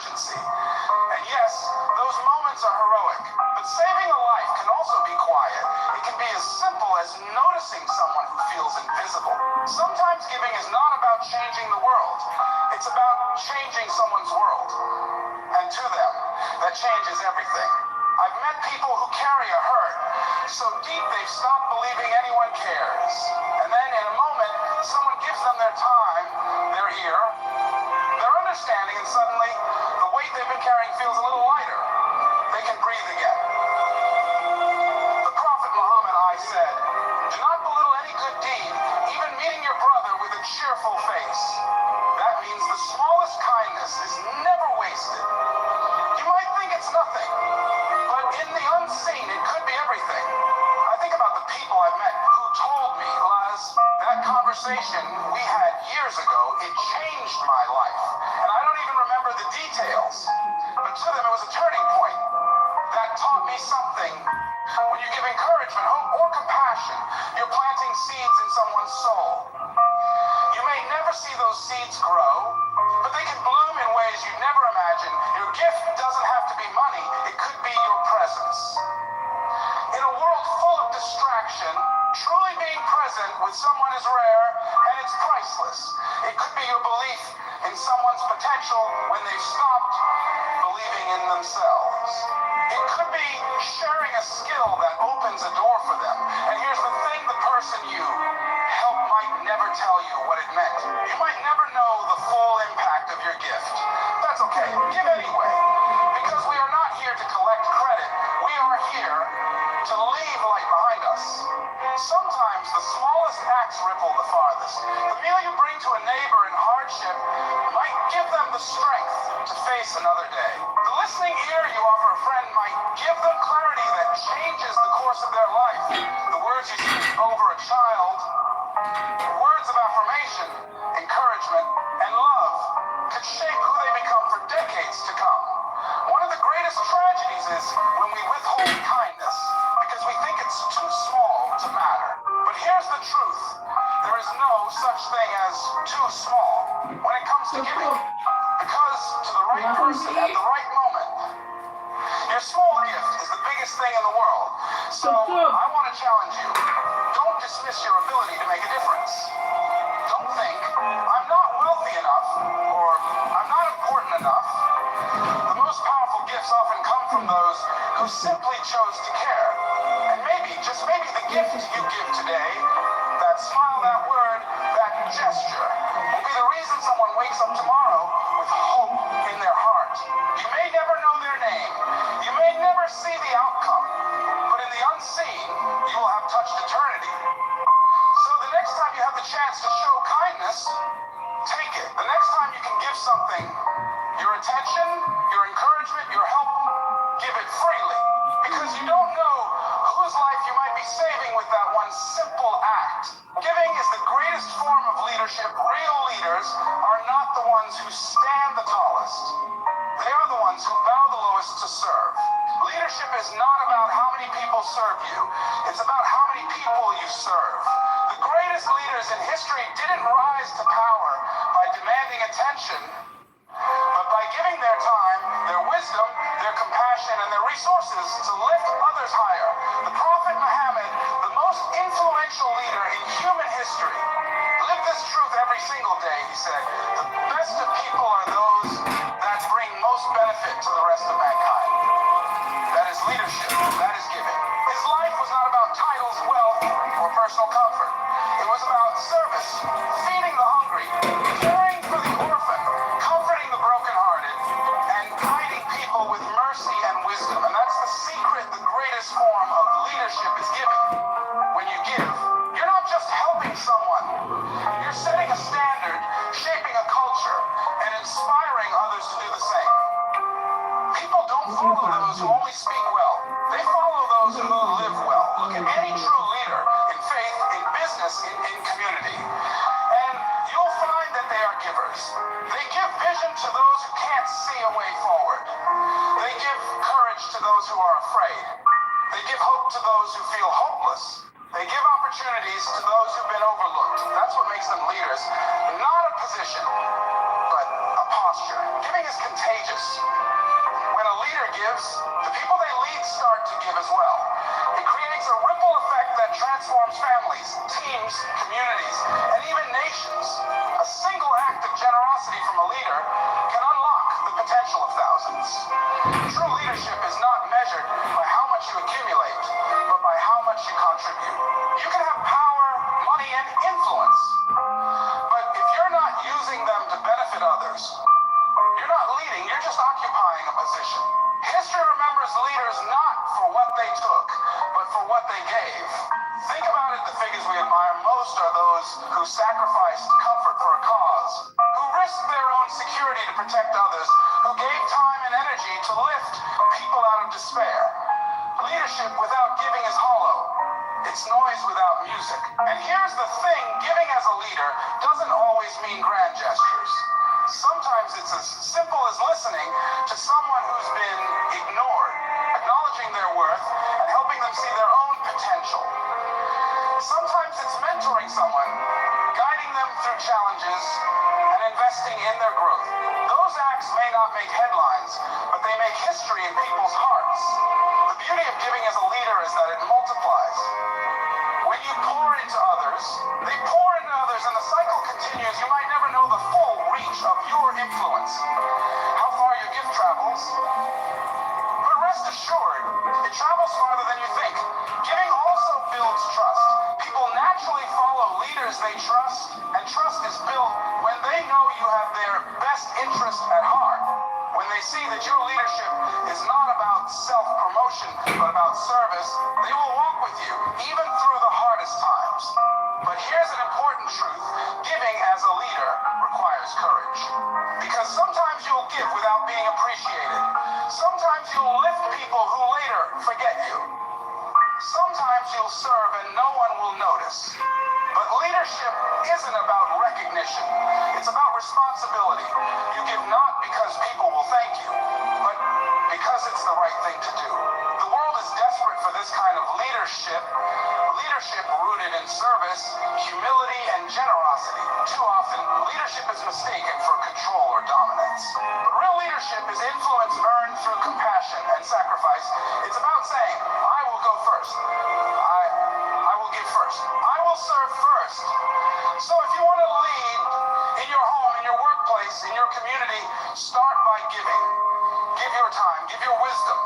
emergency. And yes, those moments are heroic, but saving a life can also be quiet. It can be as simple as noticing someone who feels invisible. Sometimes giving is not about changing the world. It's about changing someone's world. And to them, that changes everything. I've met people who carry a hurt so deep they've stopped believing anyone cares. And then in a moment, someone gives them their time, their ear, their understanding, and suddenly the weight they've been carrying feels a little lighter. They can breathe again. The Prophet Muhammad I said, "Do not belittle any good deed, even meeting your brother with a cheerful face." That means the smallest kindness is never wasted. You might think it's nothing, but in the unseen, it could be everything. I think about the people I've met who told me, Laz, that conversation we had years ago, it changed my life. And I don't even remember the details. But to them, it was a turning point that taught me something. When you give encouragement, hope, or compassion, you're planting seeds in someone's soul. You may never see those seeds grow, but they can bloom in ways you'd never imagine. Your gift doesn't have to be money. It could be your presence. In a world full of distraction, truly being present with someone is rare and it's priceless. It could be your belief in someone's potential when they've stopped believing in themselves. It could be sharing a skill that opens a door for them. And here's the thing, the person you help might never tell you what it meant. You might never know the full impact of your gift. That's okay. Give anyway. Because we are not here to collect credit. We are here to leave light behind us. Sometimes the smallest acts ripple the farthest. The meal you bring to a neighbor in hardship might give them the strength to face another day. The listening ear you offer a friend might give them clarity that changes the course of their life. The words you speak over a child, words of affirmation, encouragement, and love could shape who they become for decades to come. One of the greatest tragedies is when we withhold kindness because we think it's too small to matter. But here's the truth. There is no such thing as too small when it comes to giving. Because to the right person at the right moment, your small gift is the biggest thing in the world. So I want to challenge you. Don't dismiss your ability to make a difference. Don't think, I'm not wealthy enough, or I'm not important enough. The most powerful gifts often come from those who simply chose to care. And maybe, just maybe, the gift you give today, that smile, that word, that gesture, will be the reason someone wakes up tomorrow with hope in their heart. You may never know their name. You may never see the outcome. But in the unseen, you will have touched eternity. So the next time you have the chance to show kindness, take it. The next time you can give something, your attention, your encouragement, your help, give it freely. Because you don't know whose life you might be saving with that one simple act. Giving is the greatest form of leadership. Real leaders are not the ones who stand the tallest. They are the ones who bow the lowest to serve. Leadership is not about how many people serve you. It's about how many people you serve. The greatest leaders in history didn't rise to power by demanding attention, but by giving their time, their wisdom, their compassion, and their resources to lift others higher. The Prophet Muhammad, the most influential leader in human history, lived this truth every single day. He said, the best of people are those that bring most benefit to the rest of mankind. That is leadership. That is giving. His life was not about titles, wealth, or personal comfort. It was about service, feeding the hungry, caring for the orphan, comforting the brokenhearted, and guiding people with mercy and wisdom. And that's the secret, the greatest form of leadership is giving. When you give, you're not just helping someone. You're setting a standard, shaping a culture, and inspiring others to do the same. People don't follow those who only speak well. They follow those who live well. Look at any true leader in faith, in business, in community. And you'll find that they are givers. They give vision to those who can't see a way forward. They give courage to those who are afraid. They give hope to those who feel hopeless. They give opportunities to those who've been overlooked. That's what makes them leaders. Not a position, but a posture. Giving is contagious. transforms families, teams, communities, and even nations. A single act of generosity from a leader can unlock the potential of thousands. True leadership is not measured by how much you accumulate, but by how much you contribute. You can have power, money, and influence, but if you're not using them to benefit others, you're not leading, you're just occupying a position. History remembers leaders not for what they took, but for what they gave. Think about it, the figures we admire most are those who sacrificed comfort for a cause, who risked their own security to protect others, who gave time and energy to lift people out of despair. Leadership without giving is hollow. It's noise without music. And here's the thing, giving as a leader doesn't always mean grand gestures. Sometimes it's as simple as listening to someone who's been ignored, acknowledging their worth, and helping them see their own potential. Sometimes it's mentoring someone, guiding them through challenges, and investing in their growth. Those acts may not make headlines, but they make history in people's hearts. The beauty of giving as a leader is that it multiplies. When you pour into others, they pour into others, and the cycle continues. You might never know the full reach of your influence, how far your gift travels, but rest assured, it travels farther than you think. Giving also builds trust. People naturally follow leaders they trust, and trust is built when they know you have their best interest at heart. When they see that your leadership is not about self-promotion, but about service, they will walk with you, even through the hardest times. But here's an important truth. Giving as a leader requires courage. Because sometimes you'll give without being appreciated. Sometimes you'll lift people who later forget you. Sometimes you'll serve and no one will notice. But leadership isn't about recognition. It's about responsibility. You give not because people will thank you, but because it's the right thing to do. The world is desperate for this kind of leadership. Leadership rooted in service, humility, and generosity. Too often, leadership is mistaken for control or dominance. But real leadership is influence earned through compassion and sacrifice. It's about saying, I will go first. I will give first. I will serve first. So if you want to lead in your home, in your workplace, in your community, start by giving. Give your time, give your wisdom,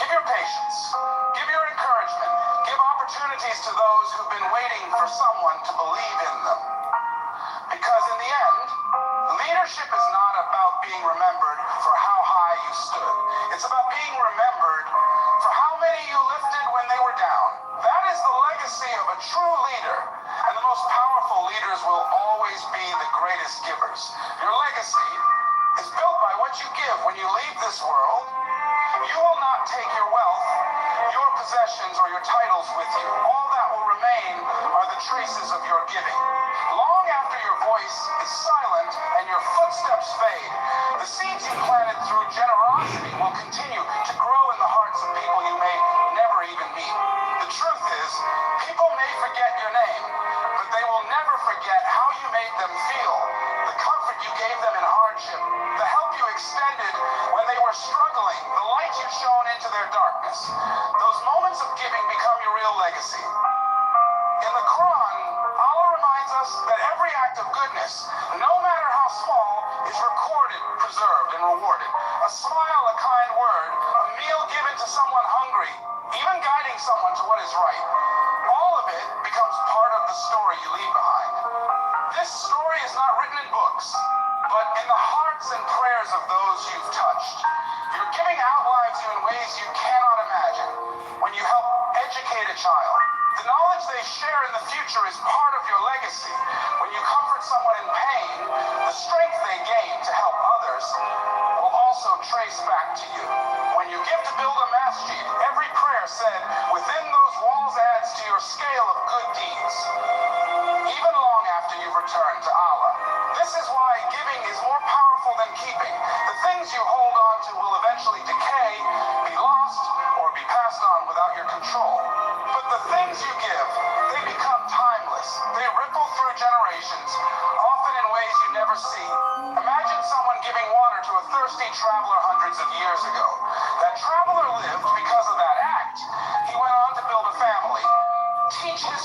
give your patience, give your encouragement, give opportunities to those who've been waiting for someone to believe in them. Because in the end, leadership is not about being remembered for how high you stood. It's about being remembered for how many you lifted when they were down. That is the legacy of a true leader. And the most powerful leaders will always be the greatest givers. Your legacy is built by what you give when you leave this world. You will not take your wealth, your possessions, or your titles with you. All that will remain are the traces of your giving. Long after your voice is silent and your footsteps fade, the seeds you planted through generosity will continue to grow in the hearts of people you may never even meet. The truth is, people may forget your name, but they will never forget how you made them feel, the comfort you gave them in hardship, the help you extended when they were struggling, the light you shone into their darkness. Those moments of giving become your real legacy. In the Quran, Allah reminds us that every act of goodness, no matter how small, is recorded, preserved, and rewarded. A smile, a kind word, a meal given to someone hungry, even guiding someone to what is right. All of it becomes part of the story you leave behind. This story is not written in books, but in the hearts and prayers of those you've touched. Your giving outlives you in ways you cannot imagine. When you help educate a child, the knowledge they share in the future is part of your legacy. When you comfort someone in pain, the strength they gain to help others will also trace back to you. When you give to build a masjid, every prayer said within those walls adds to your scale of good deeds, even long after you've returned to Allah. This is why giving is more powerful than keeping. The things you hold on to will eventually decay, be lost, or be passed on without your control. But the things you give, they become timeless. They ripple through generations, often in ways you never see. Imagine someone giving water to a thirsty traveler hundreds of years ago. That traveler lived because of that act. He went on to build a family, teach his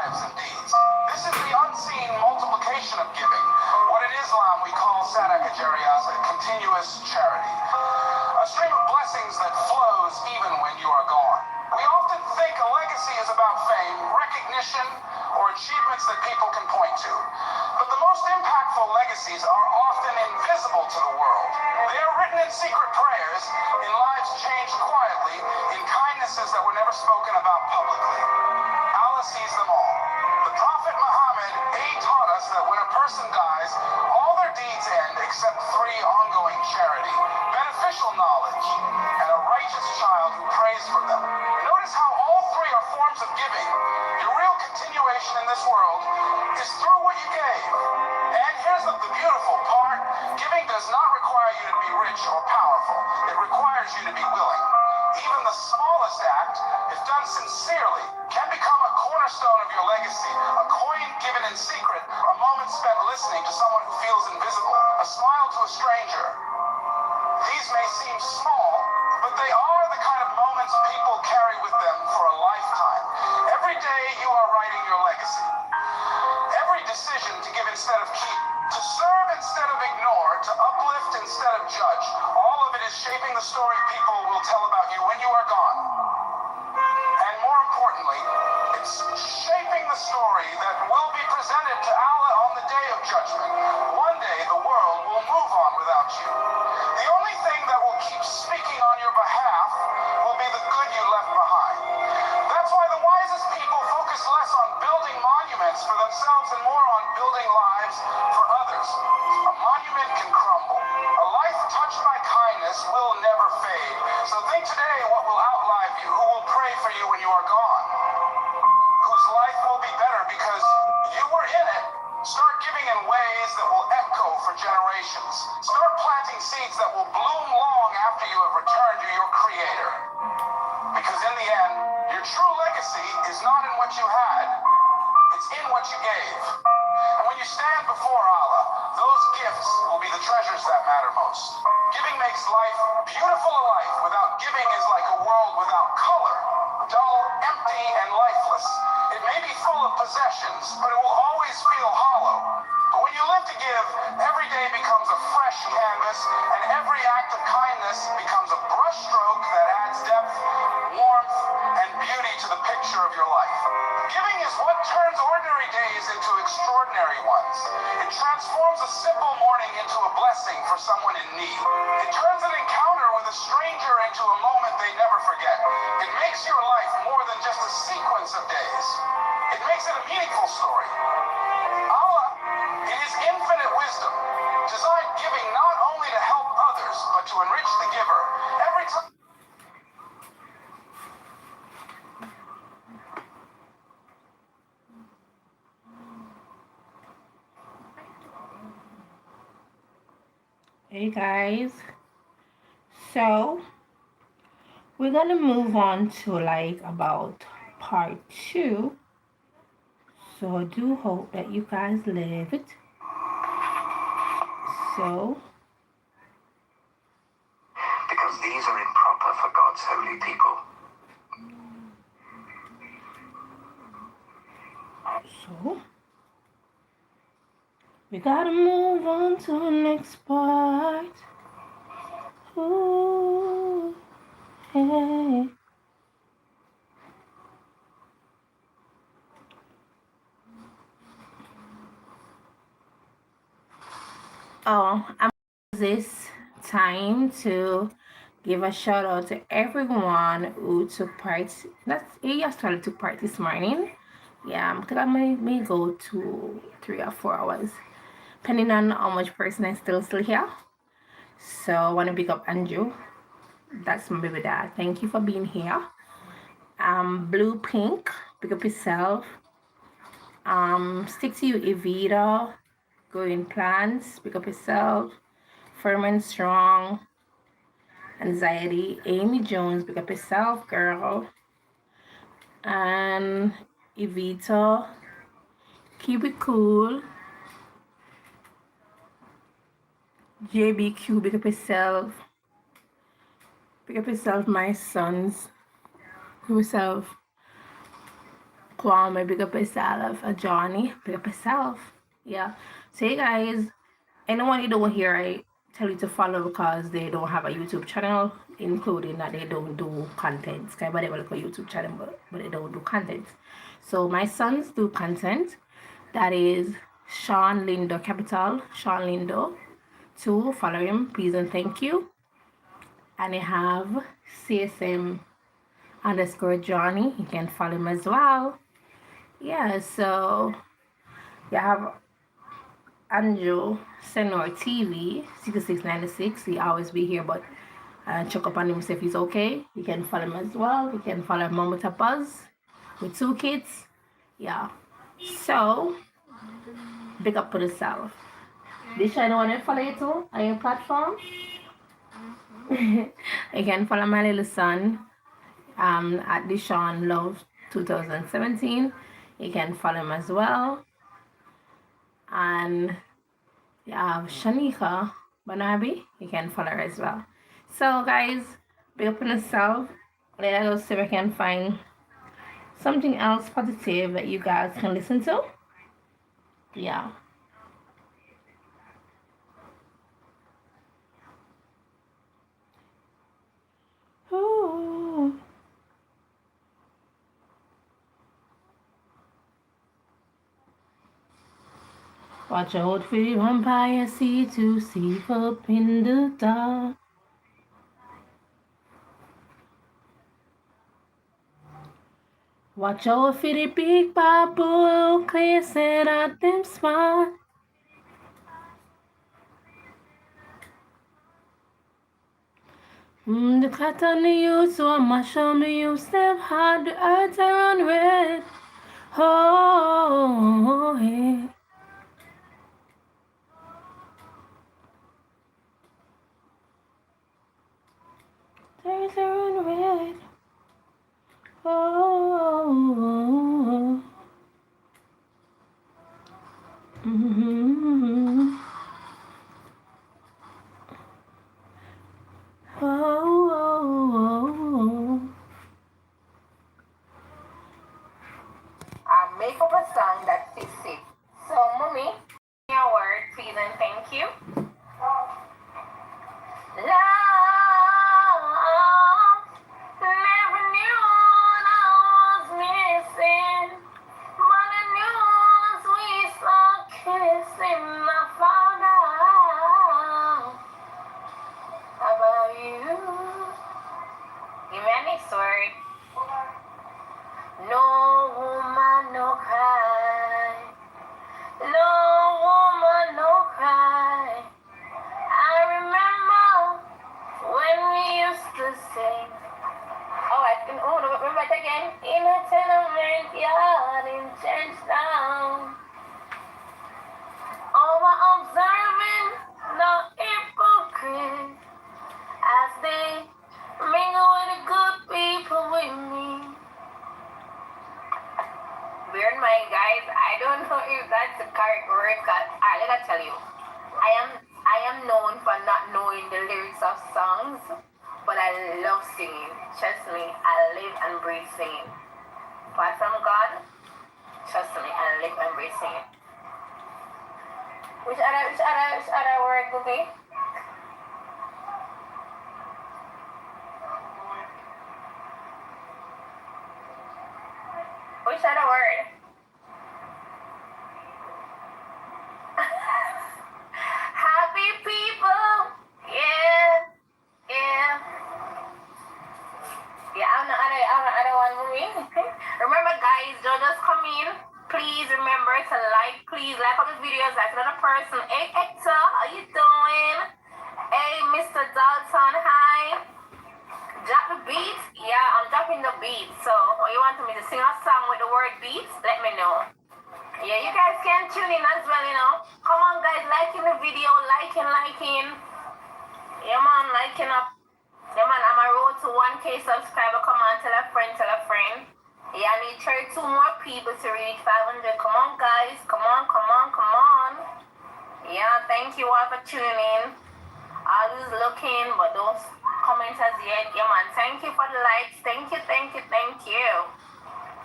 lives and deeds. This is the unseen multiplication of giving, what in Islam we call sadaqah jariyah, a continuous charity, a stream of blessings that flows even when you are gone. We often think a legacy is about fame, recognition, or achievements that people can point to. But the most impactful legacies are often invisible to the world. They are written in secret prayers, in lives changed quietly, in kindnesses that were never spoken about publicly. Allah sees them all. The Prophet Muhammad taught us that when a person dies, all their deeds end except three: ongoing charity, beneficial knowledge, and a righteous child who prays for them. Notice how all three are forms of giving. Your real continuation in this world is through what you gave. And here's the beautiful part. Giving does not require you to be rich or powerful. It requires you to be willing. Even the smallest act, if done sincerely, can become a cornerstone of your legacy. A coin given in secret, a moment spent listening to someone who feels invisible, a smile to a stranger. These may seem small, but they are the kind of moments people carry with them for a lifetime. Every day you are writing your legacy. Every decision to give instead of keep, to serve instead of ignore, to uplift instead of judge, all of it is shaping the story people will tell about you when you are gone. And more importantly, it's shaping the story that will be presented to Allah on the day of judgment. One day the world will move on without you. The only thing that will keep speaking on your behalf will be the good you left behind. That's why the wisest people focus less on building monuments for themselves and more on building lives for others. A monument can crumble. A life touched by kindness will never fade. So think today what will outlive you, who will pray for you when you are gone, whose life will be better because you were in it. Start giving in ways that will echo for generations. Start planting seeds that will bloom long after you have returned to your Creator. Because in the end, your true legacy is not in what you had, it's in what you gave. And when you stand before Allah, those gifts will be the treasures that matter most. Giving makes life beautiful. A life without giving is like a world without color, dull, empty, and lifeless. It may be full of possessions, but it will always feel hollow. But when you live to give, every day becomes a fresh canvas, and every act of kindness becomes a brushstroke that adds depth, warmth, and beauty to the picture of your life. Giving is what turns ordinary days into extraordinary ones. It transforms a simple morning into a blessing for someone in need. It turns an encounter with a stranger into a moment they never forget. It makes your life more than just a sequence of days. It makes it a meaningful story. Allah, in His infinite wisdom, designed giving not only to help others, but to enrich the giver. Every time. Hey guys, so we're gonna move on to like about part 2. So I do hope that you guys love it. So Because these are improper for God's holy people. we gotta move on to the next part. Ooh, hey. I'm this time to give a shout out to everyone who took part. He actually took part this morning. Yeah, because I may go 2, 3, or 4 hours, depending on how much person is still here. So I want to pick up Andrew. That's my baby dad. Thank you for being here. Blue Pink, pick up yourself. Stick to you, Evita. Growing Plants, pick up yourself. Firm and Strong. Anxiety, Amy Jones, pick up yourself, girl. And Evita, keep it cool. JBQ, pick up yourself. Pick up yourself, my sons. Pick up yourself. Kwame, big up yourself. Johnny, big up yourself. Yeah. So you guys, anyone you don't hear, I tell you to follow because they don't have a YouTube channel, including that they don't do content. Everybody will look a YouTube channel, but they don't do content. So my sons do content. That is Sean Lindo Capital, Sean Lindo. To follow him, please and thank you. And I have CSM underscore Johnny. You can follow him as well. Yeah, so you have Andrew Senor TV 6696. He always be here, but check up on him, see if he's okay. You can follow him as well. You can follow Mama Buzz with 2 kids. Yeah. So big up for yourself. This channel want to follow you too on your platform. You can follow my little son at Deshaun Love 2017. You can follow him as well. And you have Shanika Banabi. You can follow her as well. So guys, big up on yourself. Let us see if I can find something else positive that you guys can listen to. Yeah. Ooh. Watch out for the vampire, see to see up in the dark. Watch out for the big bad bull, clear set at them spot. The cat on the youth, so I'ma show me you step hard, the earth around red. Oh, hey. There's a run red. Oh, mm-hmm. Oh, I make up a song that fits it. So, mommy, your word, please and thank you. Love, never knew what I was missing, but the news we saw kissing, I found out about you. Give me a next word. No woman, no cry. No woman, no cry. I remember when we used to sing. Oh, I can remember it again. In a tenement yard in Trenchtown. Over observing the hypocrite as they mingle with the good people with me. Bear in mind, guys, I don't know if that's the correct word, because let me tell you, I am known for not knowing the lyrics of songs, but I love singing. Trust me, I live and breathe singing. Apart from God, trust me, I live and breathe singing. Which other word would be? Which other word? Happy people. Yeah. Yeah, I'm the other one movie. Remember guys, don't just come in. Please remember to please like all the videos, like another person. Hey Hector, how you doing? Hey Mr. Dalton, hi. Drop the beats? Yeah, I'm dropping the beats. So, you want me to sing a song with the word beats? Let me know. Yeah, you guys can tune in as well, you know. Come on, guys, liking the video, liking. Yeah, man, liking up. Yeah, man, I'm on road to 1K subscriber. Come on, tell a friend. Yeah, I need 32 more people to reach 500. Come on, guys. Come on. Yeah, thank you all for tuning in. Always looking, but don't comment as yet. Yeah, man, thank you for the likes. Thank you.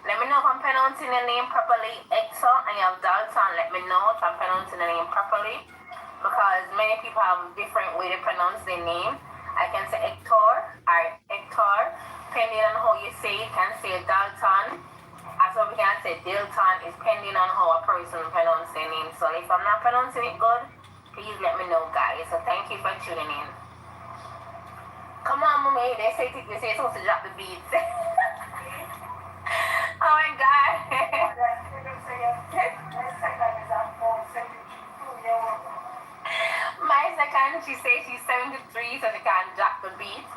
Let me know if I'm pronouncing the name properly. Hector, and you have Dalton. Let me know if I'm pronouncing the name properly. Because many people have different way to pronounce their name. I can say Hector or Hector. Depending on how you say it, you can say Dalton. As well, we can say Dilton. It's depending on how a person pronounces their name. So if I'm not pronouncing it good, please let me know, guys. So thank you for tuning in. Come on, mommy. They say it's supposed to drop the beats. Oh my God. My second, she says she's 73, so she can't drop the beat.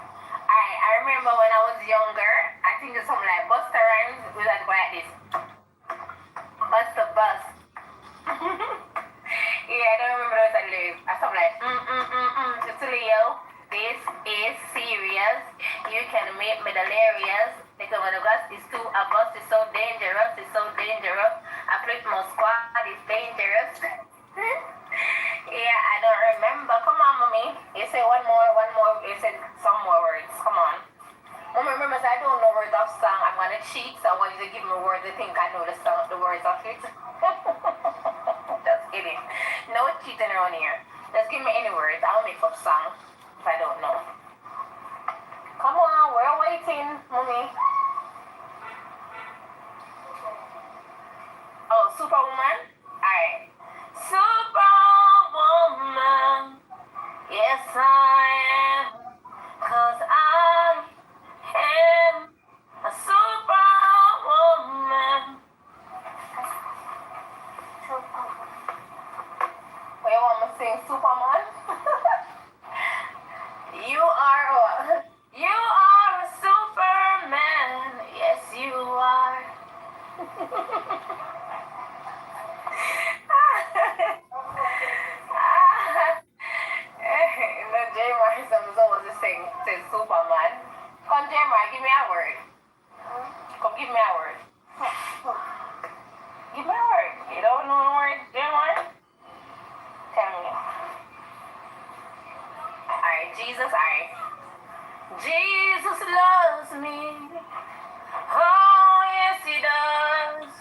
I remember when I was younger, I think it's something like Busta Rhymes, we like go like this. Busta Bus. Yeah, I don't remember those lyrics. I something like, It's Leo, this is serious. You can make me delirious. Because when August is too, August is so dangerous, it's so dangerous. I flip my squad, it's dangerous. Yeah, I don't remember. Come on, mommy. You say one more. You said some more words. Come on. Mommy, remember, I don't know words of song. I'm going to cheat, so I want you to give me words. I think I know the words of it. Just kidding. No cheating around here. Just give me any words. I'll make up song if I don't know. Come on, we're waiting, mommy. Oh, Superwoman? Alright. Superwoman. Yes, I am. 'Cause I am a superwoman. Wait, you want me to sing Superman? You are you are a Superman. Yes, you are. No, J. Morrison was always the same. Says Superman. Come, J. Morrison, give me a word. Come, give me a word. Give me a word. You don't know the word, J. Morrison? Tell me. Alright, Jesus, alright. Jesus loves me. Oh, yes, he does.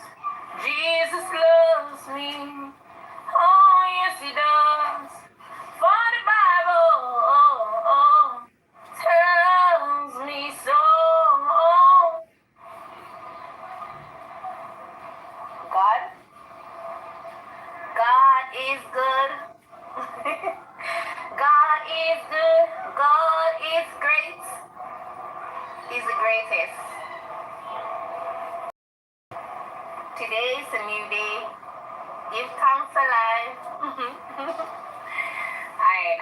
Jesus loves me. Oh, yes, he does. For the Bible tells me so. God is good. God is good. God is great. He's the greatest. Today is a new day. Give thanks for life. Alright,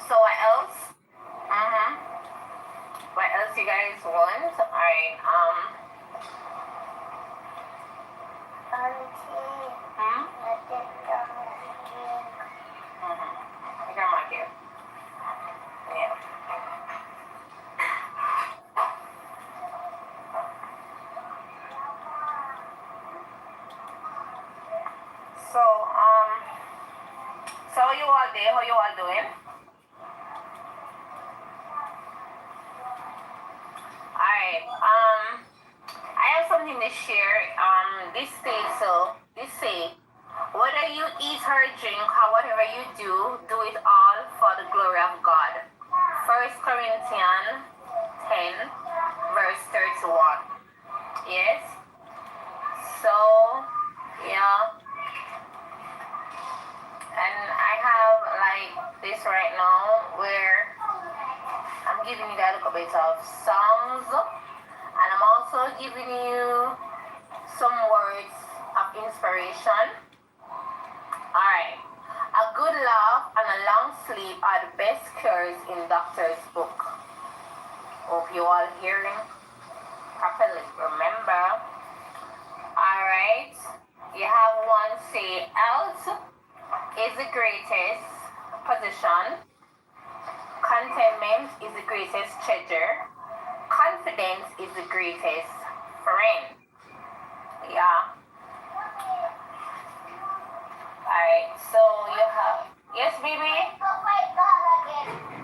so what else? What else you guys want? Alright, Grandma here. Yeah. So how you all there? How you all doing? Alright, I have something to share. This say, whether you eat or drink or whatever you do it all for the glory of God. 1 Corinthians 10, verse 31. Yes? So, yeah. And I have like this right now where I'm giving you guys a little bit of songs, and I'm also giving you some words of inspiration. Alright. A good laugh and a long sleep are the best cures in doctor's book. Hope you all hearing properly. Remember. Alright. You have one say, health is the greatest possession. Contentment is the greatest treasure. Confidence is the greatest friend. Yeah. Alright, so you have... Yes, baby?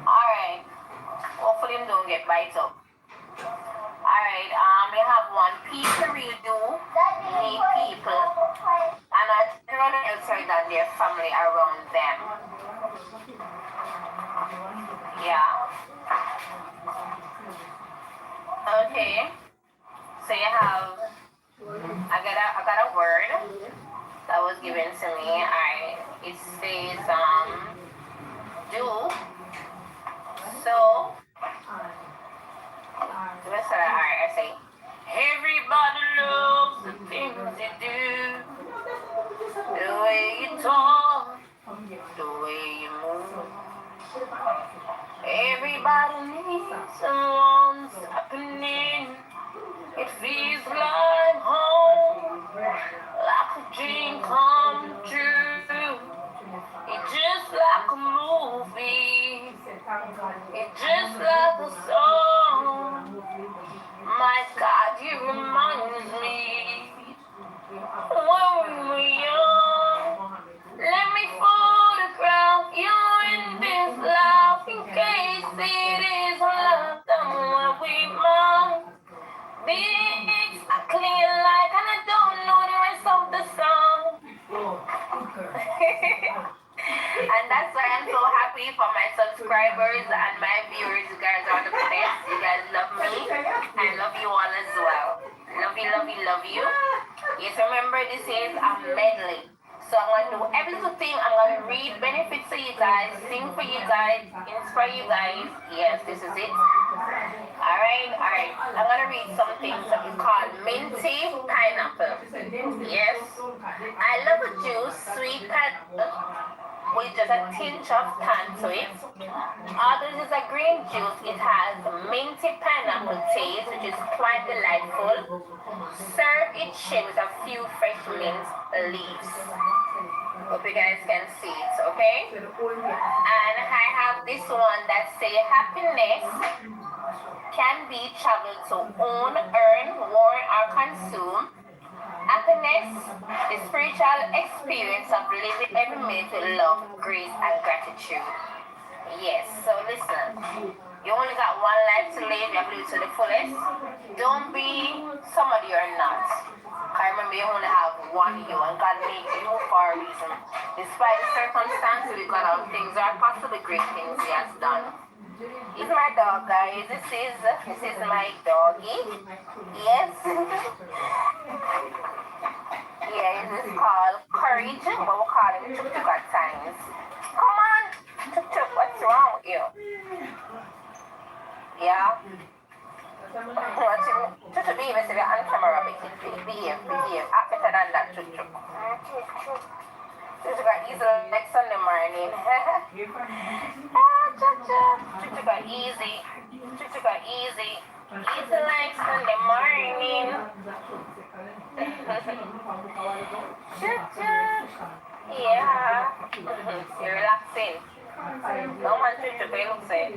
Alright. Hopefully him don't get bite up. Alright, one. People really do need people, and I generally outside than their family around them. Yeah. Okay. So you have. I got a word that was given to me. It says do. So let's say I say everybody loves the things you do, the way you talk, the way you move. Everybody needs someone's happening. It feels like home, like a dream come true. It's just like a movie. It's just like a song. My God, you remind me when we were young. Let me photograph you in this life in case it is love somewhere we must. These are clear like and I don't know the rest of the song. And that's why I'm so happy for my subscribers and my viewers. You guys are the best. You guys love me. I love you all as well. Love you, love you, love you. Yes, remember this is a medley. So I'm going to do every little thing. I'm going to read benefits to you guys, sing for you guys, inspire you guys. Yes, this is it. Alright. I'm going to read something called minty pineapple. Yes. I love a juice, sweet with just a tinge of tan to it. Others is a green juice. It has minty pineapple taste, which is quite delightful. Serve it chilled with a few fresh mint leaves. Hope you guys can see it, okay? And I have this one that say happiness can be traveled to own, earn, worn, or consume. Happiness, the spiritual experience of living every minute with love, grace, and gratitude. Yes, so listen. You only got one life to live, you have to live to the fullest. Don't be somebody you're not. I remember you only have one you, and God made you for a reason. Despite the circumstances, because of things are possibly great things He has done. He's my dog, guys. This is my doggy. Yes. Yeah, this is called Courage, but we'll call him Tuk Tuk at times. Come on, Tuk Tuk, what's wrong with you? Yeah. Tuk Tuk, behave if you're on camera, behave. Act better than that, Tuk Tuk. Tuk Tuk got easy like Sunday morning. Tuk Tuk got easy. Tuk Tuk got easy. Easy like Sunday morning. Yeah. You're relaxing. No man Tuk Tuk, you look say.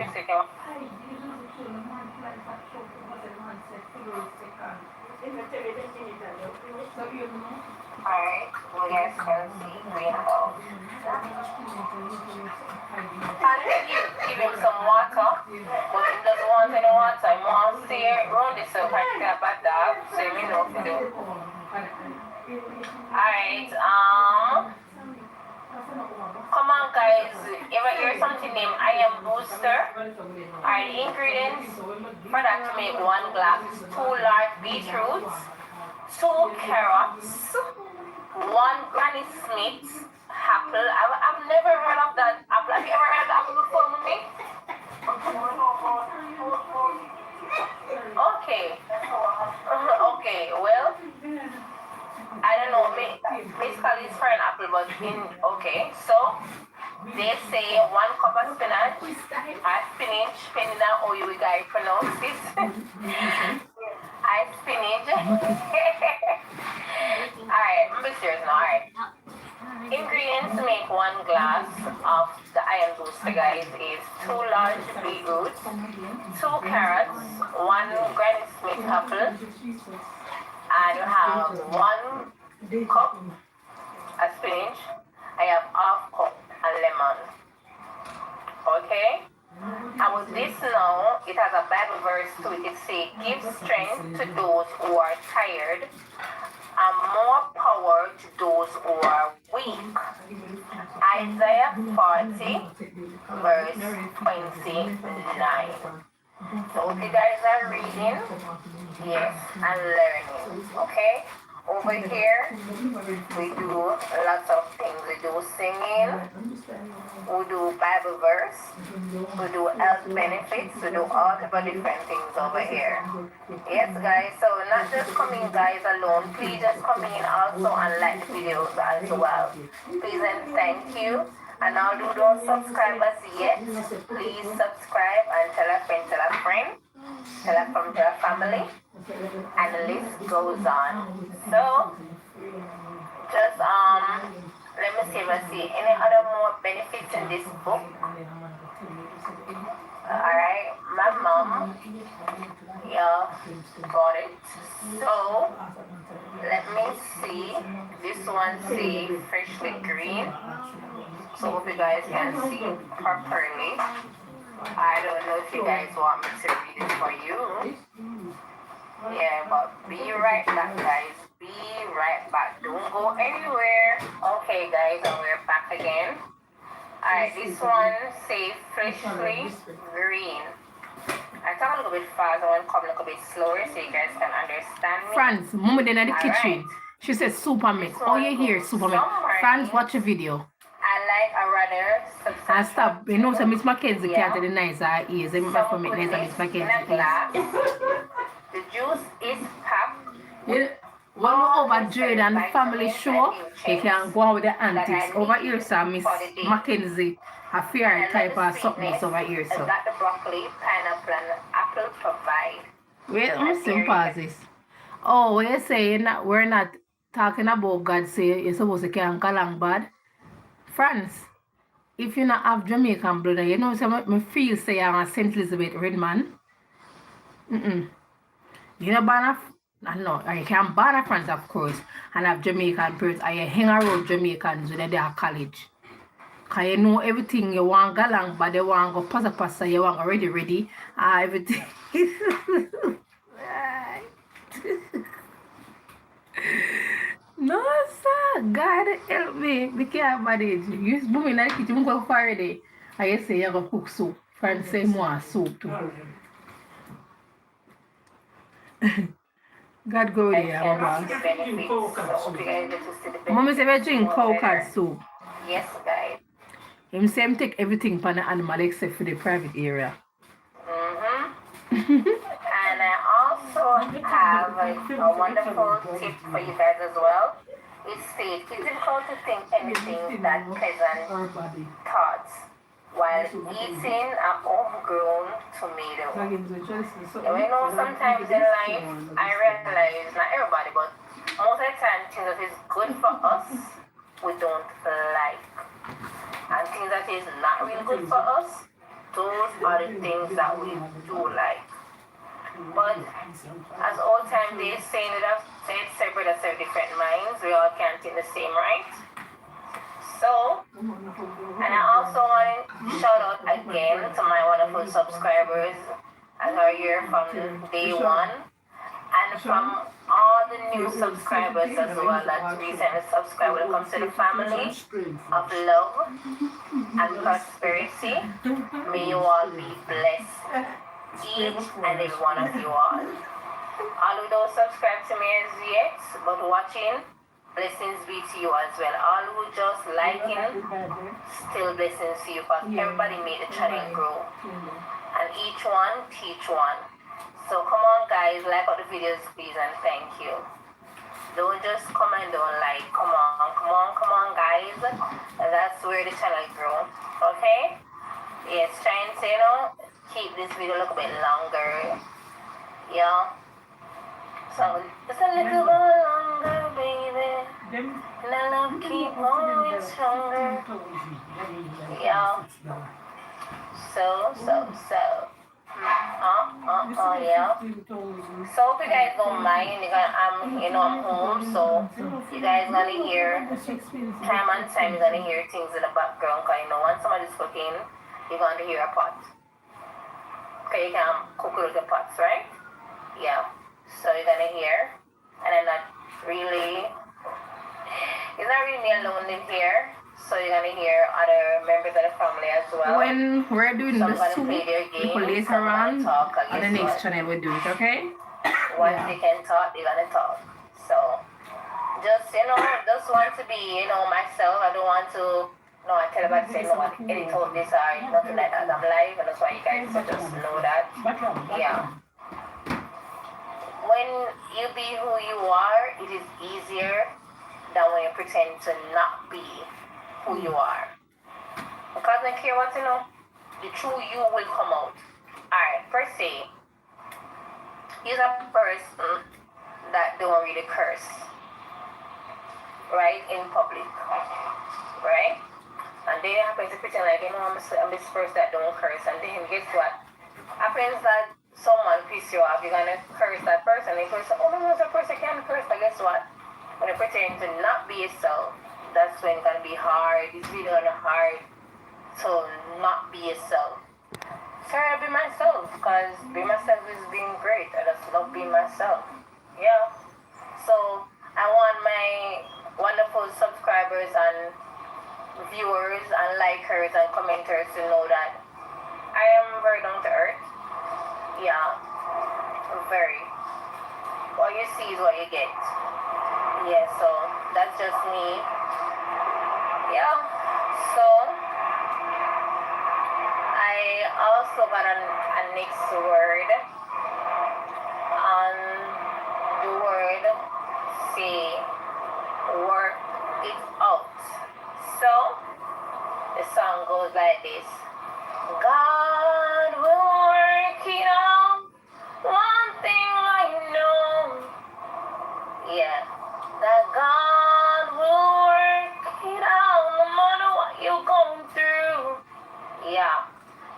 Alright, you guys can see greenhouse. And give him some water, but he doesn't want any water. He wants to stay around this so I can about that, so we know what to do. Alright, come on guys, if I hear something named I am booster, alright, ingredients for that to make 1 glass, 2 large beetroots, 2 carrots, 1 Granny Smith apple. I've never heard of that apple. Have you ever heard of that apple before, mommy? Okay, well, I don't know, basically it's for an apple, but okay, so they say 1 cup of spinach, depending on how you guys pronounce it. Spinach. Alright, I'm being serious now, alright. Ingredients to make 1 glass of the iron booster, guys, is 2 large beetroots, 2 carrots, 1 Granny Smith apple, and you have 1 cup of spinach. I have half cup of lemon. Okay? And with this now, it has a Bible verse to it. It says, give strength to those who are tired and more power to those who are weak. Isaiah 40, verse 29. So if you guys are reading, yes, and learning, okay? Over here, we do lots of things. We do singing, we do Bible verse, we do health benefits, we do all type of different things over here. Yes, guys, so not just coming guys alone, please just come in also and like the videos as well. Please and thank you. And all who don't subscribe as yet, please subscribe and tell a friend, tell a friend, tell a friend, tell a family, and the list goes on. So, just let me see if I see any other more benefits in this book. Alright, my mom, yeah, got it. So, let me see. This one see freshly green. So hope you guys can see properly. I don't know if you guys want me to read it for you. Yeah, but be right back, guys. Be right back. Don't go anywhere. Okay, guys, and we're back again. Alright, this one says freshly green. I talk a little bit fast. I want to come a little bit slower so you guys can understand me. Franz, Mama then at the kitchen. She says super mix. Oh, you hear super mix. Franz, watch a video. I like a rather substantial. And stop. You know, so Miss Mackenzie can't the nice ears. I remember for me, nice Miss Mackenzie. The juice is packed. Yeah. When we're over Jade and the family show, you can go out with the antics. Over here, so Miss Mackenzie, a fair type of something over here, so. Got the broccoli, pineapple, and apple provide. Wait, I'm still pause this. Oh, what you're saying that we're not talking about God say you're supposed to can't call along bad? France, if you not have Jamaican blood, you know, so me feel say I'm a St. Elizabeth Redman. You know, ban no, you can ban a France, of course, and have Jamaican parents, and you hang around Jamaicans when they're at college. Because you know everything you want go along, but you want go pasta, you want go ready, everything. No, sir. God help me. We can't manage. You boom in the kitchen, go Friday. I say you're going to cook soup. Friends say more soup too. God go there, our boss. Mommy say we drink cow cat soup. Yes, guys. Him say him take everything for the animal except for the private area. And I also have a wonderful tip for you guys as well. It states it's difficult to think anything that pleasant thoughts while eating an overgrown tomato. You know, sometimes in life, I realize, not everybody, but most of the time, things that is good for us, we don't like. And things that is not really good for us, those are the things that we do like. But as all time they say that said separate us have different minds, we all can't think the same, right? So, and I also want to shout out again to my wonderful subscribers as are here from day one, and from all the new subscribers as well that recently subscribed. When it comes to the family of love and prosperity, may you all be blessed. Each and every one of you all. All who don't subscribe to me as yet, but watching, blessings be to you as well. All who just liking, still blessings to you, because everybody made the channel grow. And each one teach one. So come on guys, like all the videos please, and thank you. Don't just come and don't like. Come on guys. That's where the channel grow. Okay? Yes, trying to, you know, keep this video a little bit longer. Yeah. So just a little bit longer, baby. And I love keep going stronger. Yeah. So. Yeah. So if you guys don't mind, I'm home, so you guys gonna hear time and time. You're gonna hear things in the background, cause you know when somebody's cooking, you're gonna hear a pot. Okay, you can cook with the pots, right? Yeah. So you're gonna hear, and I'm not really, it's not really me alone in here. So you're gonna hear other members of the family as well. When we're doing Some the gonna soup, play their we games, later some gonna on talk. on the next channel we do it, okay? Once Yeah. they can talk, they're gonna talk. So just just want to be, myself. I don't want to I tell about say no edit out this or nothing like that. I'm live and that's why you guys should just know that. Yeah. When you be who you are, it is easier than when you pretend to not be who you are. Because I don't care what the true you will come out. Alright, per se, you're a person that don't really curse, right, in public, right? And then happens to pretend like, I'm this person that don't curse, and then guess what? Happens that someone piss you off, you're gonna curse that person, and the person, oh no, that person can't curse, but guess what? When you pretend to not be yourself, that's when it's gonna be hard, it's really gonna hard to not be yourself. Sorry, I'll be myself, because being myself is being great. I just love being myself. Yeah. So, I want my wonderful subscribers and viewers and likers and commenters to know that I am very down to earth. Yeah. Very. What you see is what you get. Yeah, so that's just me. Yeah. So, I also got a next word, and the word say work it out. So the song goes like this: God will work it out. One thing I know, yeah, that God will work it out no matter what you're going through. Yeah.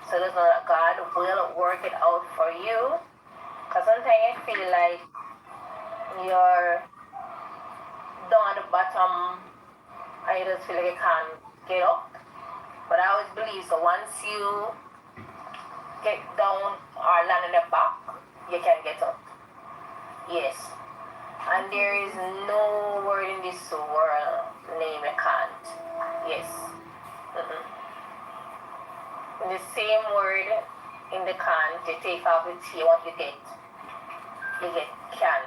So just know that God will work it out for you. Because sometimes you feel like you're down at the bottom and you just feel like you can't get up. But I always believe so once you get down or land on the back, you can get up. Yes. And there is no word in this world name you can't. Yes. The same word in the can, you take off the T, what you get can.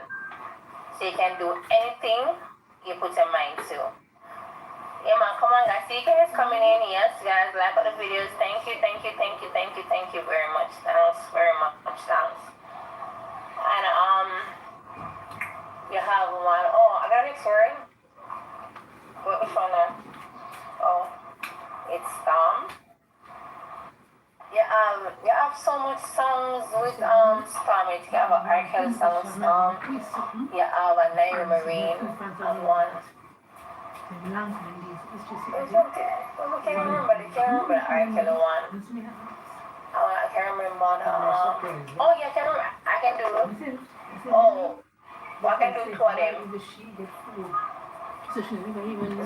So you can do anything you put your mind to. Yeah man, come on guys, see you guys coming in. Yes guys, like all the videos. Thank you very much. Thanks very much, thanks. And you have one, I got a next word. Which one now? Oh, it's you have so much songs with Storm. You have an R. Kelly song with Storm. You have a Naira Marine and one. I can't remember the R. Kelly one. I can't remember the oh yeah, I can do I can do two of them. The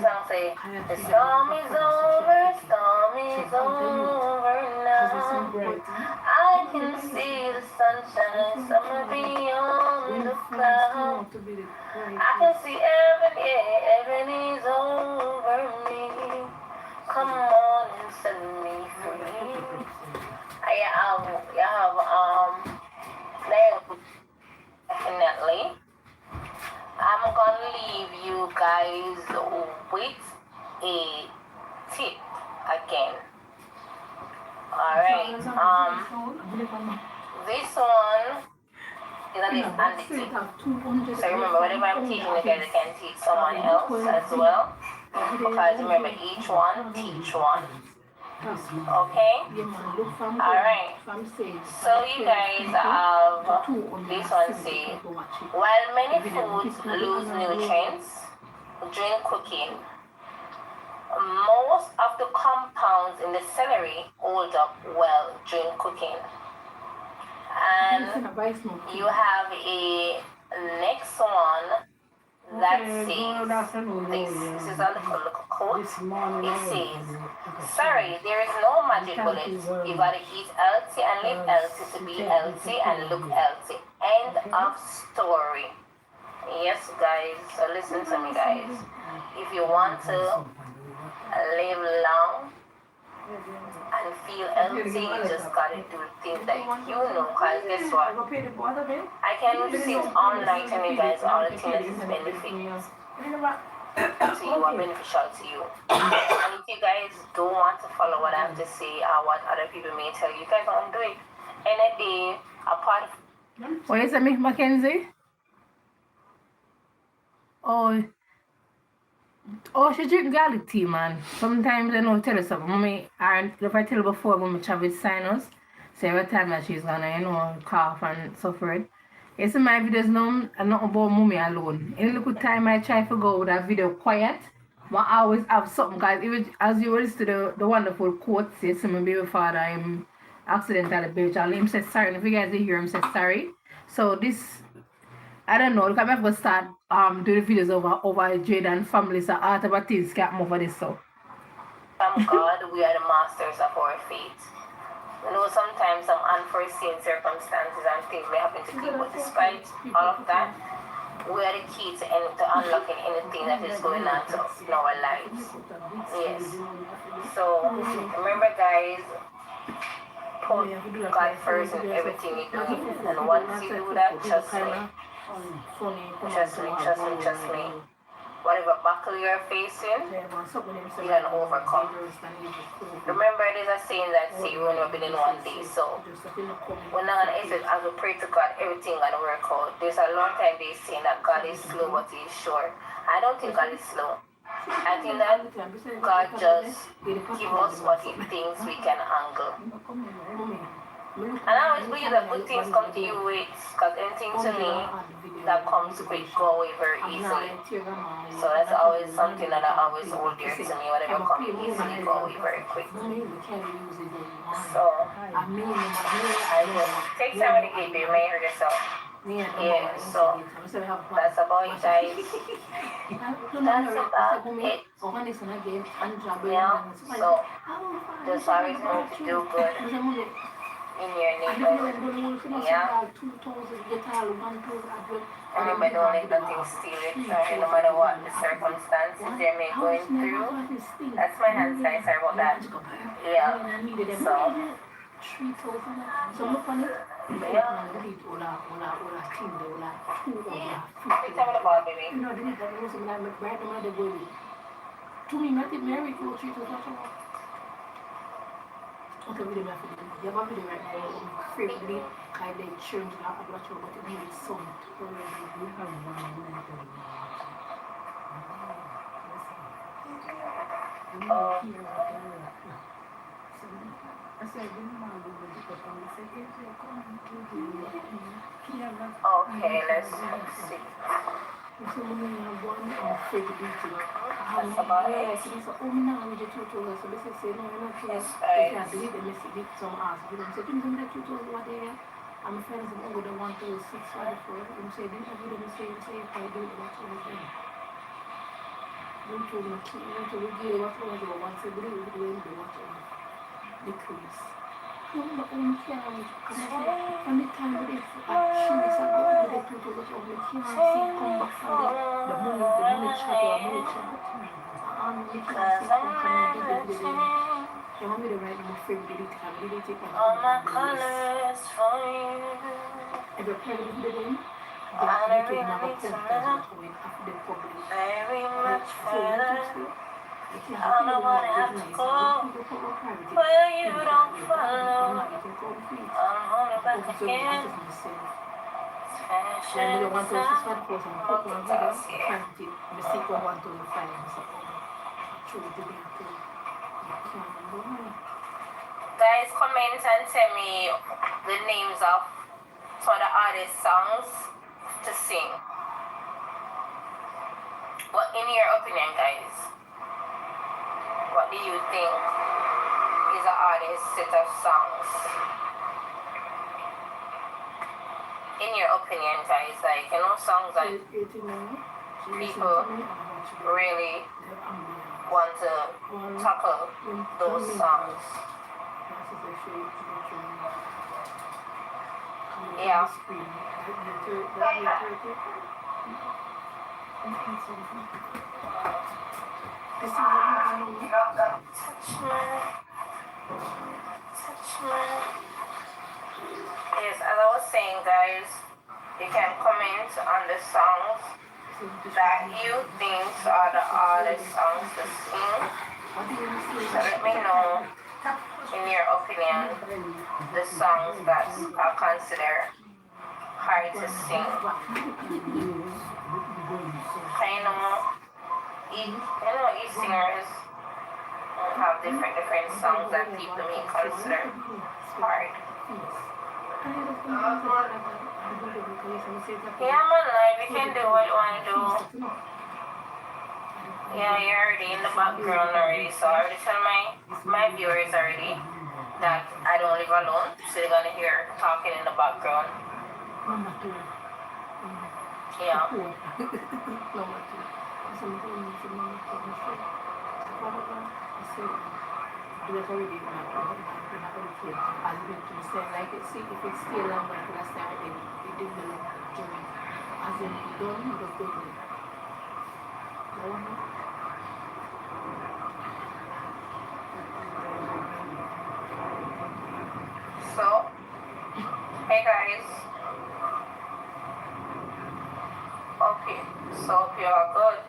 song say, the storm is over now. I can see the sunshine, summer beyond the cloud. I can see heaven is over me. Come on and set me free. You have definitely. I'm gonna leave you guys with a tip again. Alright. This one is a list and the tip. So remember, whatever I'm teaching you guys, I can teach someone else as well. Because remember, each one teach one. Okay? Alright. So you guys have this one say, while many foods lose nutrients during cooking, most of the compounds in the celery hold up well during cooking. And you have a next one that says this. This is a little quote. It says, sorry, there is no magic bullet. You gotta eat healthy and live healthy to be healthy and look healthy. End of story. Yes, guys, so listen to me, guys. If you want to live long and feel healthy, you just gotta do things that you know, because guess what? I can sit all night and you guys all the things that is beneficial to you or beneficial to you. And if you guys don't want to follow what I have to say or what other people may tell you, you guys don't do it. And a day, a part of... What is it, Miss Mackenzie? Oh, she drink garlic tea, man. Sometimes I know tell her something. Mommy, and if I tell her before, when we travel with sinus, so every time that she's gonna, cough and suffer it. You see my videos now, I'm not about mommy alone. Any little time I try to go with that video quiet, but I always have something, guys. Even as you listen to the wonderful quotes, you see my baby father, I'm accidentally baby child. Him say sorry. And if you guys hear him say sorry. So this, I don't know, look, I'm going to start doing videos over Jaden families and art about things can't move over this so. Thank God we are the masters of our fate. You know, sometimes some unforeseen circumstances and things may happen to people, but despite all of that, we are the key to unlocking anything that is going on in our lives. Yes. So remember, guys, put God first in everything you do, and once you do that, trust me. Trust me. Whatever battle you're facing, you can overcome. Remember, there's a saying that say you're only in one day, so we're not gonna exit as we pray to God, everything gonna work out. There's a long time they saying that God is slow, but He's sure. I don't think God is slow. I think that God just give us what He thinks we can handle. And I always believe that good things come to you with, because anything to me that comes quick go away very easily. So that's always something that I always hold dear to me. Whatever comes easily go away very quick. So I just take time with the game, you may hurt yourself. Yeah, so that's about it, guys. That's about it. Yeah, so just always know to do good in your neighborhood. Yeah. Remember, don't let nothing steal it. No matter what the circumstances they may be going through. That's my hand sign. Sorry about that. Yeah. So. Yeah. Take time with the ball, baby. Okay, video my video. You have a video right now. Frequently, kind of change that. I'm not sure what it means. So, okay, let's see. That's about it. Yes, I'm friends with over the 1 to 6 right for it. I'm saying, didn't I do the same if I do it, what's wrong with them? Don't you know, to review what's wrong with you, once a day, we will do what's wrong. Decrease. No, but when you can't, from the time that it's actually ago, the people that we can't see come back from the money chat or money chat. We can't see come from the you want me to write my favorite delete it and delete it all my colors for you. If you're playing with the game, then you can never post that going after the public. Very much better. I don't wanna have to go where you don't follow. I'm holding back again. Fashion is not guys, comment and tell me the names of some of the artist songs to sing. What in your opinion, guys? What do you think is an artist's set of songs? In your opinion, guys, like, you know, songs like people really want to tackle those songs. Yeah. Yes, as I was saying, guys, you can comment on the songs that you think are the hardest songs to sing. So let me know, in your opinion, the songs that are considered hard to sing. I know each singers have different songs that people may consider hard. Yeah, man, like, we can do what you want to do. Yeah, you're already in the background already, so I already tell my viewers already that I don't live alone, so they're gonna hear talking in the background. Yeah. So, hey guys. Okay, so hope you are good.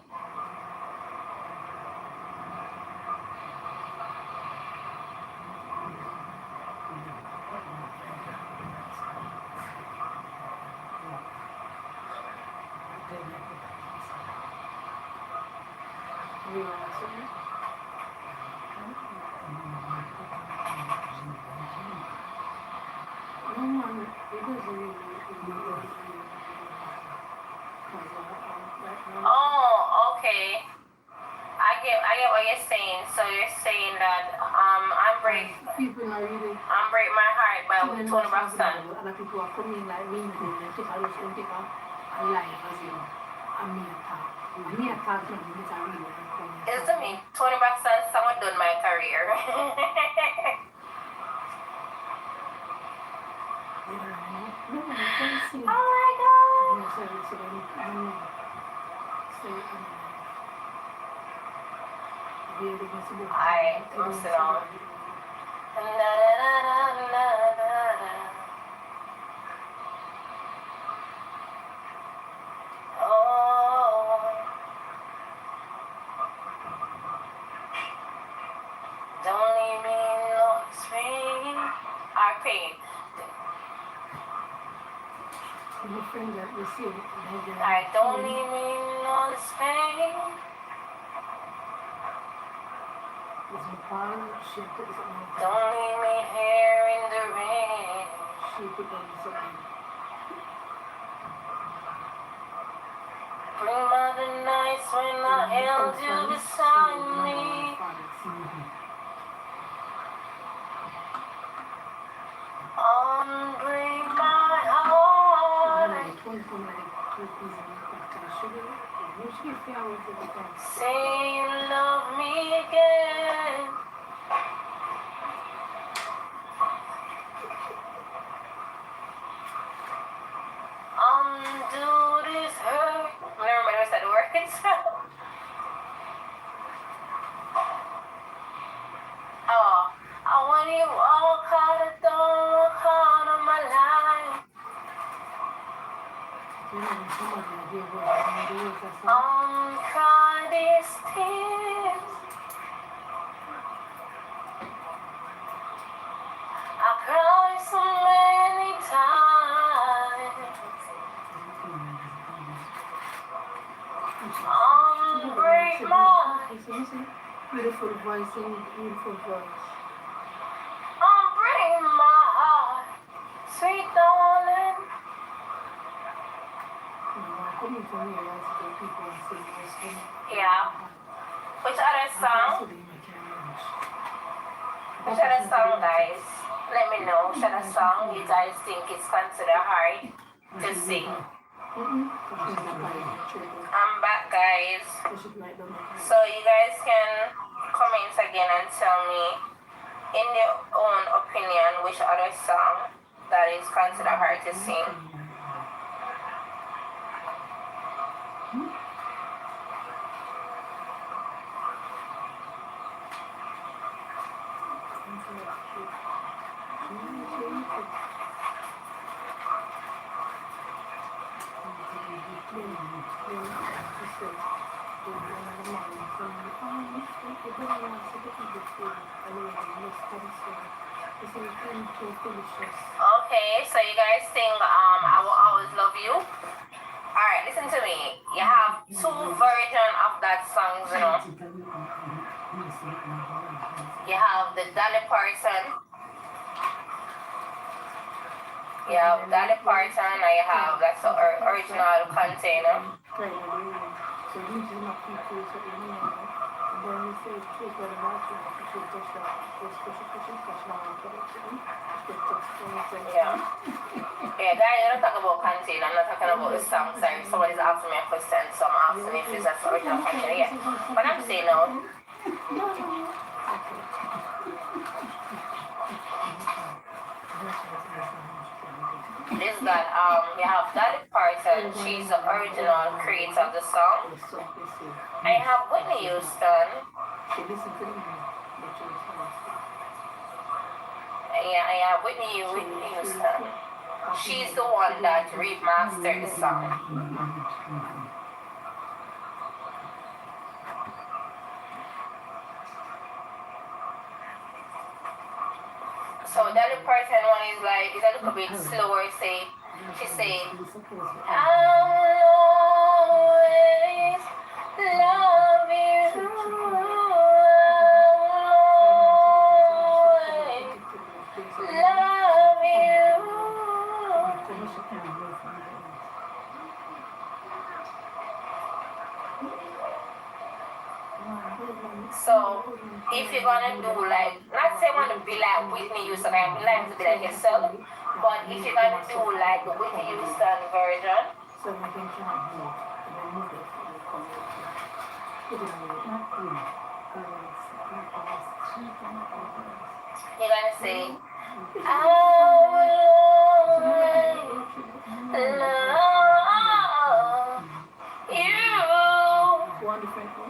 Oh, okay. I get what you're saying. So you're saying that I'm break my heart by Tony Braxton. It's to me, Tony Braxton song done my career. Oh my god. I listen on. Oh, don't leave me in no pain. I pain. I don't leave me in no pain. Don't leave me here in the rain. Bring back the nights when I held you beside me. Break my heart. Say you love me again. Undo this hurt. Never mind, I said the words. Oh, I want you all caught a don't walk out of my life. Cry these tears. I cry so many times. Break my. Beautiful voice and beautiful voice. Break my heart, sweet darling. Yeah. Which other song? Which other song, guys? Let me know. Which other song you guys think is considered hard to sing? I'm back, guys. So you guys can comment again and tell me, in your own opinion, which other song that is considered hard to sing. Okay, so you guys sing I Will Always Love You. Alright, listen to me. You have two versions of that song, you know. You have the Dolly Parton. You have Dolly Parton and you have that's the original container. Yeah. Yeah, guys, I'm not talking about content, I'm not talking about the song. Sorry, somebody's asking me a question, so I'm asking if it's the original content. Yeah. But I'm saying no. This got you have Dolly Parton, she's the original creator of the song. I have Whitney Houston. Yeah, I have Whitney Houston. She's the one that remastered the song. So Dolly Parton one is like, it's a little bit slower, she say, I'll always love you. Love you. So if you're gonna do like, not say want to be like Whitney Houston, I'm like to be like yourself, but if you're gonna do like the Whitney Houston version, you're gonna say, I will always love you. One different one.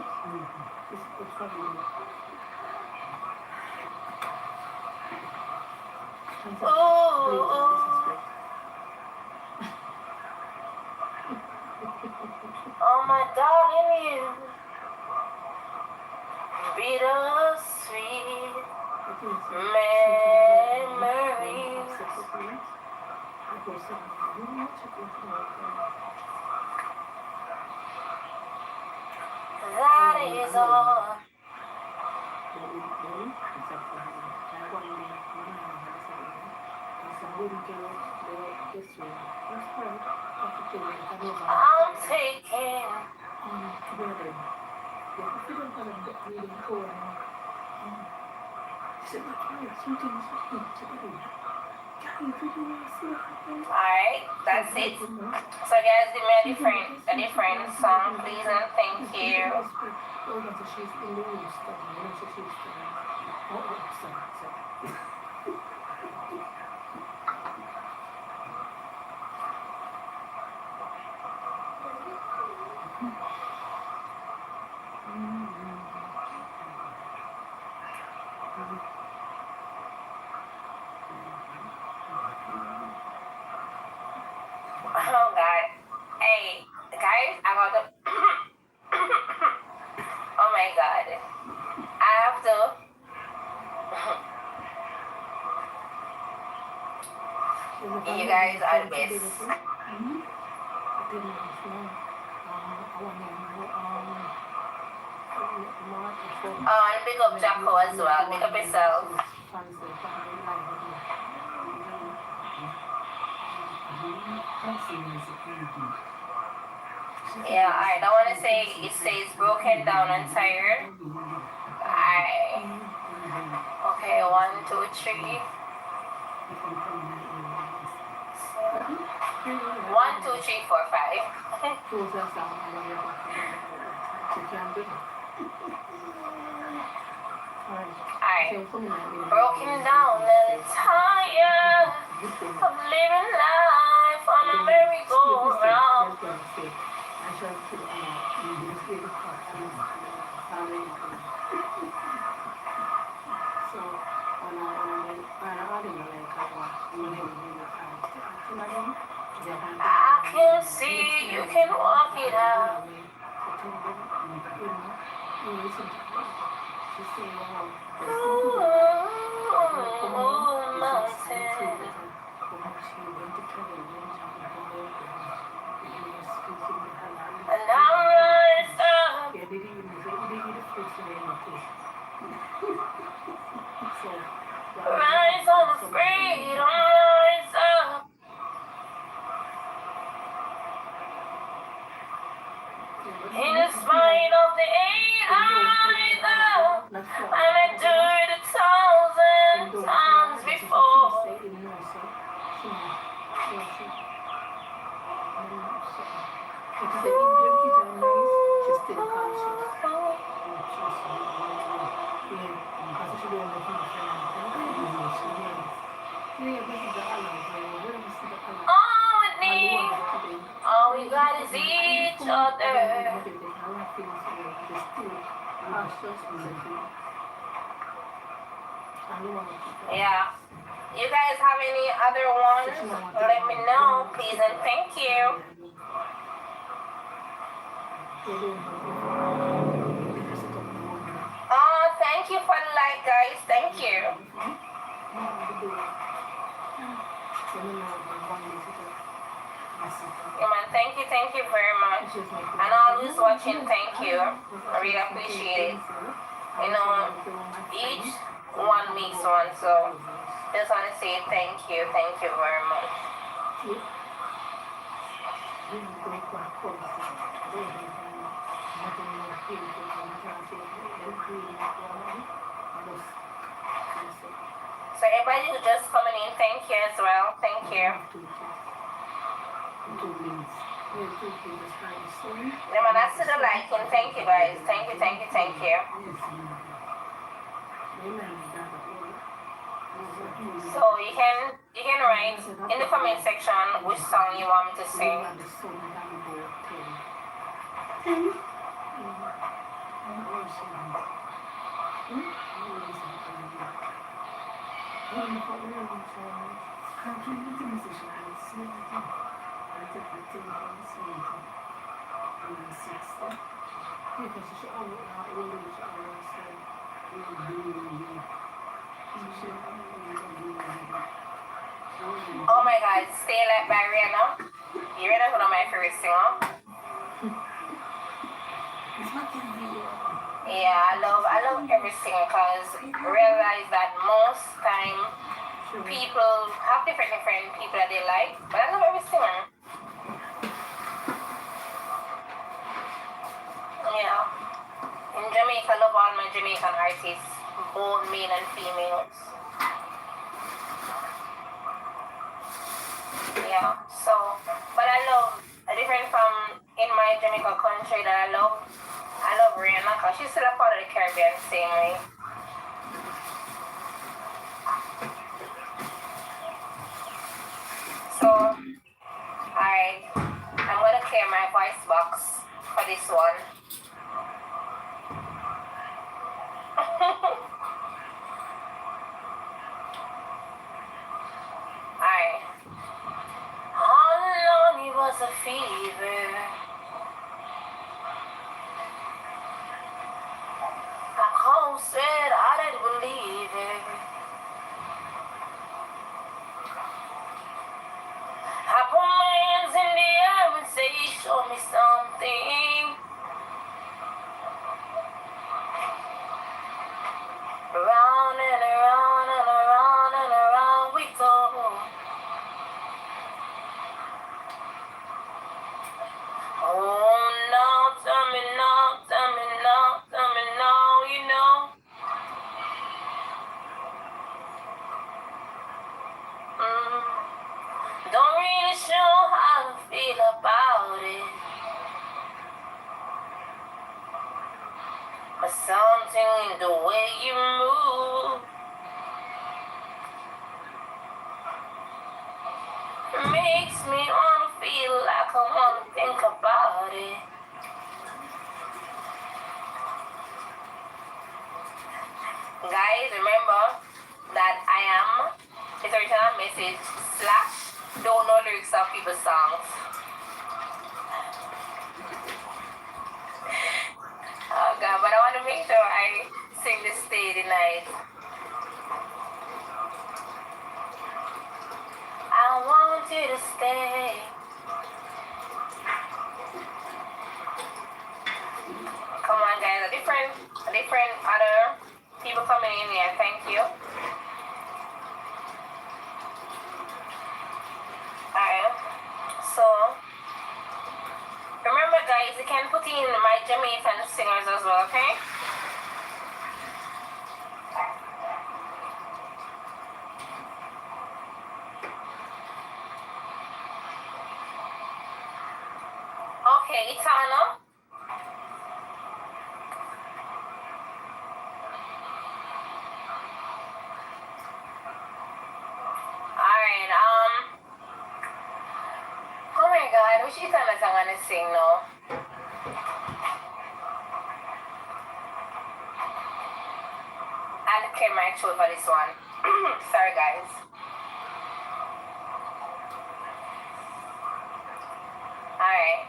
Oh my darling, you bittersweet memories. That is all. I'm taking. Alright, that's it. So guys, give me a different song, please, and thank you. Oh God. Hey, guys, I got to. Oh my God. I have to. You guys are the best. Oh, and big up Jacko as well. Big up yourself. Yeah, alright. I want to say it says broken down and tired. Alright. Okay, 1, 2, 3. 1, 2, 3, 4, 5. Alright. Broken down and tired of living life on a merry-go-round. I can see you can walk it out. Ooh, mountain. And I'm rise up. Rise on the freedom, rise up. In spite of the eight eyes up, I endured 1,000 times before. All we need, all we got is each other. Yeah. You guys have any other ones? Let me know, please and thank you. Oh, thank you for the like, guys. Thank you. Thank you very much. And all who's watching, thank you. I really appreciate it. You know, each one makes one, so just want to say thank you very much. So everybody who's just coming in, thank you as well. Thank you. Remember, that's to the liking. Thank you guys. Thank you. So you can write in the comment section which song you want me to sing. Oh my God, Stay Like by Rihanna. You ready for my favorite singer? Yeah, I love every singer because I realize that most time people have different people that they like, but I love every singer. Yeah. In Jamaica, I love all my Jamaican artists, both male and females. Yeah, so, but I love, different from in my Jamaica country that I love Rihanna because she's still a part of the Caribbean same way. So, alright, I'm going to clear my voice box for this one. Alright. All alone it was a fever. I cold said I didn't believe it. I put my hands in the air and say, show me something. something in the way you move. Makes me wanna feel like I wanna think about it. Guys, remember that I am it's original message / don't know lyrics of people's songs. Oh God, but I want to make sure I sing this stay tonight. I want you to stay. Come on, guys. A different other people coming in here. Thank you. Alright. So, remember, guys, you can put in my Jamaican singers as well, okay? Okay, Itana. Alright, oh my God, which Itana song I'm gonna sing now? I'll clear my throat for this one. Sorry, guys. Alright.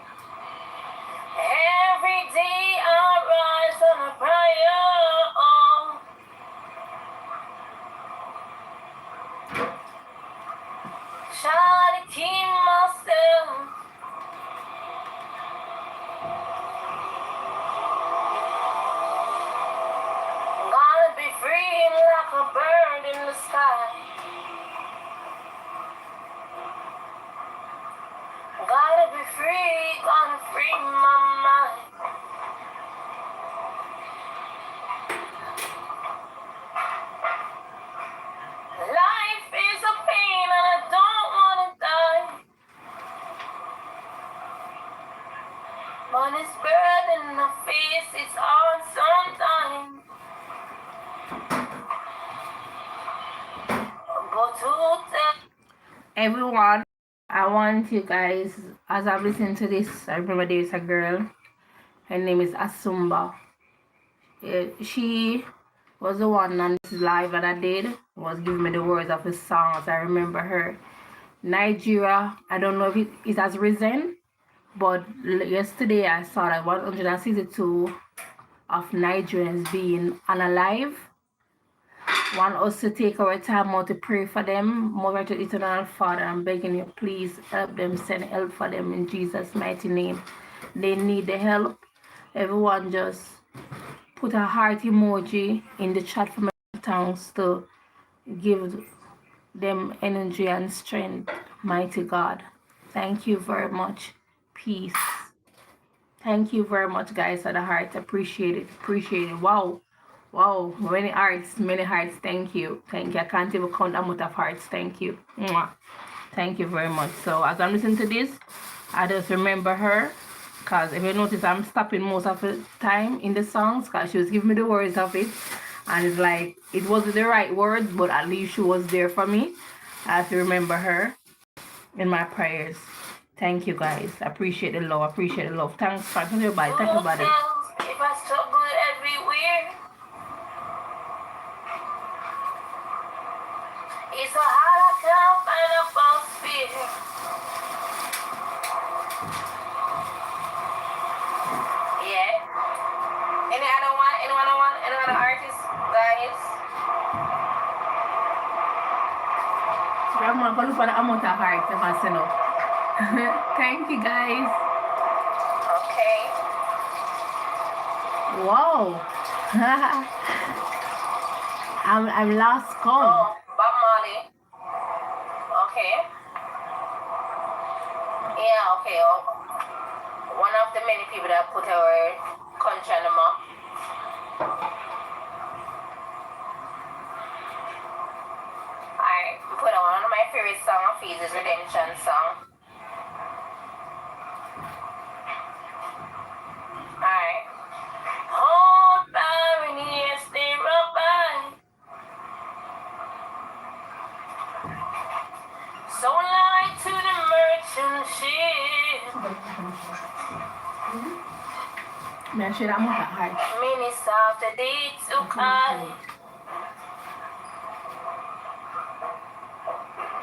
Every day I rise on a prayer. Trying to keep myself. Gonna be free like a bird in the sky. Gotta be free, gonna free my mind. Life is a pain and I don't wanna die. But it's burden in the face, it's hard sometimes. But who tell everyone, I want you guys, as I've listened to this, I remember there's a girl, her name is Asumba. She was the one on this live that I did, was giving me the words of the songs. I remember her. Nigeria, I don't know if it has risen, but yesterday I saw that 162 of Nigerians being unalive. Want us to take our time out to pray for them. Mother to Eternal Father, I'm begging you, please help them, send help for them in Jesus' mighty name. They need the help. Everyone just put a heart emoji in the chat for my tongues to give them energy and strength. Mighty God, thank you very much. Peace. Thank you very much, guys, for the heart. Appreciate it. Wow, many hearts. Thank you. I can't even count the amount of hearts. Thank you. Mwah. Thank you very much. So as I'm listening to this, I just remember her, because if you notice, I'm stopping most of the time in the songs because she was giving me the words of it, and it's like it wasn't the right words, but at least she was there for me. I have to remember her in my prayers. Thank you, guys. Appreciate the love. Thanks for everybody. Thank you, everybody. If I struggle everywhere, it's so hard I can't find a false fear. Yeah. Any other one? Any other artist, guys? I'm going to look for the amount of hearts if I say no. Thank you, guys. Okay. Wow. I'm lost count. Oh, Bob Marley. Okay. Yeah, okay. Oh. One of the many people that put our country on the map. Alright, put on one of my favorite songs of his is Redemption song. Alright. Hold fire in the Man, shit, I'm not high. Minutes after they took I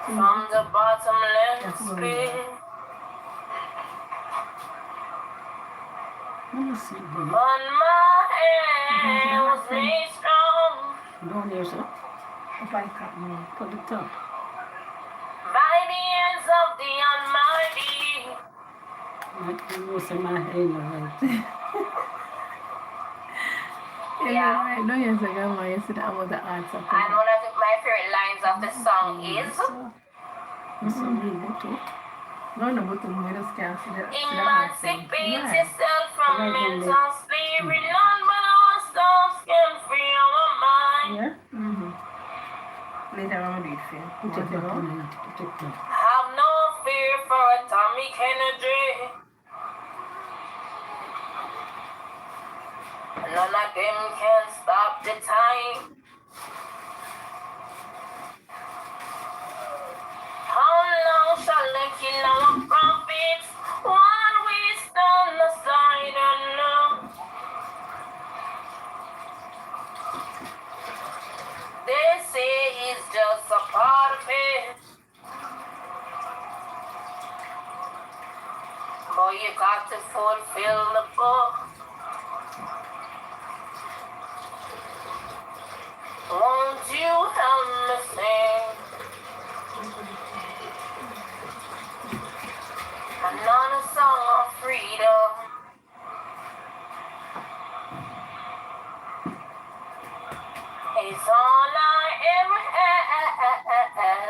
from the bottomless pit. Let me see. But my hand was made strong Down there, sir. If I cut Put the top. by the hands of the Almighty. You know, say my head right. Yeah. I know you're saying I'm yesterday. I was the answer. And one of my favorite lines of the song is It's a real bottle. No, no, but we just can't see the emancipate yourself from Right on mental there. slavery. None but ourselves can free our mind. Yeah? Mm-hmm. Later I'm gonna do it for you. Put it back on it. Put it back. Have no fear for atomic energy. None of them can stop the time. How long shall they kill our prophets while we stand aside and look? They say it's just a part of it. But you got to fulfill the book. Won't you help me sing another song of freedom? It's all I ever had.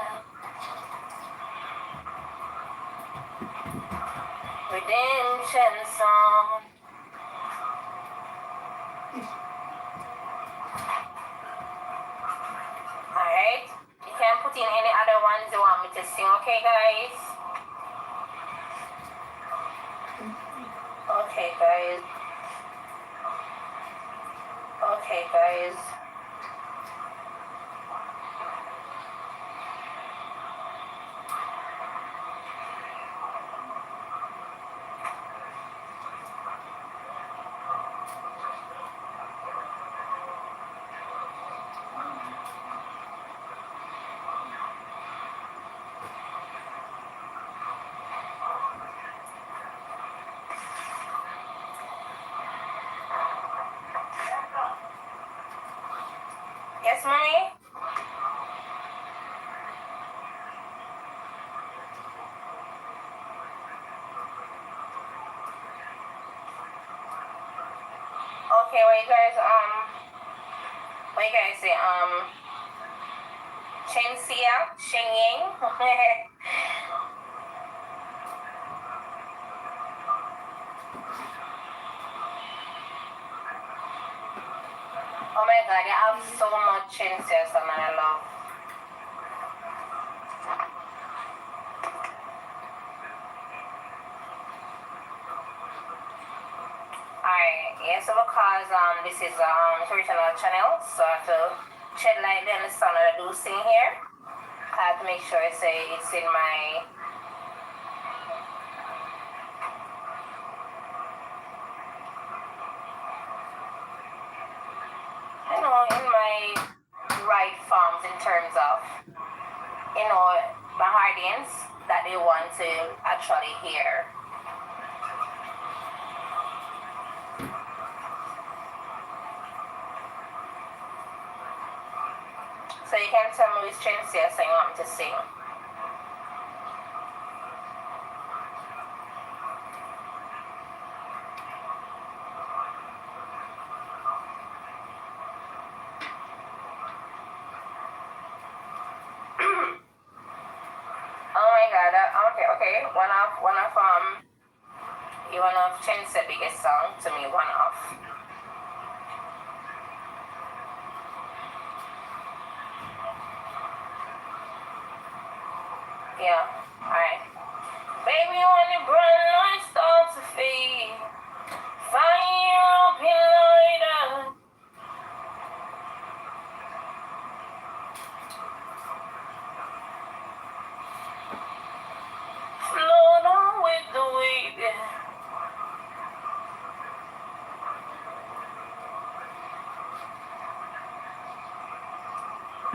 Redemption song. Alright? You can put in any other ones you want me to sing, okay guys? Okay guys. Okay guys. Yes, mommy? Okay, what you guys say? Chen Xia, Shen Ying. Oh my god, you have so much Chen Xia song and I love. Alright, yes, so because this is original channel, so I have to shed light on the song that I do sing here. I have to make sure it's in my in my right forms in terms of my audience that they want to actually hear. So you can tell me which Chen Xia song you want me to sing. Oh my god, okay. One of Chen Xia's biggest song to me, one of. Yeah, alright. Baby, when the bright lights start to fade, fire up your lighter. Float on with the wave, yeah.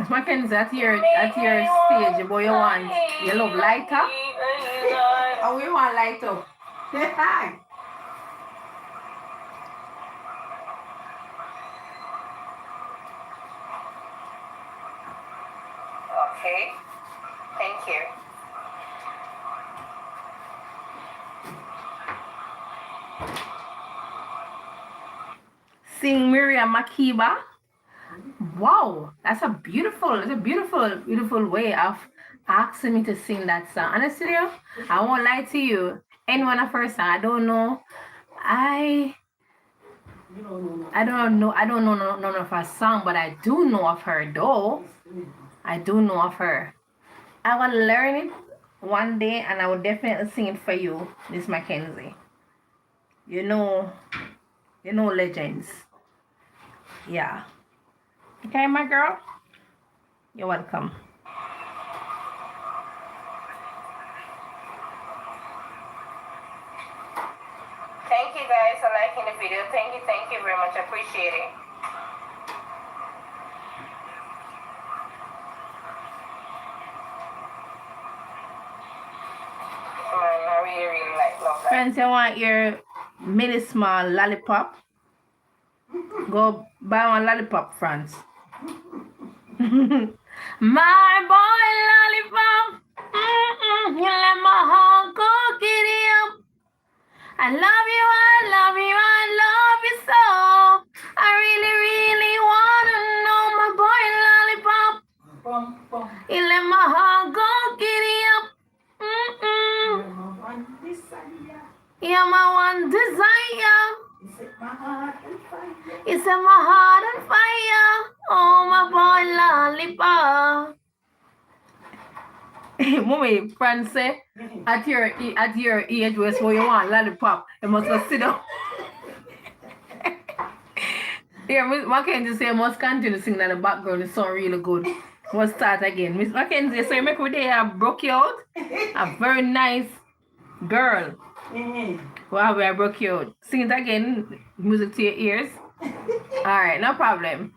Miss Mackenzie, at your stage, boy, you want you love lighter? Oh, we want light up. Okay. Thank you. Sing Miriam Makeba. Wow, that's a beautiful way of asking me to sing that song. Honestly, I won't lie to you. Anyone of her song, I don't know. I don't know none of her song, but I do know of her though. I do know of her. I will learn it one day and I will definitely sing it for you, Miss Mackenzie. You know legends. Yeah. Okay, my girl? You're welcome. Thank you guys for liking the video. Thank you very much. I appreciate it. I really love that. Friends, you want your mini small lollipop? Go buy one lollipop, friends. My boy lollipop, you let my heart go giddy up. I love you, I love you, I love you so. I really wanna know my boy lollipop. You let my heart go giddy up. You're my one desire. You set my heart on fire. Oh, my boy lollipop. Mommy, friends say, at your age, where you want lollipop, you must go sit down. Yeah, Miss Mackenzie say, I must continue to sing in the background. It sounds really good. We'll start again. Miss Mackenzie, so you make me day I broke you out. A very nice girl. Wow, I broke you out. Sing it again. Music to your ears. Alright, no problem.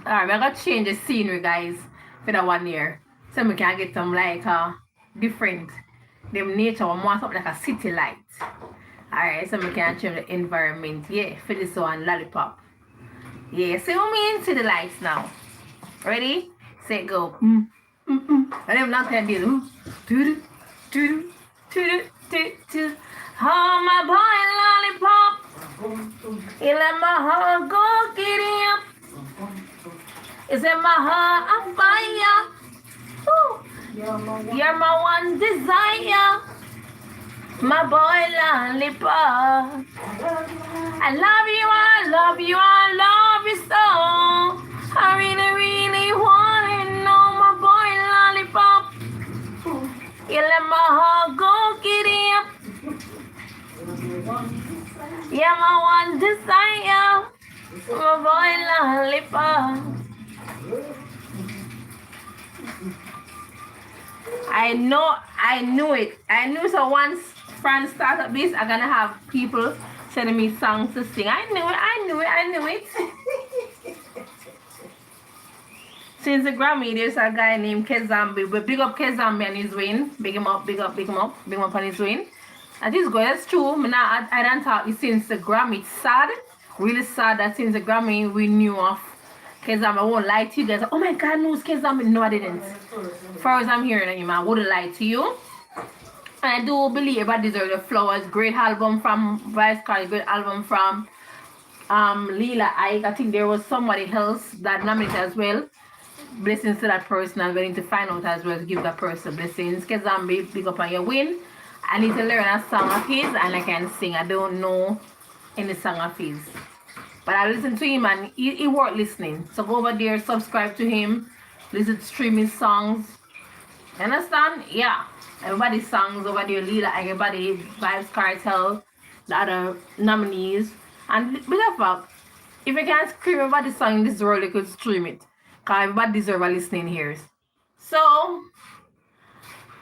Alright, I'm going to change the scenery, guys, for that 1 year. So we can get some like different. Them nature or more something like a city light. Alright, so we can change the environment. Yeah, for this one, lollipop. Yeah, so we into the lights now. Ready? Set, go. And then not gonna do oh, my boy lollipop. You let my heart go giddy up. It's in my heart on fire. Ooh. You're my one desire. My boy lollipop. I love you, I love you, I love you so. I really wanna know my boy lollipop. You let my heart go giddy up. You're my one desire. My boy lollipop. I knew it. I knew so once France started this, I'm gonna have people sending me songs to sing. I knew it. Since the Grammy, there's a guy named Kezambi. But big up Kezambi and his win. Big him up on his win. And this good, that's true. I don't talk since the Grammy. It's sad. Really sad that since the Grammy we knew of Kezambi. I won't lie to you guys. Oh my god, no, it's Kezambi. No, I didn't. Far as I'm hearing him, I wouldn't lie to you. And I do believe everybody deserves the flowers. Great album from Vice Cardi, great album from Lila Ike. I think there was somebody else that nominated as well. Blessings to that person. I'm willing to find out as well to give that person blessings. Kezambi, big up on your win. I need to learn a song of his and I can sing. I don't know any song of his. But I listen to him and he worth listening. So go over there, subscribe to him, listen to streaming songs. You understand? Yeah. Everybody's songs over there, Lila, everybody, Vibes Cartel, the other nominees. And bit of fact, if you can't scream about the song in this world, you could stream it. Because everybody deserves a listening ears. So,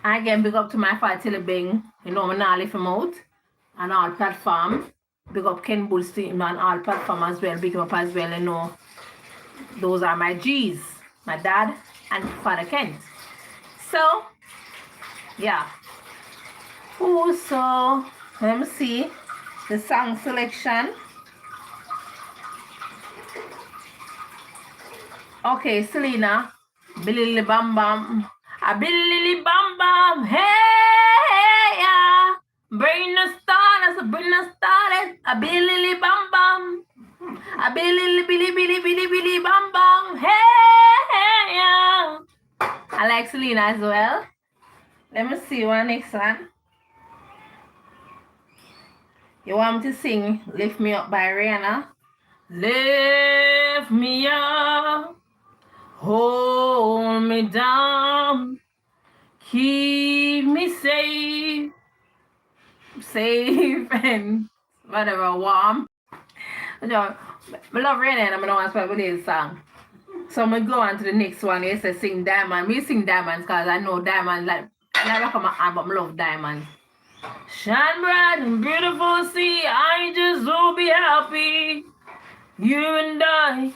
again, big up to my father Tilly Bing. You know, I'm not leave him out on all platforms. Big up Ken Bullstein on all platforms as well. Big him up as well, you know. Those are my G's. my dad, and Father Kent. So, yeah. Ooh, so let me see the song selection. Okay, Selena, Billy Bam Bam. A Billy Bam Bam, hey, yeah. Bring the starters, a Billy Bam Bam. A Billy Bam Bam, hey, yeah. I like Selena as well. Let me see one next one. You want me to sing Lift Me Up by Rihanna? Lift me up, hold me down, keep me safe and whatever, warm. I love Rihanna and I don't want to spell with this song. So I'm going to go on to the next one. It says sing Diamond. Me sing Diamonds because I know Diamonds, like, I never come on, but I love Diamonds. Shine bright and beautiful, see, I just will be happy. You and I,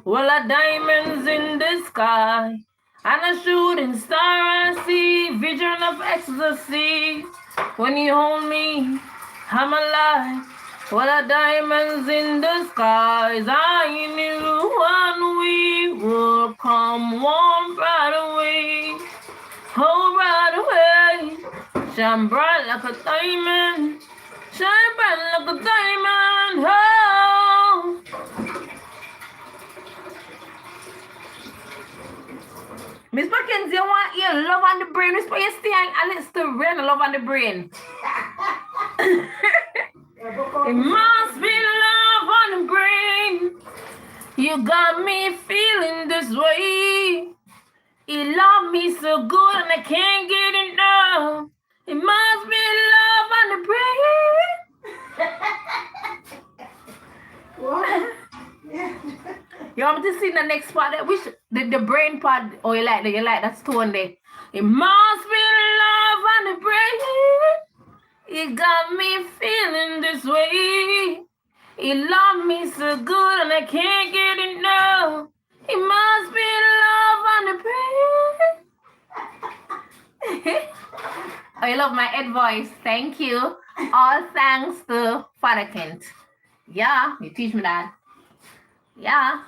well, are diamonds in the sky. And a shooting star I see, vision of ecstasy. When you hold me, I'm alive. Well, are diamonds in the skies. I knew one we would come one right away. Oh, right away. Shine bright like a diamond. Shine bright like a diamond. Oh. Miss Mackenzie, I want your love on the brain. Miss Mackenzie, stay and let's still rain love on the brain. It must be love on the brain. You got me feeling this way. You love me so good and I can't get enough. It must be love on the brain. What? You want me to sing the next part? Which the brain part? Oh, you like that tone there. It must be love on the brain. You got me feeling this way. You love me so good and I can't get enough. It must be love on the brain. Oh, you love my head voice. Thank you. All thanks to Father Kent. Yeah, you teach me that. Yeah.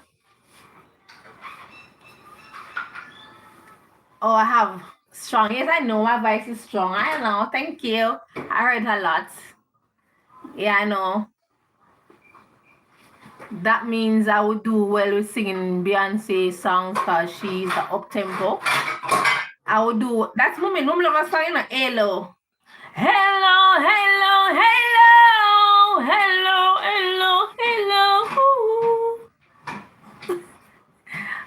Oh, I have strong. Yes, I know my voice is strong. I know. Thank you. I heard a lot. Yeah, I know. That means I would do well with singing Beyonce songs because she's the up-tempo. I would do, that's Mummy love a song, you know, hello. Hello, hello, hello, hello, hello, hello.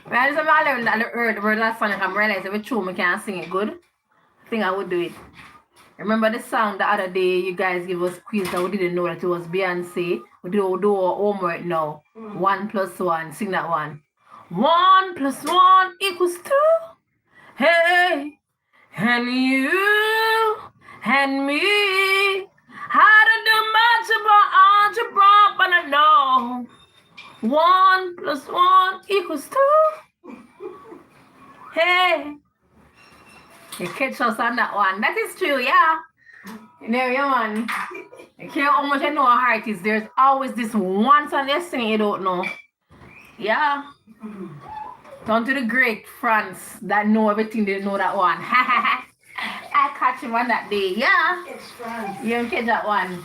When I learned the word of that song, I'm realizing it's true, I can't sing it good. I think I would do it. Remember the song the other day you guys gave us quiz that we didn't know that it was Beyonce. We do our homework now. 1 + 1. Sing that one. 1 + 1 = 2. Hey, and you and me. How to do much about algebra, but I know 1 + 1 = 2. Hey. You catch us on that one. That is true, yeah. You know, yeah, man. I care how much I know our heart is. There's always this one song they're singing you don't know. Yeah. Down to the great France that know everything, they know that one. I catch him on that day, yeah. It's France. You don't catch that one.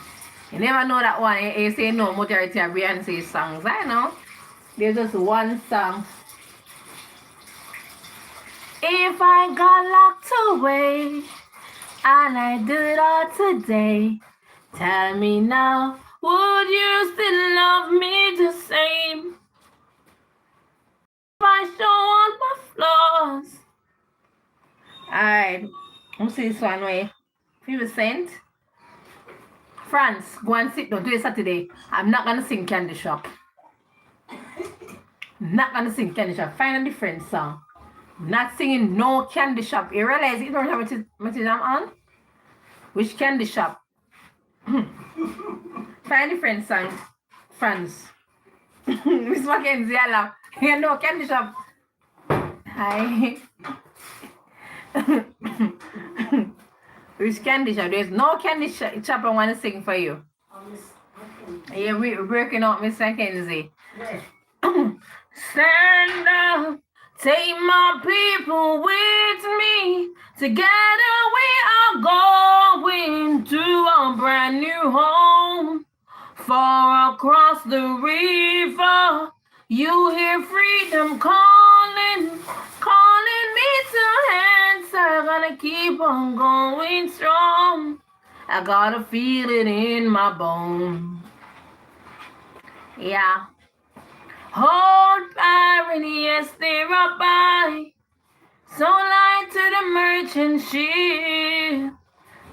You never know that one. You say no majority of Beyonce songs. I know. There's just one song. If I got locked away and I do it all today, tell me now, would you still love me the same? If I show all my flaws. Alright, I'm see this one way. 50 France, go and sit down. Today Saturday. I'm not gonna sing Candy Shop. Not gonna sing Candy Shop. Find a different song. Not singing no Candy Shop. You realize you don't have what I'm on? Which Candy Shop? Find different songs. France. Miss Mackenzie, I love. You know, candy shop. Hi. Which candy shop? There's no candy shop I want to sing for you. Yeah, we're breaking up, Miss Mackenzie. Stand up, take my people with me. Together we are going to a brand new home. Far across the river, you hear freedom calling, calling me to answer. Gonna keep on going strong. I gotta feel it in my bones. Yeah. Hold fire, yes, they're up by. So light to the merchant ship.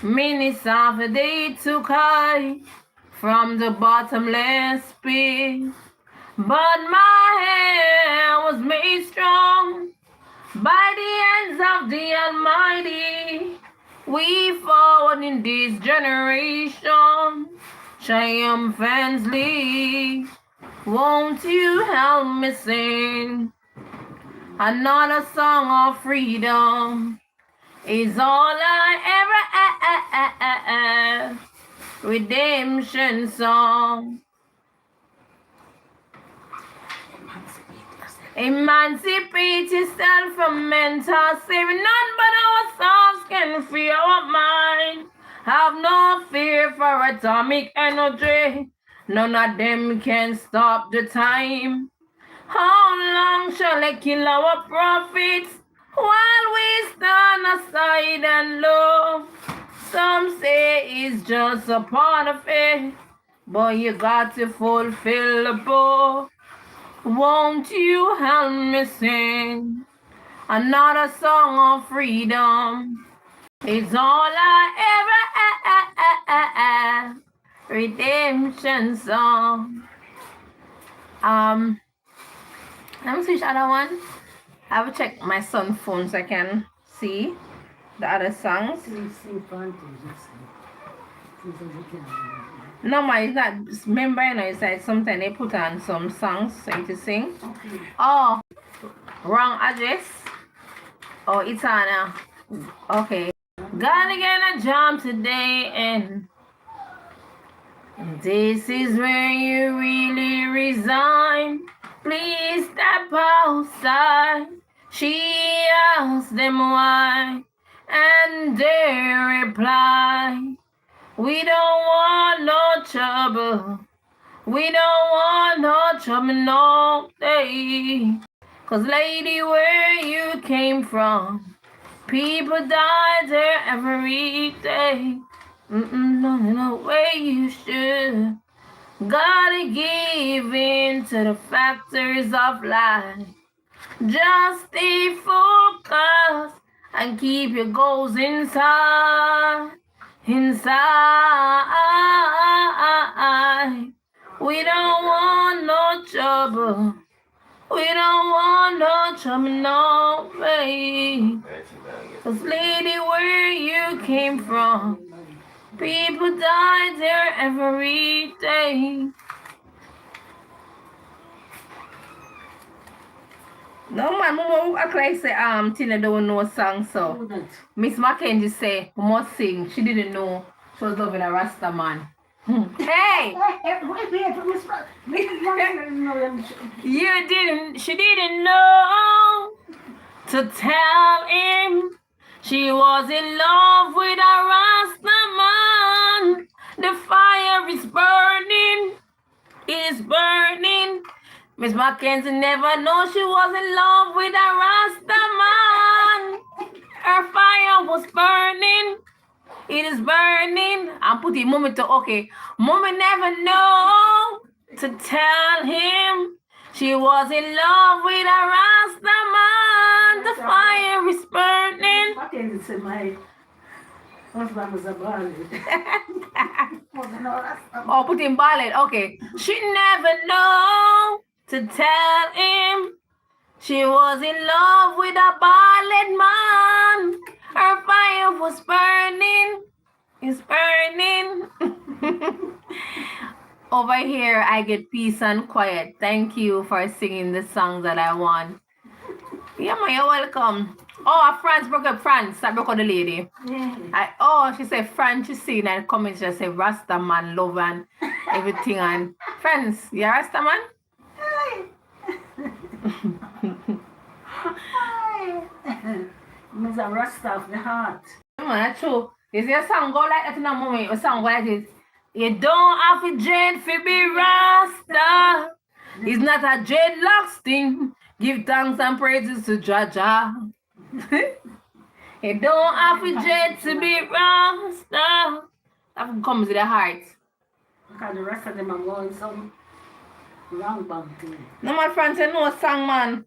Minutes after they took high from the bottomless pit. But my hand was made strong by the hands of the Almighty. We forward in this generation, triumphantly. Won't you help me sing another song of freedom? Is all I ever ask. Redemption song. Emancipate yourself from mental slavery. None but ourselves can free our mind. Have no fear for atomic energy. None of them can stop the time. How long shall they kill our prophets while we stand aside and look? Some say it's just a part of it, but you got to fulfill the book. Won't you help me sing another song of freedom? It's all I ever redemption song. Let me switch other one. I will check my son's phone so I can see the other songs. No, ma, it's not. Remember, you know, it's like sometimes they put on some songs so you to sing. Oh, wrong address. Oh, it's on. Okay. Gonna get a job today, and this is where you really resign. Please step outside. She asked them why, and they reply, we don't want no trouble. We don't want no trouble, no day. 'Cause lady, where you came from, people die there every day. No way you should. Gotta give in to the factors of life. Just stay focused and keep your goals inside. Inside. We don't want no trouble. We don't want no trouble, no way. 'Cause lady, where you came from, people die there every day. No man, Mama act like say Tina don't know a song, so Miss Mackenzie say we must sing. She didn't know she was loving a Rasta man. Hey! She didn't know to tell him she was in love with a Rasta man. The fire is burning, is burning. Miss Mackenzie never know she was in love with a Rasta man. Her fire was burning. It is burning. I'm putting Mommy to okay. Mommy never know to tell him she was in love with a Rasta man. The fire is burning. Mackenzie said my husband was a ballad. Oh, put in ballad. Okay. She never know to tell him she was in love with a ballad man. Her fire was burning. It's burning. over here I get peace and quiet. Thank you for singing the songs that I want. Yeah, man, you're welcome. Oh, France broke up. France, I broke up the lady. She said France, she seen and comment. She said Rasta man, love and everything. And France, you Rasta man? Means a rust of the heart. Man, that's true. You see a song go like that in a moment. A song go like this. You don't have to dread for be Rasta. It's not a dreadlocks thing. Give thanks and praises to Jaja. You don't have to dread to be Rasta. That comes with the heart. Because the rest of them are going some wrong bad thing. No, my friends, you know a song, man.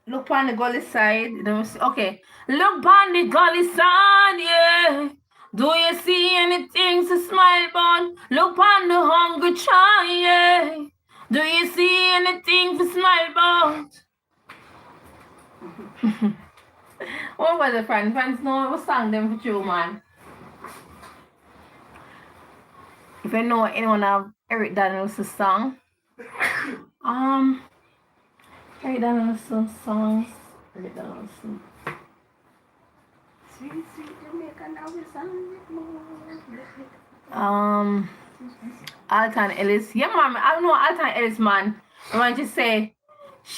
Look on the gully side. Okay. Look on the gully side, yeah. Do you see anything to smile about? Look on the hungry child, yeah. Do you see anything to smile about? What was the friends? Friends know what song them for you, man. If you know anyone of Eric Daniels's song. Eric Danielson songs. Eric Danielson. Sweet, sweet Jamaica, now we sound Alton Ellis. Yeah, mom, I know Alton Ellis, man. And when she say,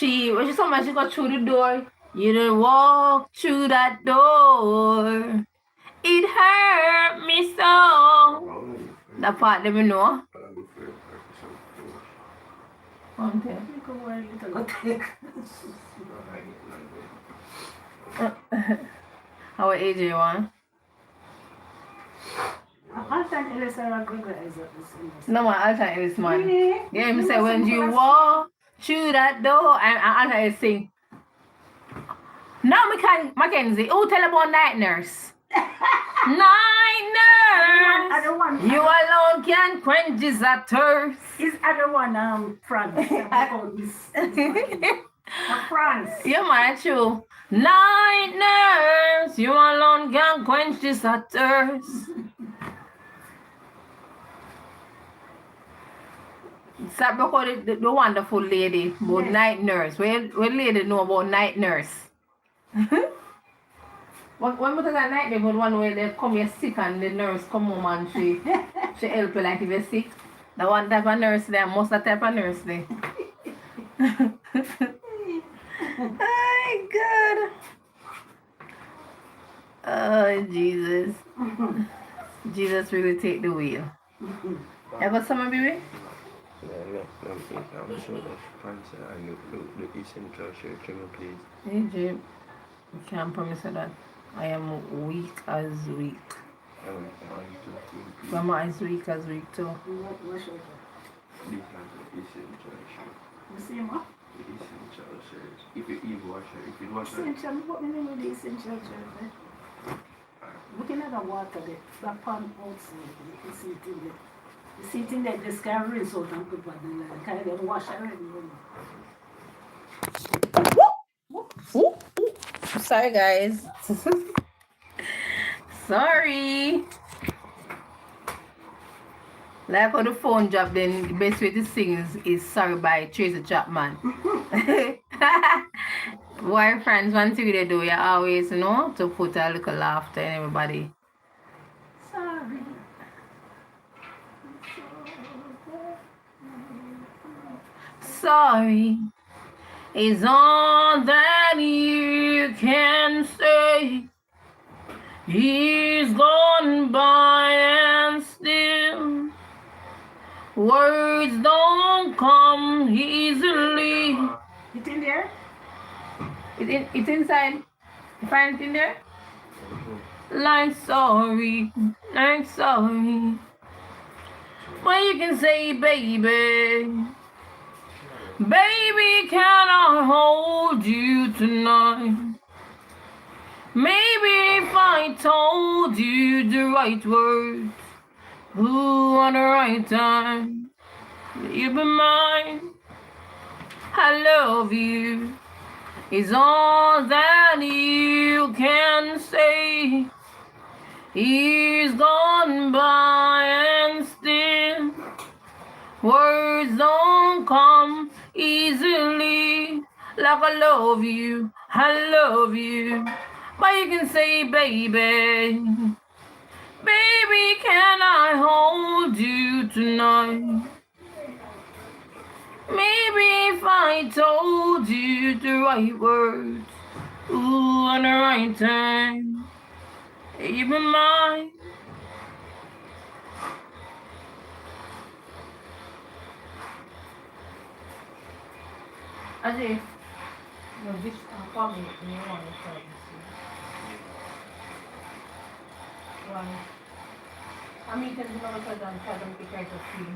when she told me she got through the door, you didn't walk through that door. It hurt me so. That part, let me know. One thing. How AJ one? Alton Ellis are a good guy. No man, Alton Ellis man. Yeah, me say when you walk through that door, and Alton Ellis sing. Now Mackenzie, who tell about night nurse? Night nurse, you alone can quench his thirst. His other one, France. France. Yeah, man, true. Night nurse, you alone can quench this thirst. Stop because the wonderful lady about night nurse. Where lady know about night nurse? When we talk about night nurse, but one where they come here sick and the nurse come home and she help you like if you're sick. The one type of nurse there, most of the type of nurse there. Oh God. Oh Jesus. Jesus really take the wheel. You got some baby? I'm sure that Fancy and the Essential Church, please. AJ, I can't promise you that. I am weak as weak. Mama is weak as weak too. What should The Essential Church. you see what? The Essential Church. If you watch it, if you watch it. Essential, what mean with the essential church? Looking at the water there, that pond outside, you see it in there. You see it in there, the sky rinse out and put back in there. Kind of wash already. Sorry guys. Sorry. Like how the phone drop, then the best way to sing is Sorry by Tracy Chapman. Why friends, one thing they do, you always know to put a little laughter in everybody. Sorry. Sorry is all that you can say. He's gone by and still words don't come easily. It in there? It's inside. You find it in there? Like sorry. Well, you can say, baby. Baby, can I hold you tonight? Maybe if I told you the right words, at the right time, you'd be mine. I love you is all that you can say. Years gone by and still like I love you, but you can say, baby, baby, can I hold you tonight? Maybe if I told you the right words, ooh, on the right time, you'd be mine. Ajay, no, this call me. You want to tell this? Why? I mean, because you know what I'm trying to pick right up to you.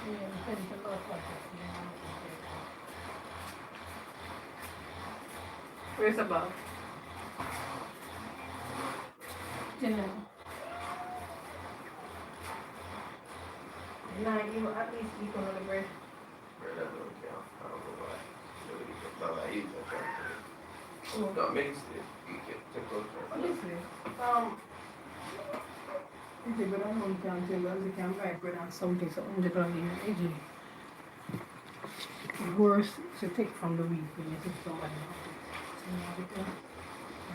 Yeah, because it's a lot of where's about? Nah, you at least eat on the bread. Bread that don't count. I don't know why. Nobody can tell I eat that kind of. No, mix it. Eat it. Take those Honestly, okay, but I don't count too much. You can buy bread and something, so I'm just going to eat it. Worse to take from the week when you take somebody else.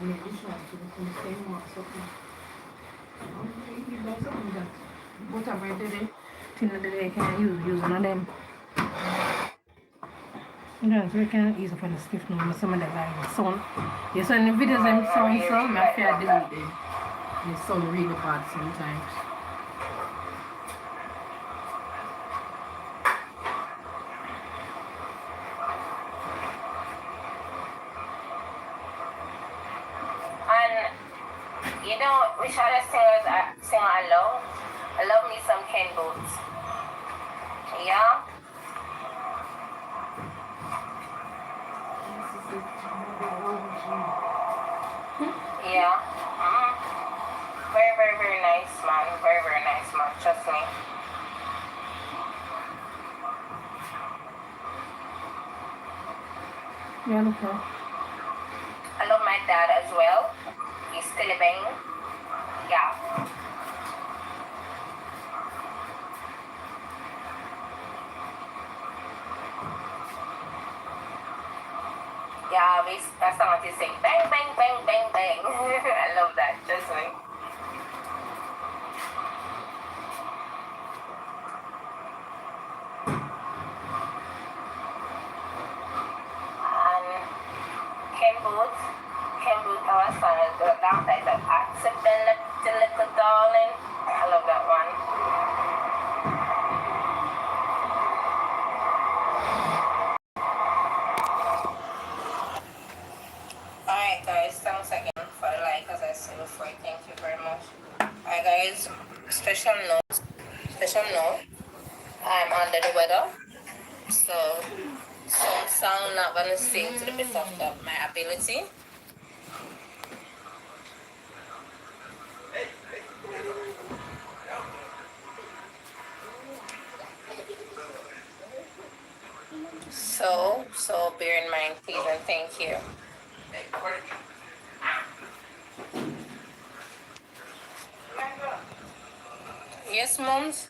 And this one, so we can stay more something. If you buy something that butter bread today, tin of the day can use one of them. Yeah, so you can use it for the stiff now. Some of the like sound. You saw in the videos them sound so I fear delete them. They sound really bad sometimes. And you know which other singers I love? I love me some Ken Boots. Yeah? Yeah. Very, very, very nice man. Very, very nice man. Trust me. Yeah, look how. I love my dad as well. He's still living. Yeah. Yeah, that's not what they sing. Bang, bang, bang, bang, bang. I love that. Trust me. Ken Booth, our song is the down title, Accidental Darling. I love that one. Alright guys, thanks again for the like as I said before. Thank you very much. Alright guys, special note, I'm under the weather, so some sound not gonna sing to the best of my ability. So bear in mind, please, and thank you. Yes, moms?